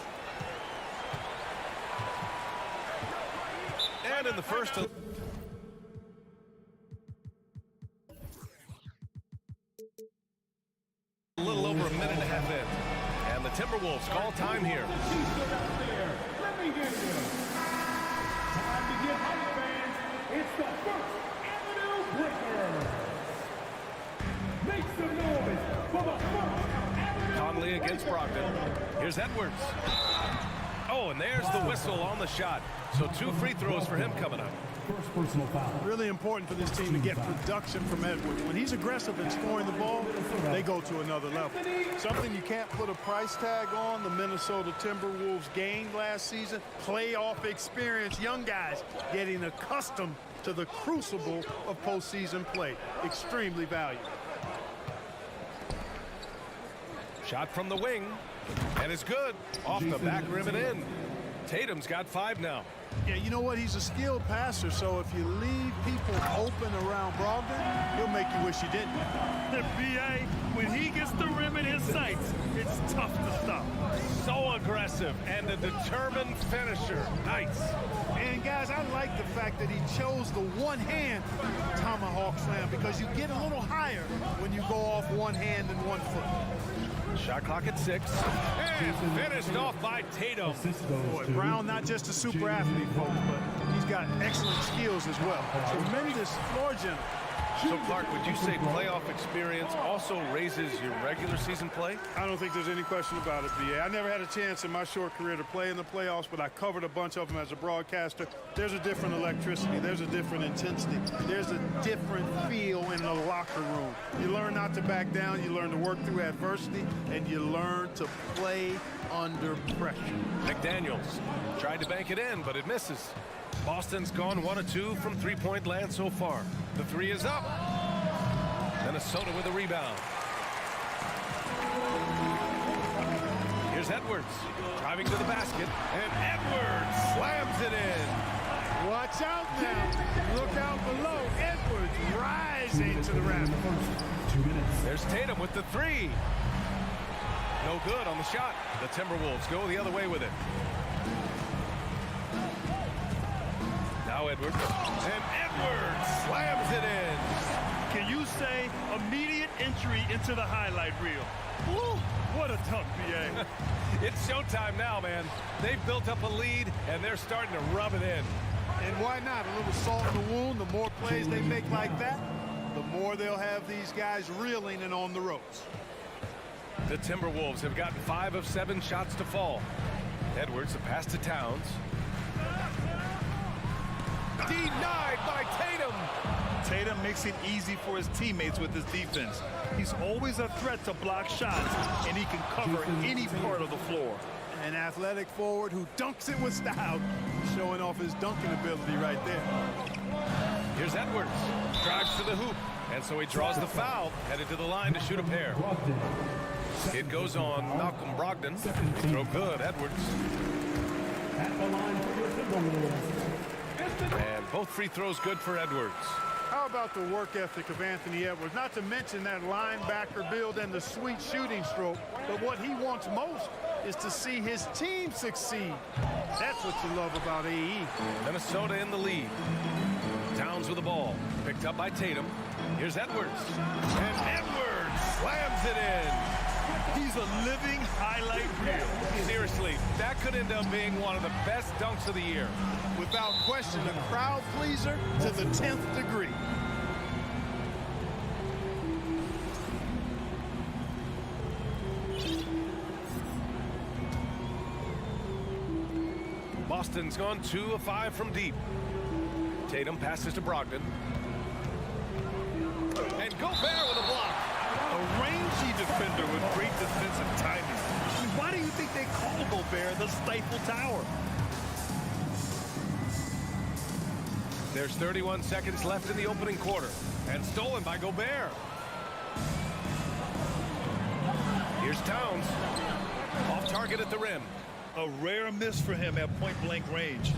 And in the first... A little over a minute and a half in. And the Timberwolves call time here. Let me hear you. Time to get hype, fans. It's the First Avenue Breaker. Make some noise for the First Avenue Conley against Brogdon. Here's Edwards. Oh, and there's the whistle on the shot. So 2 free throws for him coming up. First personal foul. Really important for this team to get production from Edwards. When he's aggressive and scoring the ball, they go to another level. Something you can't put a price tag on, the Minnesota Timberwolves gained last season. Playoff experience, young guys getting accustomed to the crucible of postseason play. Extremely valuable. Shot from the wing. And it's good. Off the back rim and in. Tatum's got 5 now. Yeah, you know what? He's a skilled passer, so if you leave people open around Brogdon, he'll make you wish you didn't. The B.A., when he gets the rim in his sights, it's tough to stop. So aggressive and a determined finisher. Nice. And guys, I like the fact that he chose the one-hand tomahawk slam because you get a little higher when you go off one hand and 1 foot. Shot clock at 6. And finished off by Tatum. Boy, Brown not just a super athlete, folks, but he's got excellent skills as well. Tremendous floor general. So, Clark, would you say playoff experience also raises your regular season play? I don't think there's any question about it, B.A. I never had a chance in my short career to play in the playoffs, but I covered a bunch of them as a broadcaster. There's a different electricity. There's a different intensity. There's a different feel in the locker room. You learn not to back down. You learn to work through adversity, and you learn to play under pressure. McDaniels tried to bank it in, but it misses. Boston's gone 1 of 2 from three-point land so far. The 3 is up. Minnesota with a rebound. Here's Edwards driving to the basket, and Edwards slams it in. Watch out now. Look out below. Edwards rising to the rim. There's Tatum with the 3. No good on the shot. The Timberwolves go the other way with it. Now Edwards. And Edwards slams it in. Can you say immediate entry into the highlight reel? Woo, what a dunk, B.A. It's showtime now, man. They've built up a lead, and they're starting to rub it in. And why not? A little salt in the wound. The more plays they make like that, the more they'll have these guys reeling and on the ropes. The Timberwolves have gotten 5 of 7 shots to fall. Edwards, the pass to Towns. Denied by Tatum. Tatum makes it easy for his teammates with his defense. He's always a threat to block shots, and he can cover any part of the floor. An athletic forward who dunks it with style, showing off his dunking ability right there. Here's Edwards. Drives to the hoop. And so he draws the foul, headed to the line to shoot a pair. It goes on Malcolm Brogdon. He throw good, Edwards. And both free throws good for Edwards. How about the work ethic of Anthony Edwards? Not to mention that linebacker build and the sweet shooting stroke. But what he wants most is to see his team succeed. That's what you love about AE. Minnesota in the lead. Towns with the ball. Picked up by Tatum. Here's Edwards. And Edwards slams it in. He's a living highlight reel. Seriously, that could end up being one of the best dunks of the year. Without question, a crowd pleaser to the 10th degree. Boston's gone 2 of 5 from deep. Tatum passes to Brogdon. And Gobert with a block. A rangy defender with great defensive timing. I mean, why do you think they call Gobert the Stifle Tower? There's 31 seconds left in the opening quarter. And stolen by Gobert. Here's Towns. Off target at the rim. A rare miss for him at point-blank range.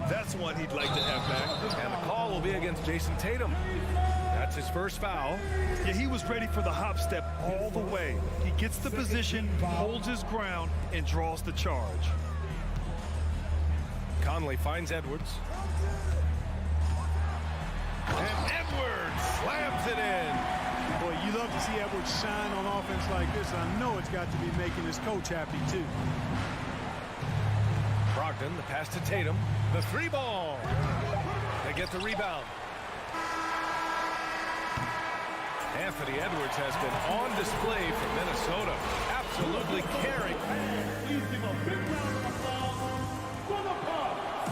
That's one he'd like to have back. And the call will be against Jason Tatum. That's his first foul. Yeah, he was ready for the hop step all the way. He gets the position, holds his ground, and draws the charge. Conley finds Edwards. And Edwards slams it in. Boy, you love to see Edwards shine on offense like this. I know it's got to be making his coach happy, too. Brogdon, the pass to Tatum. The three ball. They get the rebound. Anthony Edwards has been on display for Minnesota. Absolutely carrying. Please give a big round of applause for the Bucks.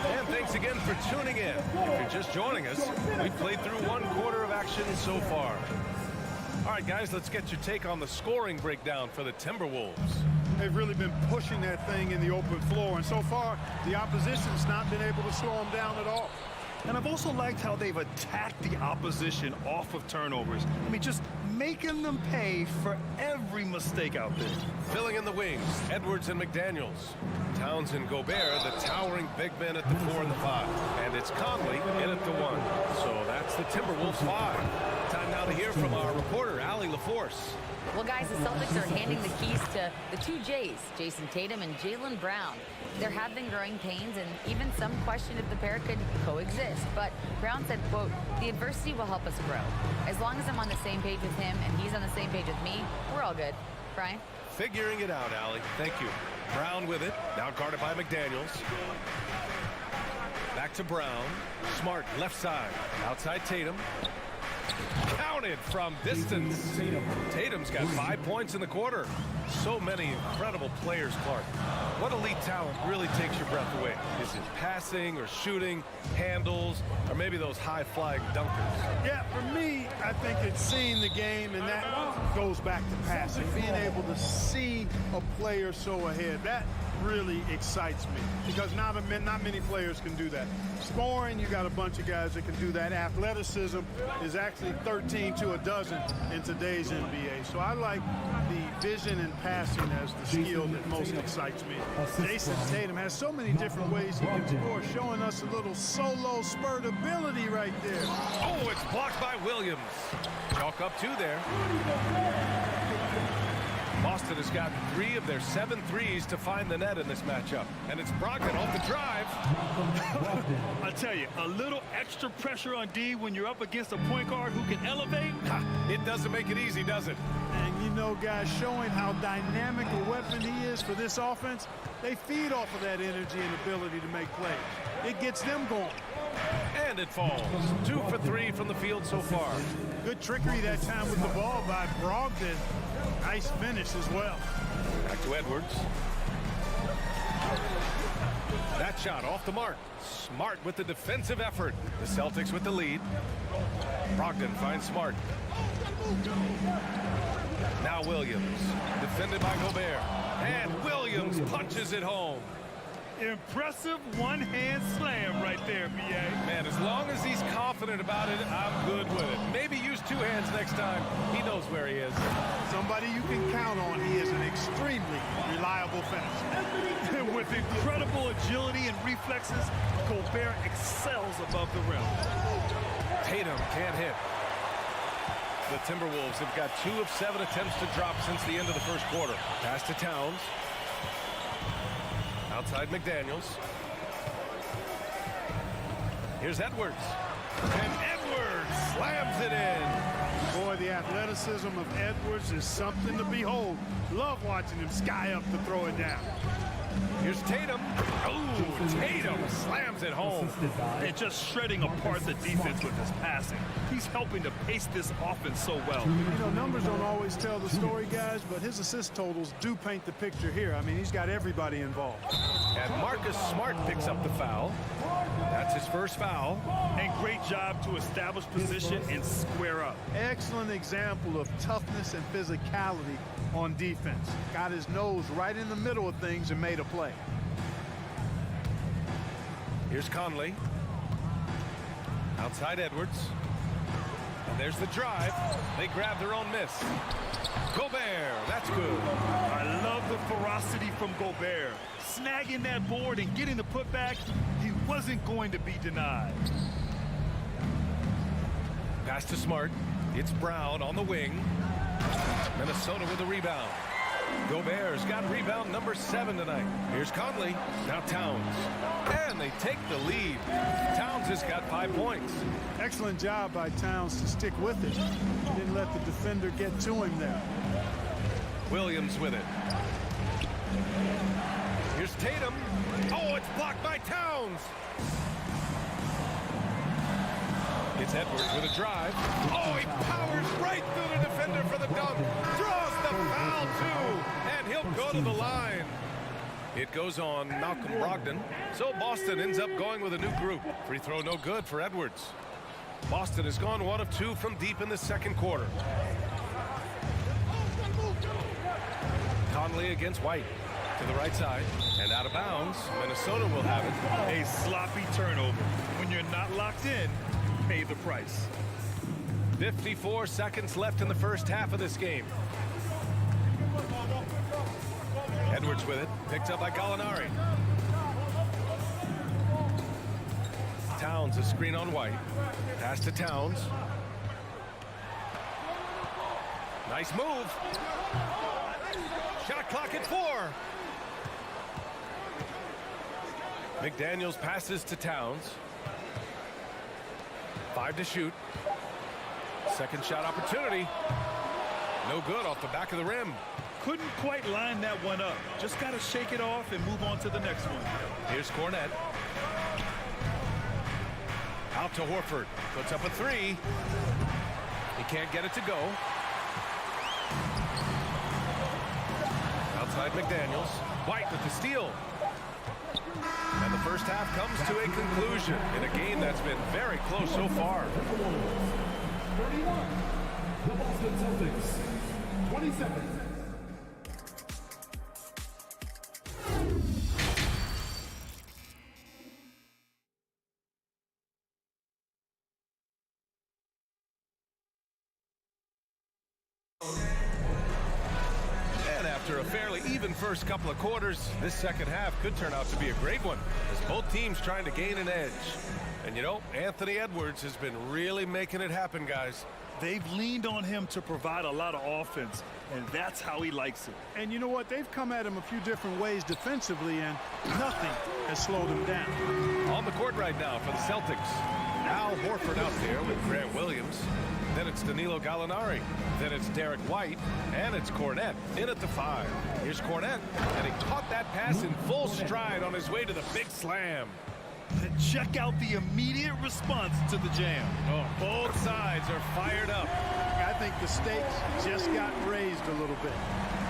And thanks again for tuning in. If you're just joining us, we've played through 1 quarter of action so far. All right, guys, let's get your take on the scoring breakdown for the Timberwolves. They've really been pushing that thing in the open floor, and so far, the opposition's not been able to slow them down at all. And I've also liked how they've attacked the opposition off of turnovers. I mean, just making them pay for every mistake out there. Filling in the wings, Edwards and McDaniels. Towns and Gobert, the towering big men at the 4 and the 5. And it's Conley in at the 1. So that's the Timberwolves 5. Time now to hear from our reporter, Allie LaForce. Well, guys, the Celtics are handing the keys to the 2 J's, Jason Tatum and Jaylen Brown. There have been growing pains and even some question if the pair could coexist. But Brown said, quote, "The adversity will help us grow. As long as I'm on the same page with him and he's on the same page with me, we're all good." Brian? Figuring it out, Allie. Thank you. Brown with it. Now guarded by McDaniels. Back to Brown. Smart left side. Outside Tatum. Counted from distance. Tatum's got 5 points in the quarter. So many incredible players, Clark. What elite talent really takes your breath away? Is it passing or shooting, handles, or maybe those high-flying dunkers? Yeah, for me, I think it's seeing the game, and that goes back to passing. Being able to see a player so ahead, that really excites me because not many players can do that. Scoring, you got a bunch of guys that can do that. Athleticism is actually 13 to a dozen in today's NBA. So I like the vision and passing as the skill that most excites me. Jason Tatum has so many different ways he can score, showing us a little solo spurt ability right there. Oh, it's blocked by Williams. Chalk up 2 there. Boston has gotten 3 of their 7 threes to find the net in this matchup. And it's Brogdon off the drive. I tell you, a little extra pressure on D when you're up against a point guard who can elevate. It doesn't make it easy, does it? And you know, guys, showing how dynamic a weapon he is for this offense, they feed off of that energy and ability to make plays. It gets them going. And it falls. 2 for 3 from the field so far. Good trickery that time with the ball by Brogdon. Nice finish as well. Back to Edwards. That shot off the mark. Smart with the defensive effort. The Celtics with the lead. Brogdon finds Smart. Now Williams, defended by Gobert. And Williams punches it home. Impressive one-hand slam right there, B.A. Man, as long as he's confident about it, I'm good with it. Maybe use two hands next time. He knows where he is. Somebody you can count on. He is an extremely reliable finisher. With incredible agility and reflexes, Gobert excels above the rim. Tatum can't hit. The Timberwolves have got 2 of 7 attempts to drop since the end of the first quarter. Pass to Towns. Outside McDaniels. Here's Edwards. And Edwards slams it in. Boy, the athleticism of Edwards is something to behold. Love watching him sky up to throw it down. Here's Tatum. Oh, Tatum slams it home. And just shredding apart the defense with his passing. He's helping to pace this offense so well. You know, numbers don't always tell the story, guys, but his assist totals do paint the picture here. I mean, he's got everybody involved. And Marcus Smart picks up the foul. That's his first foul. And great job to establish position and square up. Excellent example of toughness and physicality on defense. Got his nose right in the middle of things and made a play. Here's Conley. Outside Edwards. And there's the drive. They grab their own miss. Gobert, that's good. I love the ferocity from Gobert. Snagging that board and getting the putback, he wasn't going to be denied. Pass to Smart. It's Brown on the wing. Minnesota with the rebound. Gobert's got rebound number 7 tonight. Here's Conley. Now Towns. And they take the lead. Towns has got 5 points. Excellent job by Towns to stick with it. He didn't let the defender get to him there. Williams with it. Here's Tatum. Oh, it's blocked by Towns. It's Edwards with a drive. Oh, he powers right through the defender for the dunk. Draws the foul, too. And he'll go to the line. It goes on Malcolm Brogdon. So Boston ends up going with a new group. Free throw no good for Edwards. Boston has gone 1 of 2 from deep in the second quarter. Conley against White. To the right side. And out of bounds. Minnesota will have it. A sloppy turnover. When you're not locked in, pay the price. 54 seconds left in the first half of this game. Edwards with it. Picked up by Gallinari. Towns a screen on White. Pass to Towns. Nice move. Shot clock at 4. McDaniels passes to Towns. 5 to shoot. Second shot opportunity. No good off the back of the rim. Couldn't quite line that one up. Just got to shake it off and move on to the next one. Here's Cornette. Out to Horford. Puts up a 3. He can't get it to go. Outside McDaniels. White with the steal. And the first half comes to a conclusion in a game that's been very close so far. 31. The Boston Celtics. 27. After a fairly even first couple of quarters, this second half could turn out to be a great one as both teams trying to gain an edge. And you know, Anthony Edwards has been really making it happen, guys. They've leaned on him to provide a lot of offense, and that's how he likes it. And you know what? They've come at him a few different ways defensively, and nothing has slowed him down. On the court right now for the Celtics. Al Horford out there with Grant Williams. Then it's Danilo Gallinari. Then it's Derek White. And it's Cornette in at the 5. Here's Cornette. And he caught that pass in full stride on his way to the big slam. And check out the immediate response to the jam. Oh, both sides are fired up. I think the stakes just got raised a little bit.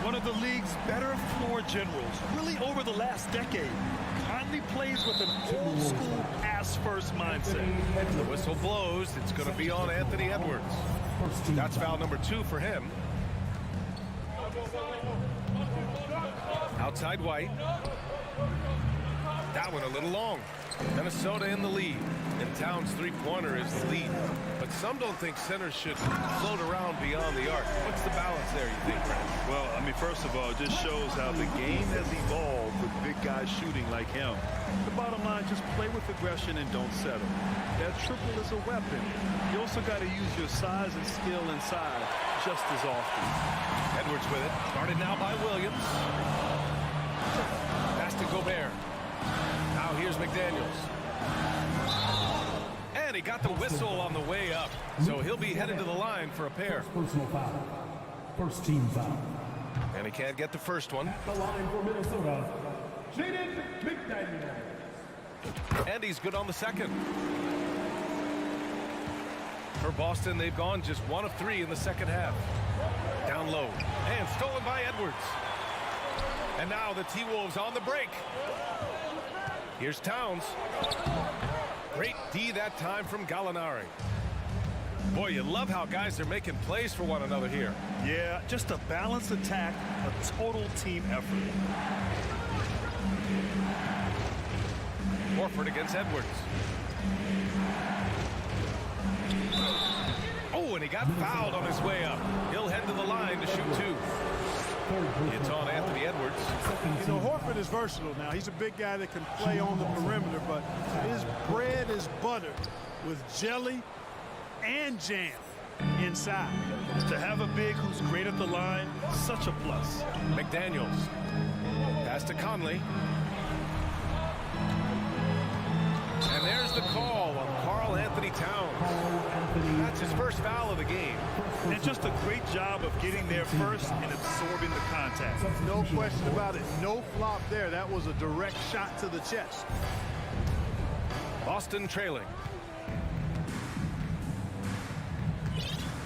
one of the league's better floor generals, really over the last decade. Conley plays with an old-school pass-first mindset. The whistle blows. It's going to be on Anthony Edwards. That's foul number 2 for him. Outside White. That one a little long. Minnesota in the lead. And Towns' three-pointer is the lead. But some don't think centers should float around beyond the arc. What's the balance there, you think, Brent? Well, I mean, first of all, it just shows how the game has evolved with big guys shooting like him. The bottom line, just play with aggression and don't settle. That triple is a weapon. You also got to use your size and skill inside just as often. Edwards with it. Guarded now by Williams. Pass to Gobert. Now here's McDaniels. And he got the whistle on the way up. So he'll be headed to the line for a pair. Personal foul. First team foul. And he can't get the first one. The line for Minnesota, Jaden McDaniels. And he's good on the second. For Boston, they've gone just 1 of 3 in the second half. Down low. And stolen by Edwards. And now the T-Wolves on the break. Here's Towns. Great D that time from Gallinari. Boy, you love how guys are making plays for one another here. Yeah, just a balanced attack, a total team effort. Horford against Edwards. Oh, and he got fouled on his way up. He'll head to the line to shoot 2. It's on Anthony Edwards. You know, Horford is versatile now. He's a big guy that can play on the perimeter, but his bread is buttered with jelly and jam inside. To have a big who's great at the line, such a plus. McDaniels. Pass to Conley. And there's the call on Karl Anthony Towns. That's his first foul of the game. And just a great job of getting there first and absorbing the contact. No question about it. No flop there. That was a direct shot to the chest. Boston trailing.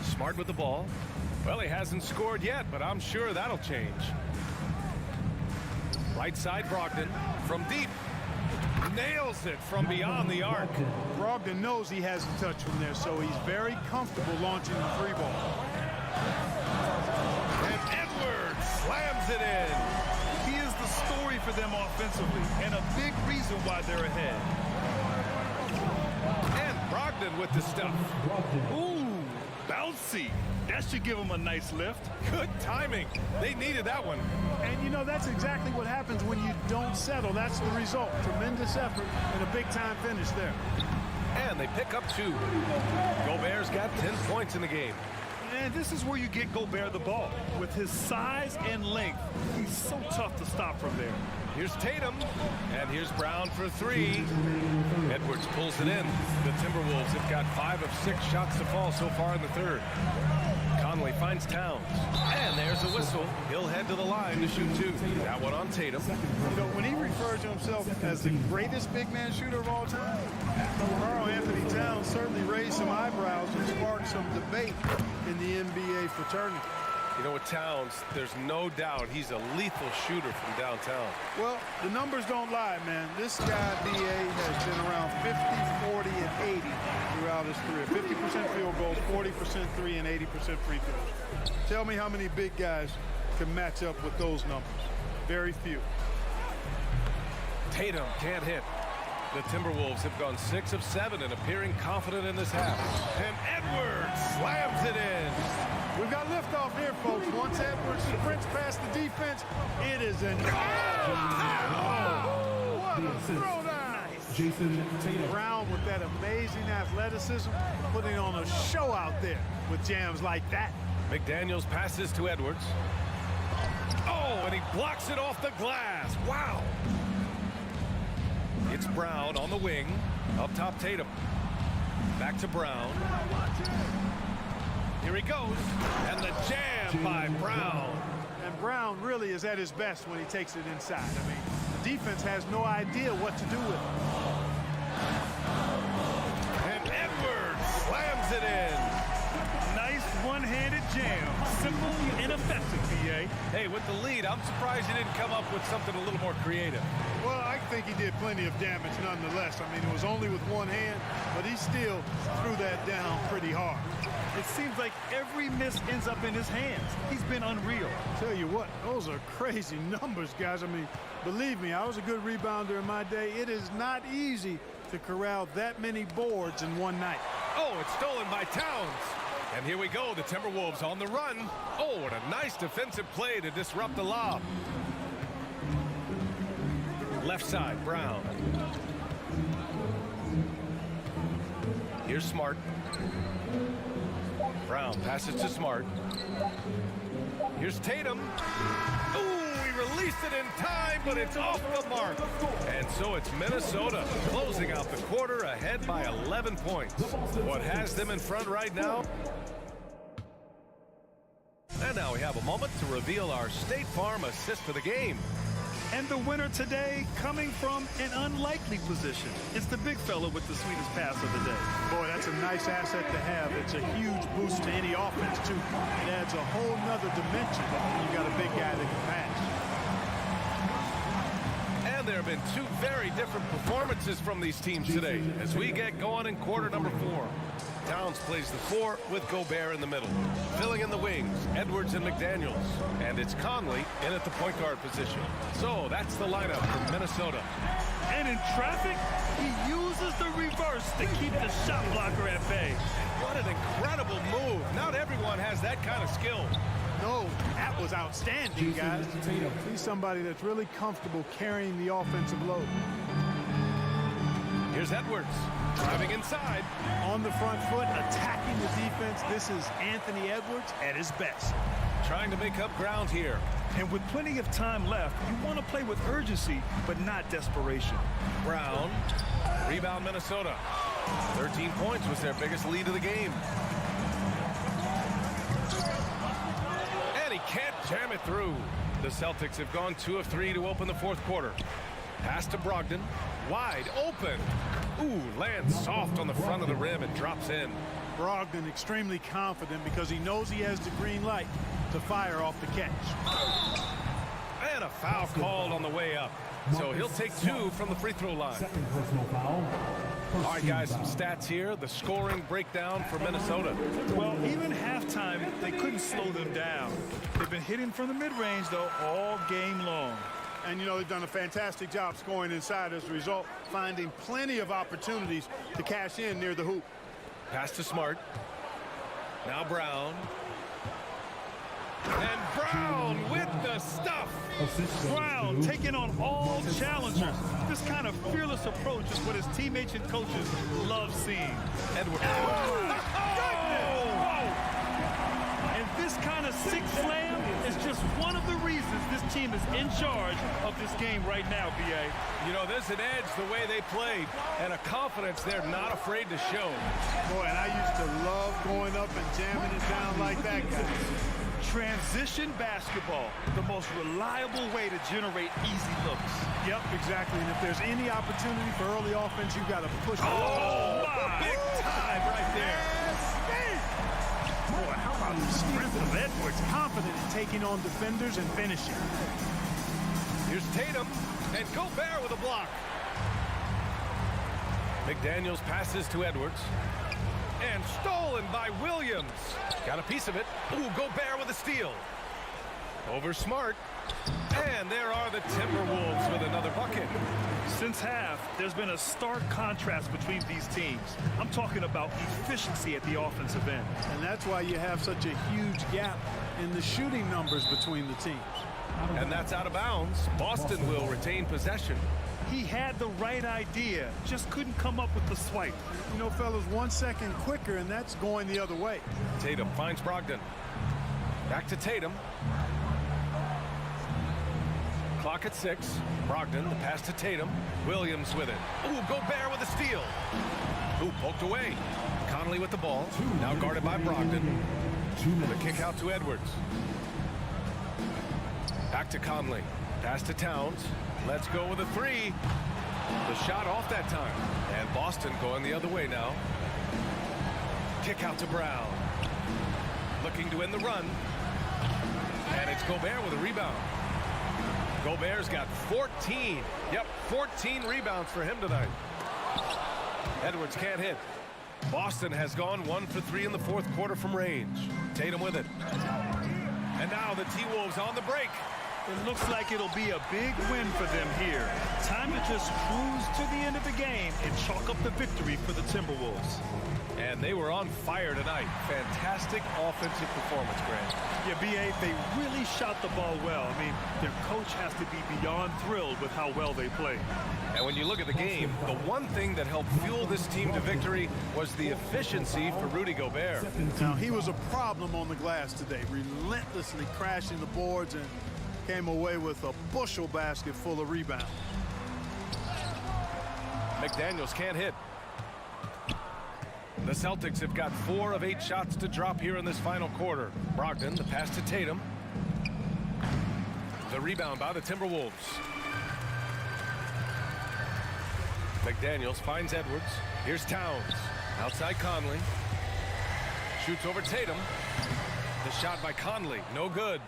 Smart with the ball. Well, he hasn't scored yet, but I'm sure that'll change. Right side Brogdon from deep. Nails it from beyond the arc. Brogdon knows he has a touch from there, so he's very comfortable launching the 3-ball. And Edwards slams it in. He is the story for them offensively, and a big reason why they're ahead. And Brogdon with the stuff. Ooh, bouncy. That should give him a nice lift. Good timing. They needed that one. And, you know, that's exactly what happens when you don't settle. That's the result. Tremendous effort and a big-time finish there. And they pick up 2. Gobert's got 10 points in the game. And this is where you get Gobert the ball. With his size and length, he's so tough to stop from there. Here's Tatum, and here's Brown for 3. Edwards pulls it in. The Timberwolves have got 5 of 6 shots to fall so far in the third. Conley finds Towns, and there's a whistle. He'll head to the line to shoot 2. That one on Tatum. You know, when he refers to himself as the greatest big man shooter of all time, Karl Anthony Towns certainly raised some eyebrows and sparked some debate in the NBA fraternity. You know, with Towns, there's no doubt he's a lethal shooter from downtown. Well, the numbers don't lie, man. This guy, B.A., has been around 50, 40, and 80 throughout his career. 50% field goals, 40% 3, and 80% free throws. Tell me how many big guys can match up with those numbers. Very few. Tatum can't hit. The Timberwolves have gone 6 of 7 and appearing confident in this half. And Edwards slams it in. We've got liftoff here, folks. Once Edwards sprints past the defense, it is an what a throwdown! Jason Tatum. Brown with that amazing athleticism, putting on a show out there with jams like that. McDaniels passes to Edwards. Oh, and he blocks it off the glass. Wow. It's Brown on the wing. Up top, Tatum. Back to Brown. Here he goes. And the jam by Brown. And Brown really is at his best when he takes it inside. I mean, the defense has no idea what to do with it. And Edwards slams it in. Nice one-handed jam. Simple and effective, B.A. Hey, with the lead, I'm surprised he didn't come up with something a little more creative. Well, I think he did plenty of damage nonetheless. I mean, it was only with one hand, but he still threw that down pretty hard. It seems like every miss ends up in his hands. He's been unreal. Tell you what, those are crazy numbers, guys. I mean, believe me, I was a good rebounder in my day. It is not easy to corral that many boards in one night. Oh, it's stolen by Towns. And here we go, the Timberwolves on the run. Oh, what a nice defensive play to disrupt the lob. Left side, Brown. Here's Smart. Brown passes to Smart. Here's Tatum. Ooh, he released it in time, but it's off the mark. And so it's Minnesota closing out the quarter ahead by 11 points. What has them in front right now? And now we have a moment to reveal our State Farm assist for the game. And the winner today coming from an unlikely position. It's the big fella with the sweetest pass of the day. Boy, that's a nice asset to have. It's a huge boost to any offense, too. It adds a whole nother dimension when you got a big guy that can pass. And there have been two very different performances from these teams today as we get going in quarter number 4. Towns plays the 4 with Gobert in the middle. Filling in the wings, Edwards and McDaniels. And it's Conley in at the point guard position. So that's the lineup from Minnesota. And in traffic, he uses the reverse to keep the shot blocker at bay. What an incredible move. Not everyone has that kind of skill. No, that was outstanding, guys. He's somebody that's really comfortable carrying the offensive load. Here's Edwards, driving inside. On the front foot, attacking the defense. This is Anthony Edwards at his best. Trying to make up ground here. And with plenty of time left, you want to play with urgency, but not desperation. Brown, rebound Minnesota. 13 points was their biggest lead of the game. And he can't jam it through. The Celtics have gone 2 of 3 to open the fourth quarter. Pass to Brogdon, wide open. Ooh, lands soft on the front of the rim and drops in. Brogdon extremely confident because he knows he has the green light to fire off the catch. And a foul called on the way up. So he'll take 2 from the free throw line. Second personal foul. All right, guys, some stats here. The scoring breakdown for Minnesota. Well, even halftime, they couldn't slow them down. They've been hitting from the mid-range, though, all game long. And, you know, they've done a fantastic job scoring inside as a result, finding plenty of opportunities to cash in near the hoop. Pass to Smart. Now Brown. And Brown with the stuff. Brown taking on all challengers. This kind of fearless approach is what his teammates and coaches love seeing. Edwards. And this kind of sick slam is just one of the reasons this team is in charge of this game right now, B.A. You know, there's an edge the way they played and a confidence they're not afraid to show. Boy, and I used to love going up and jamming it down like that guy. Transition basketball, the most reliable way to generate easy looks. Yep, exactly. And if there's any opportunity for early offense, you've got to push it. Oh, my. Big time right there. Boy, how about the strength of Edwards? Confident in taking on defenders and finishing. Here's Tatum and Gobert with a block. McDaniels passes to Edwards. And stolen by Williams. Got a piece of it. Ooh, Gobert with a steal. Over Smart. And there are the Timberwolves with another bucket. Since half, there's been a stark contrast between these teams. I'm talking about efficiency at the offensive end. And that's why you have such a huge gap in the shooting numbers between the teams. And that's out of bounds. Boston will retain possession. He had the right idea, just couldn't come up with the swipe. You know, fellas, 1 second quicker, and that's going the other way. Tatum finds Brogdon. Back to Tatum. Clock at 6. Brogdon, the pass to Tatum. Williams with it. Ooh, Gobert with a steal. Ooh, poked away. Conley with the ball. Now guarded by Brogdon. The kick out to Edwards. Back to Conley. Pass to Towns. Let's go with a 3. The shot off that time. And Boston going the other way now. Kick out to Brown. looking to win the run. And it's Gobert with a rebound. Gobert's got 14. Yep, 14 rebounds for him tonight. Edwards can't hit. Boston has gone 1 for 3 in the fourth quarter from range. Tatum with it. And now the T-Wolves on the break. It looks like it'll be a big win for them here. Time to just cruise to the end of the game and chalk up the victory for the Timberwolves. And they were on fire tonight. Fantastic offensive performance, Grant. Yeah, B.A., they really shot the ball well. I mean, their coach has to be beyond thrilled with how well they played. And when you look at the game, the one thing that helped fuel this team to victory was the efficiency for Rudy Gobert. Now, he was a problem on the glass today, relentlessly crashing the boards and came away with a bushel basket full of rebounds. McDaniels can't hit. The Celtics have got 4 of 8 shots to drop here in this final quarter. Brogdon, the pass to Tatum. The rebound by the Timberwolves. McDaniels finds Edwards. Here's Towns. Outside Conley. Shoots over Tatum. The shot by Conley. No good.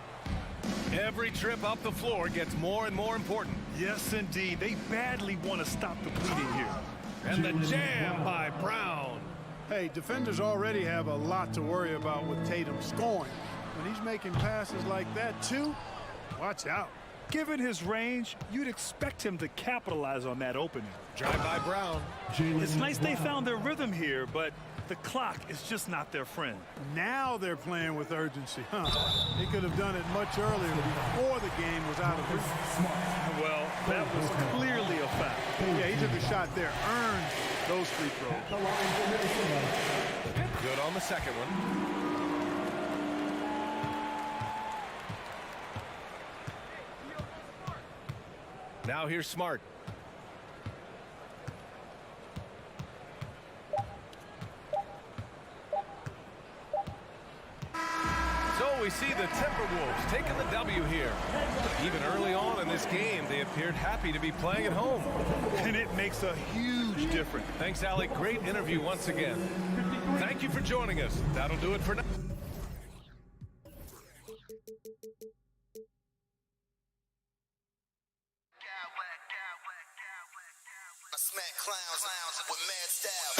Every trip up the floor gets more and more important. Yes, indeed. They badly want to stop the bleeding here. And the jam by Brown. Hey, defenders already have a lot to worry about with Tatum scoring. When he's making passes like that, too, watch out. Given his range, you'd expect him to capitalize on that opening. Drive by Brown. It's nice they found their rhythm here, but the clock is just not their friend. Now they're playing with urgency, huh? They could have done it much earlier before the game was out of reach. Well, that was clearly a foul. Yeah, he took a shot there, earned those free throws. Good on the second one. Now here's Smart. So we see the Timberwolves taking the W here. Even early on in this game, they appeared happy to be playing at home. And it makes a huge difference. Thanks, Alec. Great interview once again. Thank you for joining us. That'll do it for now. I smack clowns with mad style.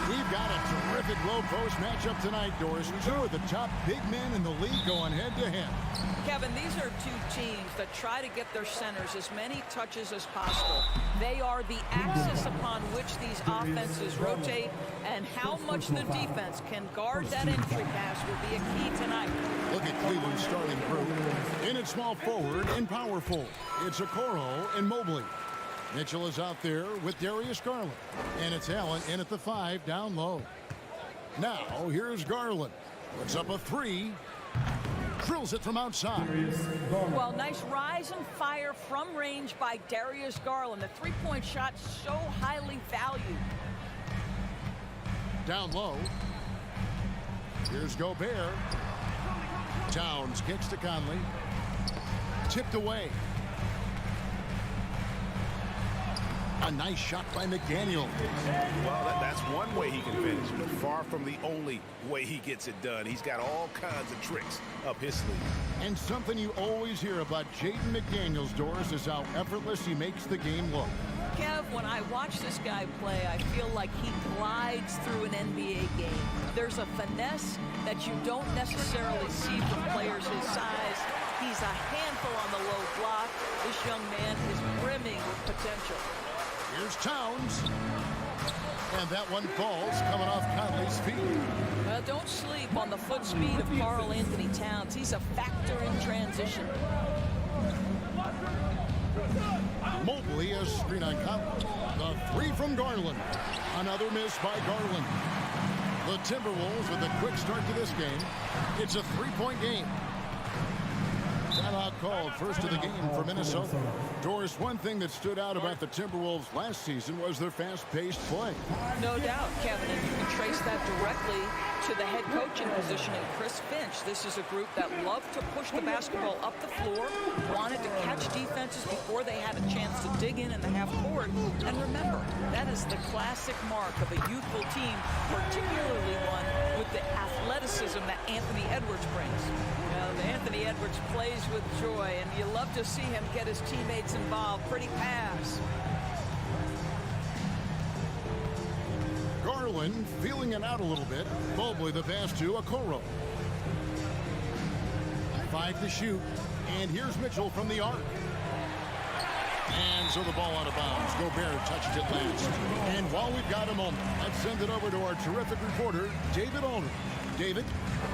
We've got a terrific low-post matchup tonight, Doris. Two of the top big men in the league going head-to-head. Kevin, these are two teams that try to get their centers as many touches as possible. They are the axis upon which these offenses rotate, and how much the defense can guard that entry pass will be a key tonight. Look at Cleveland's starting group. In at small forward and power forward, it's Okoro and Mobley. Mitchell is out there with Darius Garland. And it's Allen in at the 5 down low. Now, here's Garland. Puts up a 3. Drills it from outside. Well, nice rise and fire from range by Darius Garland. The three-point shot so highly valued. Down low. Here's Gobert. Towns kicks to Conley. Tipped away. A nice shot by McDaniel. Well, that's one way he can finish, but far from the only way he gets it done. He's got all kinds of tricks up his sleeve. And something you always hear about Jaden McDaniels, Doris, is how effortless he makes the game look. Kev, when I watch this guy play, I feel like he glides through an NBA game. There's a finesse that you don't necessarily see from players his size. He's a handful on the low block. This young man is brimming with potential. Here's Towns. And that one falls coming off Conley's feet. Well, don't sleep on the foot speed of Karl Anthony Towns. He's a factor in transition. Mobley a screen on Conley. The 3 from Garland. Another miss by Garland. The Timberwolves with a quick start to this game. It's a 3-point game. Timeout called first of the game for Minnesota. Doris, one thing that stood out about the Timberwolves last season was their fast-paced play. No doubt, Kevin, and you can trace that directly to the head coaching position in Chris Finch. This is a group that loved to push the basketball up the floor, wanted to catch defenses before they had a chance to dig in the half court. And remember, that is the classic mark of a youthful team, particularly one with the athleticism that Anthony Edwards brings. Anthony Edwards plays with joy, and you love to see him get his teammates involved. Pretty pass. Garland feeling it out a little bit. Mobley the pass to Okoro. 5 to shoot. And here's Mitchell from the arc. And so the ball out of bounds. Gobert touched it last. And while we've got a moment, let's send it over to our terrific reporter, David Aldridge. David?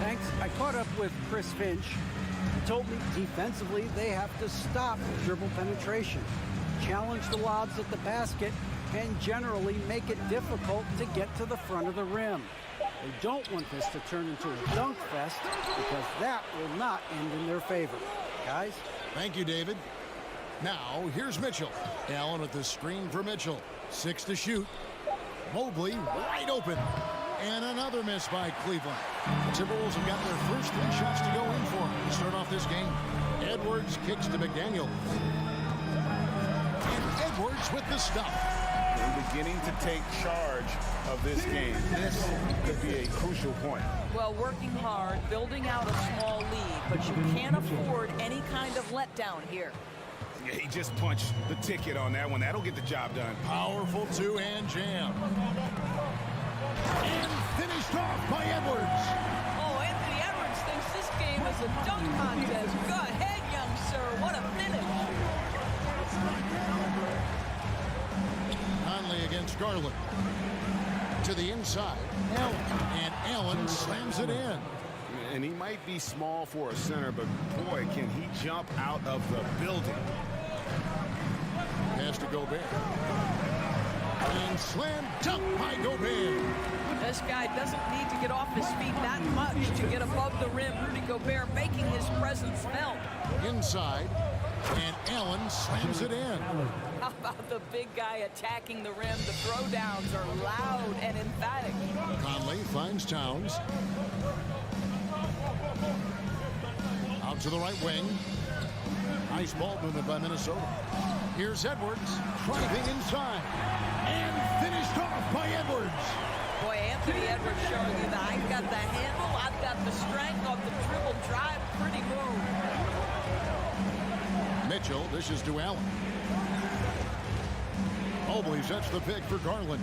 Thanks. I caught up with Chris Finch. He told me defensively they have to stop dribble penetration, challenge the lobs at the basket, and generally make it difficult to get to the front of the rim. They don't want this to turn into a dunk fest because that will not end in their favor. Guys? Thank you, David. Now, here's Mitchell. Allen with the screen for Mitchell. 6 to shoot. Mobley wide open. And another miss by Cleveland. The Timberwolves have got their first 3 shots to go in for to start off this game. Edwards kicks to McDaniel. And Edwards with the stop. They're beginning to take charge of this game. This could be a crucial point. Well, working hard, building out a small lead, but you can't afford any kind of letdown here. Yeah, he just punched the ticket on that one. That'll get the job done. Powerful 2-hand jam. And finished off by Edwards. Oh, Anthony Edwards thinks this game is a dunk contest. Go ahead, young sir. What a finish. Conley against Garland. To the inside. Allen. And Allen slams it in. And he might be small for a center, but boy, can he jump out of the building. Pass to Gobert. And slam dunk by Gobert. This guy doesn't need to get off his feet that much to get above the rim. Rudy Gobert making his presence felt. Inside. And Allen slams it in. How about the big guy attacking the rim? The throwdowns are loud and emphatic. Conley finds Towns. Out to the right wing. Nice ball movement by Minnesota. Here's Edwards driving inside. And finished off by Edwards. Boy, Anthony Edwards showing you that I've got the handle, I've got the strength on the dribble drive. Pretty move. Mitchell dishes to Allen. Mobley sets the pick for Garland.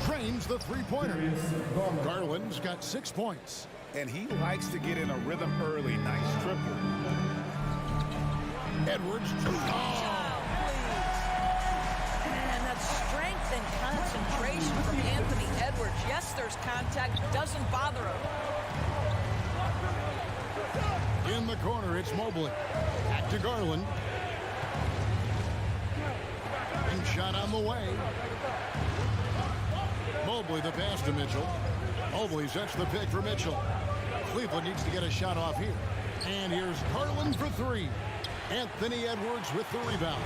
drains the three-pointer. Garland's got 6 points. And he likes to get in a rhythm early. Nice triple. Edwards. And that strength and concentration from Anthony Edwards. Yes, there's contact. Doesn't bother him. In the corner, it's Mobley. Back to Garland. And shot on the way. Mobley the pass to Mitchell. Mobley sets the pick for Mitchell. Cleveland needs to get a shot off here. And here's Garland for three. Anthony Edwards with the rebound.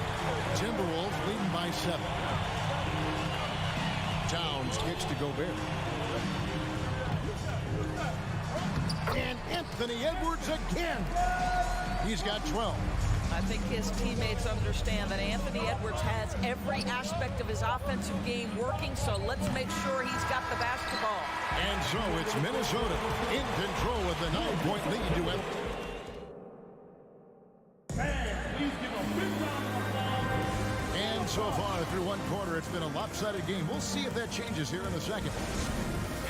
Timberwolves leading by 7. Towns kicks to Gobert. And Anthony Edwards again. He's got 12. I think his teammates understand that Anthony Edwards has every aspect of his offensive game working, so let's make sure he's got the basketball. And so it's Minnesota in control with the 9-point lead to Edwards. And so far through one quarter, it's been a lopsided game. We'll see if that changes here in the second.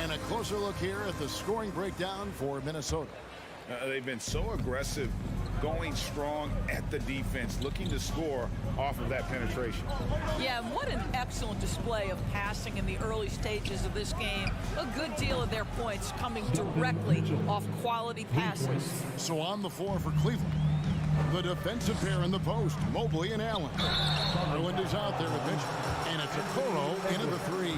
And a closer look here at the scoring breakdown for Minnesota. They've been so aggressive, going strong at the defense, looking to score off of that penetration. Yeah, what an excellent display of passing in the early stages of this game. A good deal of their points coming directly off quality passes. So on the floor for Cleveland, the defensive pair in the post, Mobley and Allen. Garland is out there with Mitchell. And it's Okoro into the three.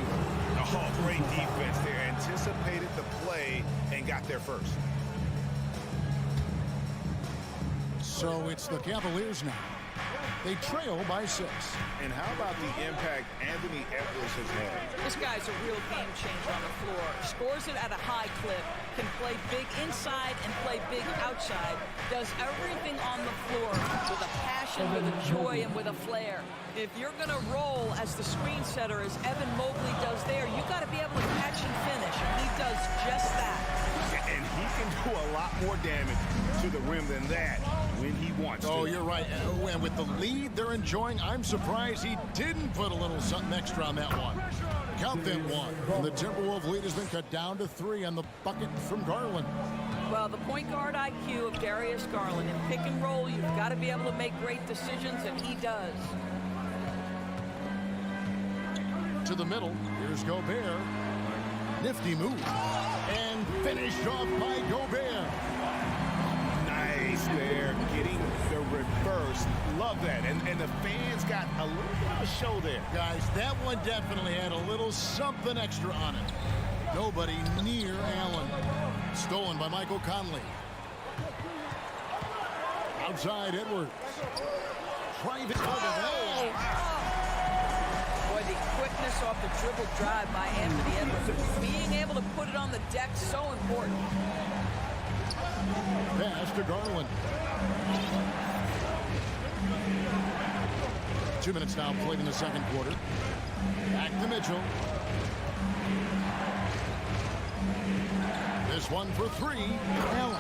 Oh, great defense there. Anticipated the play and got there first. So it's the Cavaliers now. They trail by 6. And how about the impact Anthony Edwards has had? This guy's a real game changer on the floor. Scores it at a high clip, can play big inside and play big outside. Does everything on the floor with a passion, with a joy, and with a flair. If you're going to roll as the screen setter, as Evan Mobley does there, you got to be able to catch and finish. And he does just that. And he can do a lot more damage to the rim than that when he wants to. Oh, you're right. And with the lead they're enjoying, I'm surprised he didn't put a little something extra on that one. Count them 1. And the Timberwolves lead has been cut down to 3 on the bucket from Garland. Well, the point guard IQ of Darius Garland. In pick and roll, you've got to be able to make great decisions, and he does. To the middle, here's Gobert. Nifty move. And finished off by Gobert. Nice there, getting the reverse. Love that. And the fans got a little bit of a show there. Guys, that one definitely had a little something extra on it. Nobody near Allen. Stolen by Michael Conley. Outside Edwards. Private. Boy, the quickness off the dribble drive by Anthony Edwards. Being able to put it on the deck, so important. Pass to Garland. 2 minutes now played in the second quarter. Back to Mitchell. This one for 3. Allen.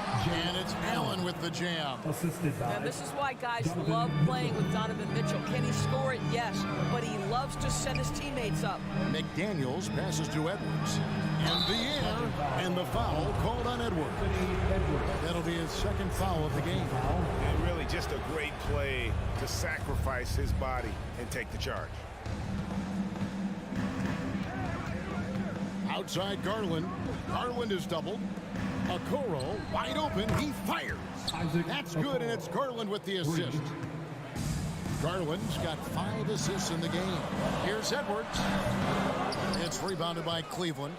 And it's Allen with the jam. And this is why guys love playing with Donovan Mitchell. Can he score it? Yes. But he loves to set his teammates up. McDaniels passes to Edwards. And the air. And the foul called on Edwards. That'll be his second foul of the game. And really just a great play to sacrifice his body and take the charge. Outside Garland. Garland is doubled. Okoro wide open. He fires. That's good, and it's Garland with the assist. Garland's got 5 assists in the game. Here's Edwards. It's rebounded by Cleveland.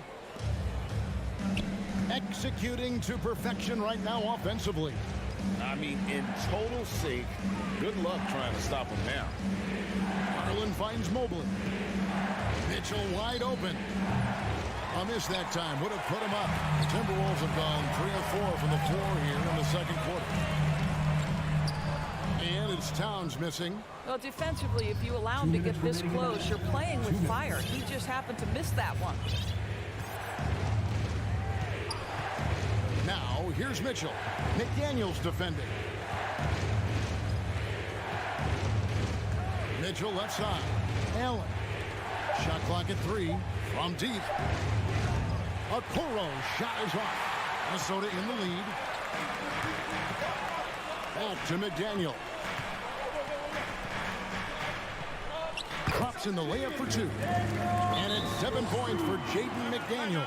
Executing to perfection right now offensively. I mean, in total sync. Good luck trying to stop him now. Garland finds Mobley. Mitchell wide open. A miss that time. Would have put him up. The Timberwolves have gone 3 of 4 from the floor here in the second quarter. And it's Towns missing. Well, defensively, if you allow him to get this close, you're playing with fire. He just happened to miss that one. Now, here's Mitchell. McDaniels defending. Mitchell left side. Allen. Shot clock at 3. From deep. Okoro shot is off. Minnesota in the lead. Back to McDaniel. Drops in the layup for 2. And it's 7 points for Jaden McDaniel.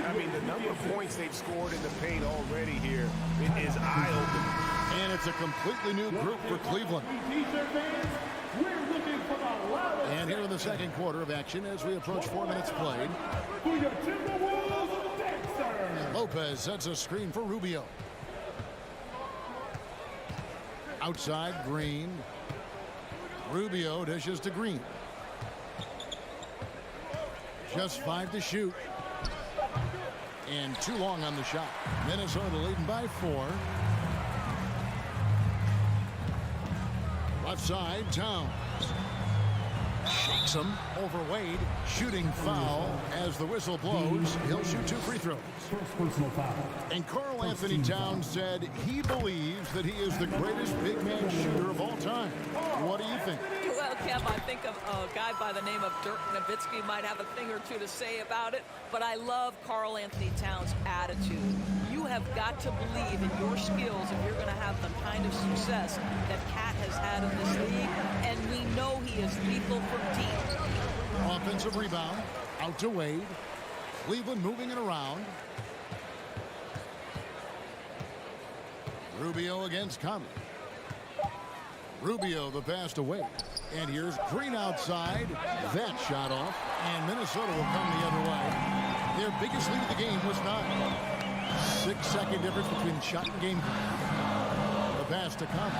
I mean, the number of points they've scored in the paint already here is eye-opening. And it's a completely new group for Cleveland. And here in the second quarter of action as we approach 4 minutes played. Lopez sets a screen for Rubio. Outside, Green. Rubio dishes to Green. Just 5 to shoot. And too long on the shot. Minnesota leading by 4. Left side, Towns. Shakes him over Wade. Shooting foul as the whistle blows. He'll shoot 2 free throws. First personal foul. And Karl Anthony Towns said he believes that he is the greatest big man shooter of all time. What do you think? Well, Kev, I think a guy by the name of Dirk Nowitzki might have a thing or two to say about it, but I love Karl Anthony Towns' attitude. You have got to believe in your skills if you're going to have the kind of success that Cat has had in this league, and we know he is lethal from deep. Offensive rebound, out to Wade. Cleveland moving it around. Rubio against Conley. Rubio the pass to Wade. And here's Green outside. That shot off. And Minnesota will come the other way. Their biggest lead of the game was 9. 6-second difference between shot and game. The pass to Conley.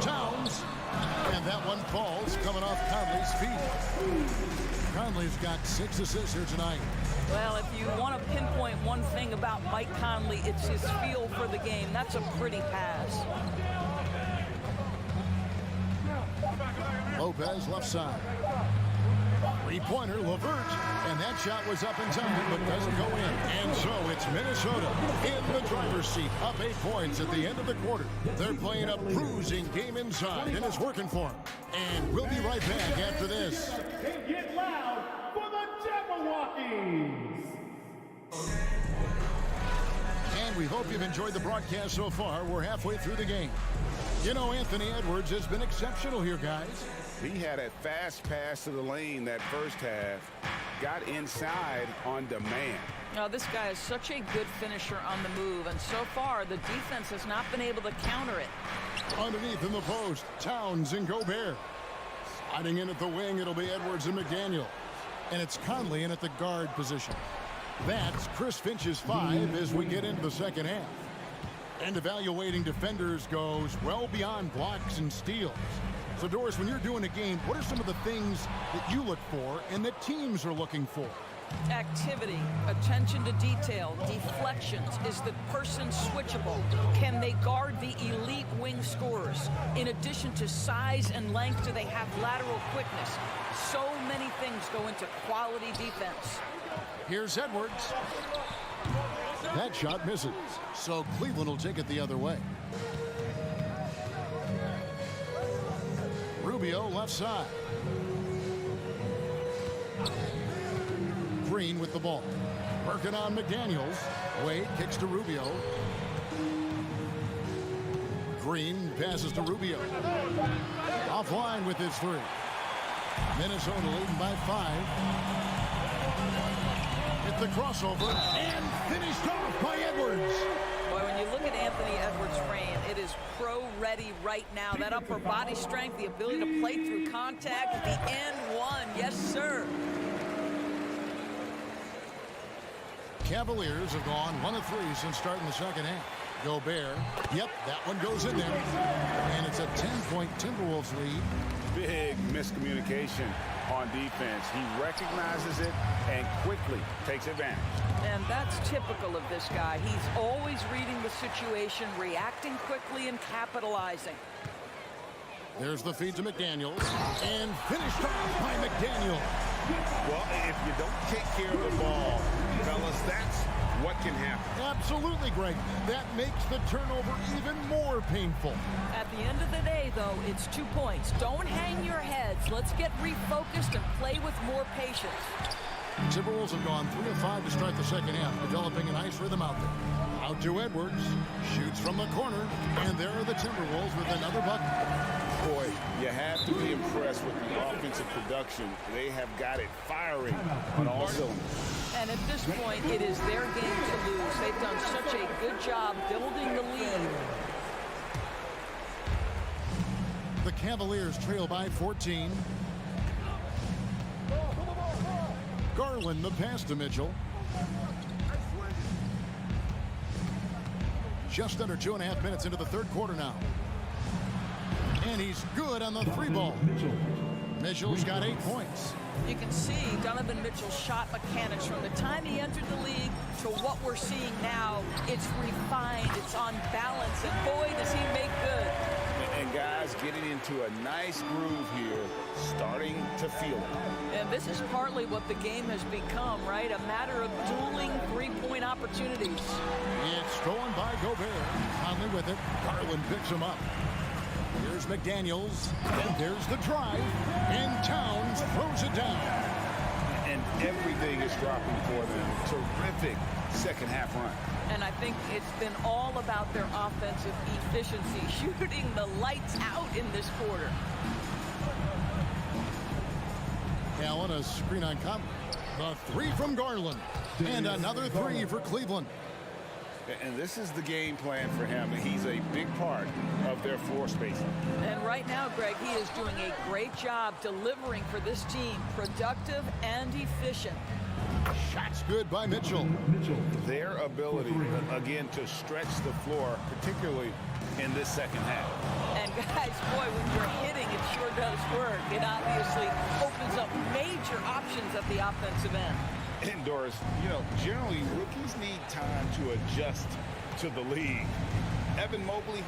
Towns, and that one falls coming off Conley's feet. Conley's got 6 assists here tonight. Well, if you want to pinpoint one thing about Mike Conley, it's his feel for the game. That's a pretty pass. Lopez left side. Three-pointer, LeVert, and that shot was up in time, but doesn't go in. And so it's Minnesota in the driver's seat, up 8 points at the end of the quarter. They're playing a bruising game inside, and it's working for them. And we'll be right back after this. Get loud for the Jabberwockies! And we hope you've enjoyed the broadcast so far. We're halfway through the game. You know, Anthony Edwards has been exceptional here, guys. He had a fast pass to the lane that first half, got inside on demand. Now, this guy is such a good finisher on the move, and so far the defense has not been able to counter it. Underneath in the post, Towns and Gobert. Sliding in at the wing, it'll be Edwards and McDaniel. And it's Conley in at the guard position. That's Chris Finch's 5 as we get into the second half. And evaluating defenders goes well beyond blocks and steals. So, Doris, when you're doing a game, what are some of the things that you look for and that teams are looking for? Activity, attention to detail, deflections. Is the person switchable? Can they guard the elite wing scorers? In addition to size and length, do they have lateral quickness? So many things go into quality defense. Here's Edwards. That shot misses. So Cleveland will take it the other way. Rubio left side. Green with the ball. Working on McDaniels. Wade kicks to Rubio. Green passes to Rubio. Offline with his 3. Minnesota leading by 5. Hit the crossover and finished off by Edwards. Boy, when you look at Anthony Edwards' frame, it is pro-ready right now. That upper body strength, the ability to play through contact, the and one. Yes, sir. Cavaliers have gone 1 of 3 since starting the second half. Gobert. Yep, that one goes in there. And it's a 10-point Timberwolves lead. Big miscommunication on defense. He recognizes it and quickly takes advantage. And that's typical of this guy. He's always reading the situation, reacting quickly, and capitalizing. There's the feed to McDaniels. And finished off by McDaniels. Well, if you don't take care of the ball, fellas, that's what can happen. Absolutely, Greg. That makes the turnover even more painful. At the end of the day, though, it's 2 points. Don't hang your heads. Let's get refocused and play with more patience. Timberwolves have gone 3 of 5 to start the second half, developing a nice rhythm out there. Out to Edwards. Shoots from the corner. And there are the Timberwolves with another bucket. Boy, you have to be impressed with the offensive production. They have got it firing on all cylinders. And at this point, it is their game to lose. They've done such a good job building the lead. The Cavaliers trail by 14. Garland the pass to Mitchell. Just under 2.5 minutes into the third quarter now. And he's good on the 3 ball. Mitchell's got 8 points. You can see Donovan Mitchell's shot mechanics from the time he entered the league to what we're seeing now. It's refined, it's on balance, and boy, does he make good. And guys getting into a nice groove here, starting to feel it. And this is partly what the game has become, right? A matter of dueling 3-point opportunities. It's stolen by Gobert. Conley with it. Garland picks him up. Here's McDaniels. And there's the drive. And Towns throws it down. And everything is dropping for them. Terrific second half run. And I think it's been all about their offensive efficiency, shooting the lights out in this quarter. Allen, a screen on Conley. The 3 from Garland. And another 3 for Cleveland. And this is the game plan for him. He's a big part of their floor spacing. And right now, Greg, he is doing a great job delivering for this team. Productive and efficient. Shots good by Mitchell. Their ability, again, to stretch the floor, particularly in this second half. And guys, boy, when you're hitting, it sure does work. It obviously opens up major options at the offensive end. And Doris, you know, generally rookies need time to adjust to the league. Evan Mobley,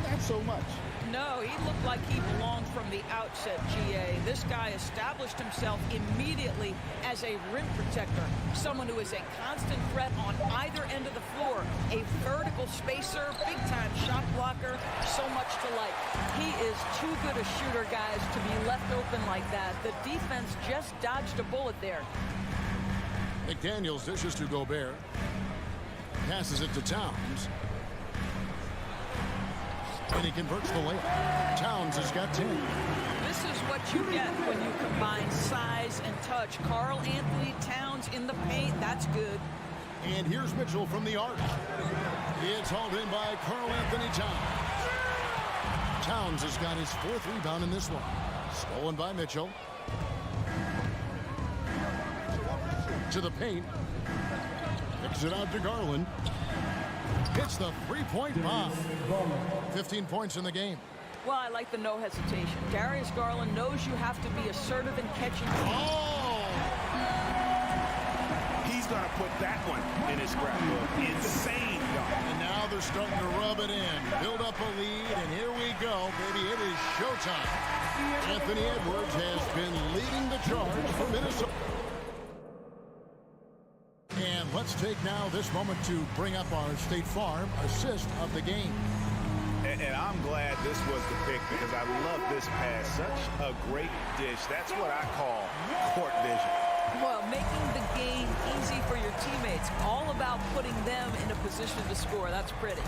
not so much. No, he looked like he belonged from the outset, GA. This guy established himself immediately as a rim protector, someone who is a constant threat on either end of the floor, a vertical spacer, big-time shot blocker, so much to like. He is too good a shooter, guys, to be left open like that. The defense just dodged a bullet there. McDaniels dishes to Gobert. Passes it to Towns. And he converts the layup. Towns has got 10. This is what you get when you combine size and touch. Karl Anthony Towns in the paint, that's good. And here's Mitchell from the arc. It's hauled in by Karl Anthony Towns. Towns has got his 4th rebound in this one. Stolen by Mitchell. To the paint. Kicks it out to Garland. Hits the 3-point bomb. 15 points in the game. Well, I like the no hesitation. Darius Garland knows you have to be assertive in catching. Oh! He's going to put that one in his scrapbook. Insane dunk. And now they're starting to rub it in. Build up a lead, and here we go, baby. It is showtime. Anthony Edwards has been leading the charge for Minnesota. And let's take now this moment to bring up our State Farm assist of the game. And I'm glad this was the pick because I love this pass. Such a great dish. That's what I call court vision. Well, making the game easy for your teammates. All about putting them in a position to score. That's pretty.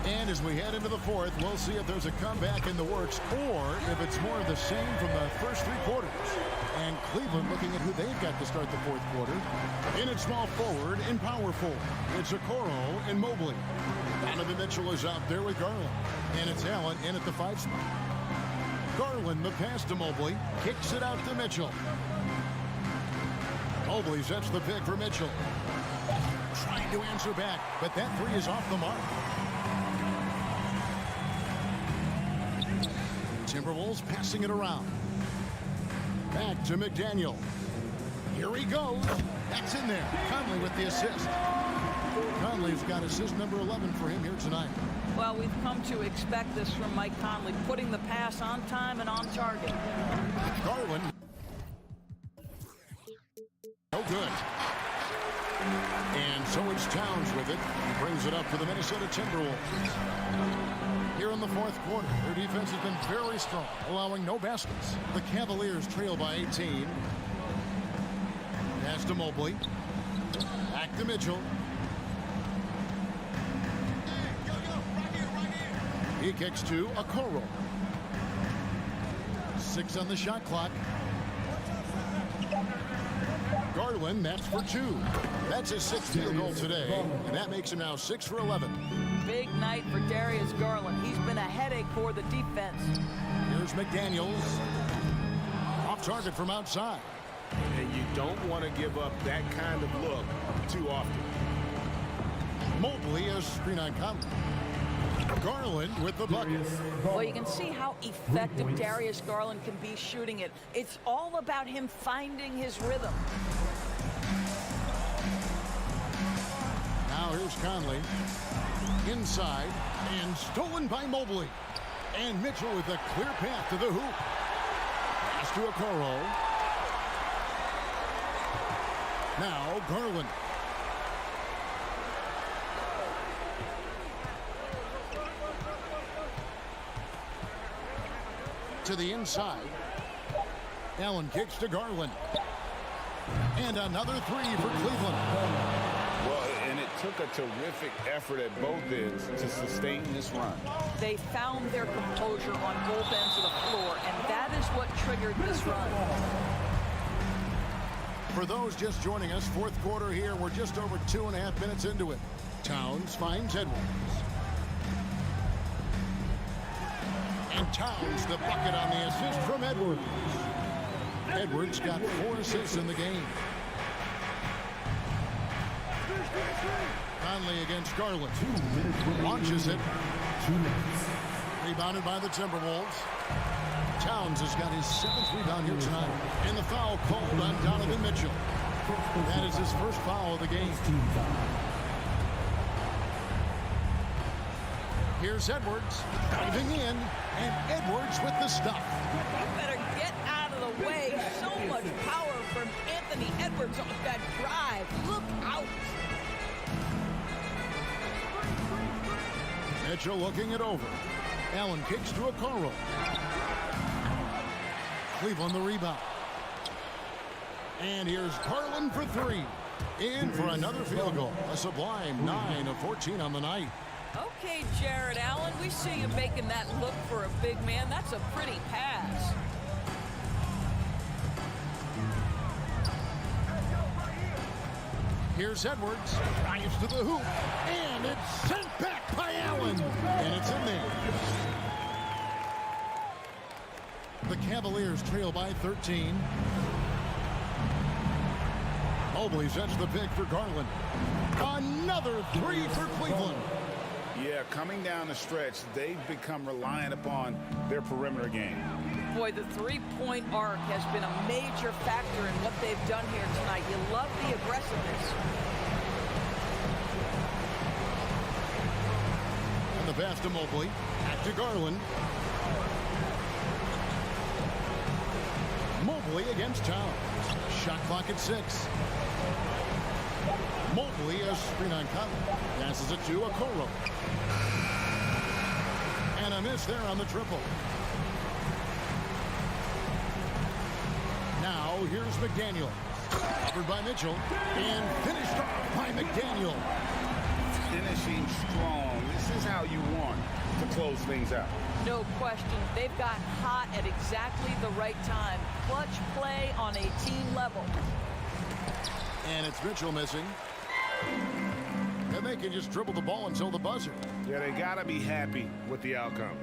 And as we head into the 4th, we'll see if there's a comeback in the works or if it's more of the same from the first 3 quarters. And Cleveland looking at who they've got to start the 4th quarter. In at small forward and power forward. It's Okoro and Mobley. Donovan Mitchell is out there with Garland. And it's Allen in at the 5 spot. Garland, the pass to Mobley. Kicks it out to Mitchell. Mobley sets the pick for Mitchell. Trying to answer back, but that three is off the mark. Timberwolves passing it around. Back to McDaniel. Here he goes. That's in there. Conley with the assist. Conley's got assist number 11 for him here tonight. Well, we've come to expect this from Mike Conley, putting the pass on time and on target. Garland. No good. And so it's Towns with it. He brings it up to the Minnesota Timberwolves. Here in the fourth quarter, their defense has been very strong, allowing no baskets. The Cavaliers trail by 18. Pass to Mobley. Back to Mitchell. He kicks to Okoro. 6 on the shot clock. Garland, that's for 2. That's his 6th field goal today, and that makes him now 6 for 11. Big night for Darius Garland. He's been a headache for the defense. Here's McDaniels. Off target from outside. And you don't want to give up that kind of look too often. Mobley is screen on Conley. Garland with the bucket. Well, you can see how effective Darius Garland can be shooting it. It's all about him finding his rhythm. Now here's Conley. Inside and stolen by Mobley. And Mitchell with a clear path to the hoop. Pass to Okoro. Now Garland. To the inside. Allen kicks to Garland. And another three for Cleveland. Well, and it took a terrific effort at both ends to sustain this run. They found their composure on both ends of the floor, and that is what triggered this run. For those just joining us, fourth quarter here, we're just over 2.5 minutes into it. Towns finds Edwards. And Towns the bucket on the assist from Edwards. Edwards got 4 assists in the game. Conley against Garland. Launches it. Rebounded by the Timberwolves. Towns has got his 7th rebound here tonight. And the foul called on Donovan Mitchell. That is his first foul of the game. Here's Edwards driving in, and Edwards with the stuff. You better get out of the way. So much power from Anthony Edwards on that drive. Look out. Mitchell looking it over. Allen kicks to Okoro. Cleveland the rebound. And here's Garland for 3. In for another field goal. A sublime 9 of 14 on the night. Okay, Jared Allen, we see you making that look for a big man. That's a pretty pass. Here's Edwards. Drives to the hoop. And it's sent back by Allen. And it's in there. The Cavaliers trail by 13. Mobley sets the pick for Garland. Another 3 for Cleveland. Yeah, coming down the stretch, they've become reliant upon their perimeter game. Boy, the three-point arc has been a major factor in what they've done here tonight. You love the aggressiveness. And the pass to Mobley. Back to Garland. Mobley against Towns. Shot clock at 6. Mobley a screen on Conley. Passes it to Okoro. And a miss there on the triple. Now here's McDaniel. Covered by Mitchell. And finished off by McDaniel. Finishing strong. This is how you want to close things out. No question. They've got hot at exactly the right time. Clutch play on a team level. And it's Mitchell missing. And they can just dribble the ball until the buzzer. Yeah, they got to be happy with the outcome.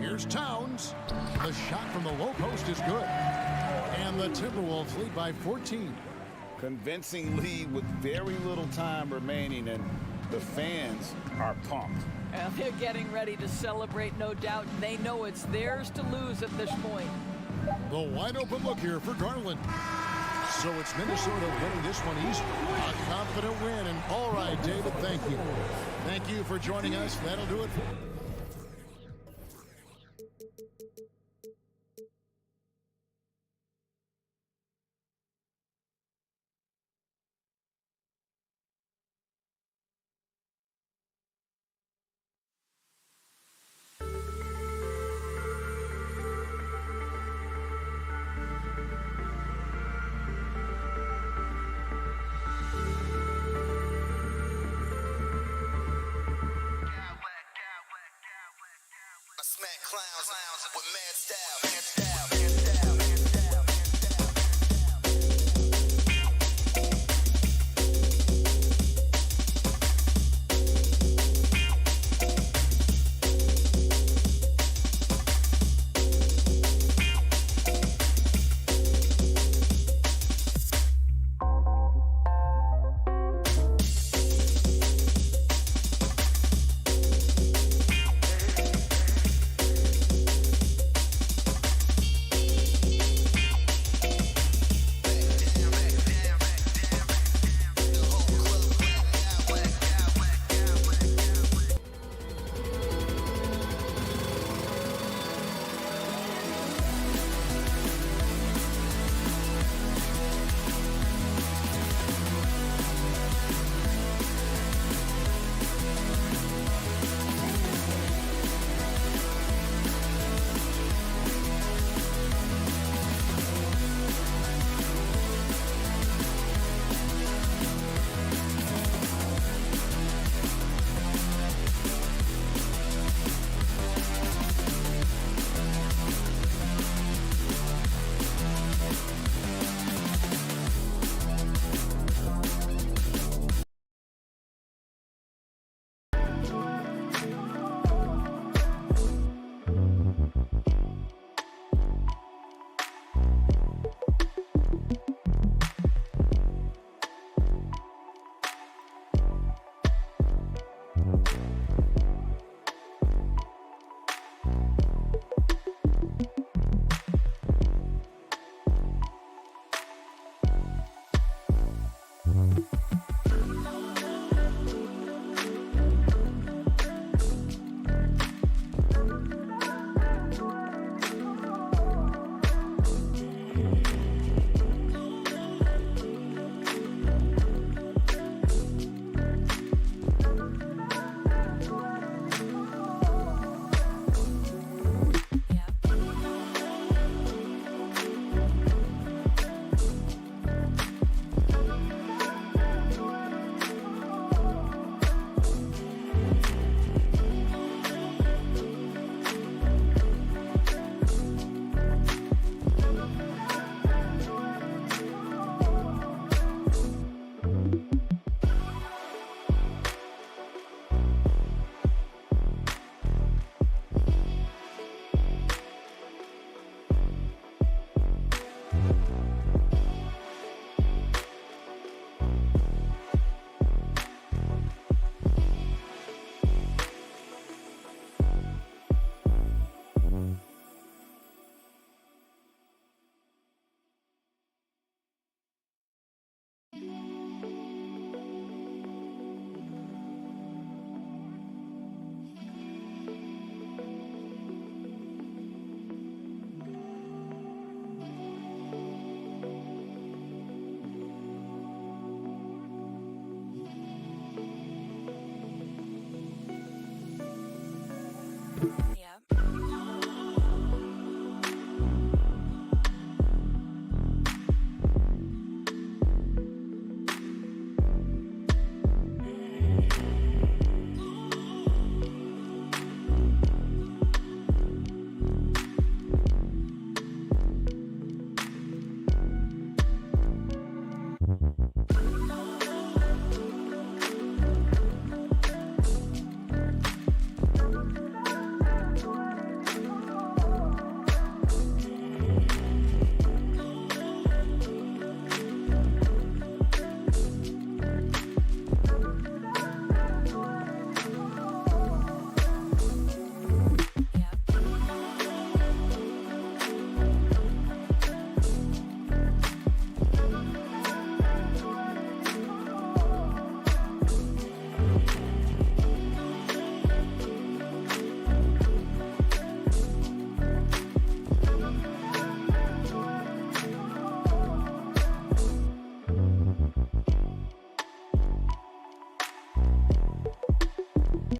Here's Towns. The shot from the low post is good. And the Timberwolves lead by 14. Convincing lead with very little time remaining, and the fans are pumped. Well, they're getting ready to celebrate, no doubt. They know it's theirs to lose at this point. The wide open look here for Garland. So it's Minnesota winning this one easily. A confident win. And all right, David, thank you. Thank you for joining us. That'll do it. I smack clowns with mad style.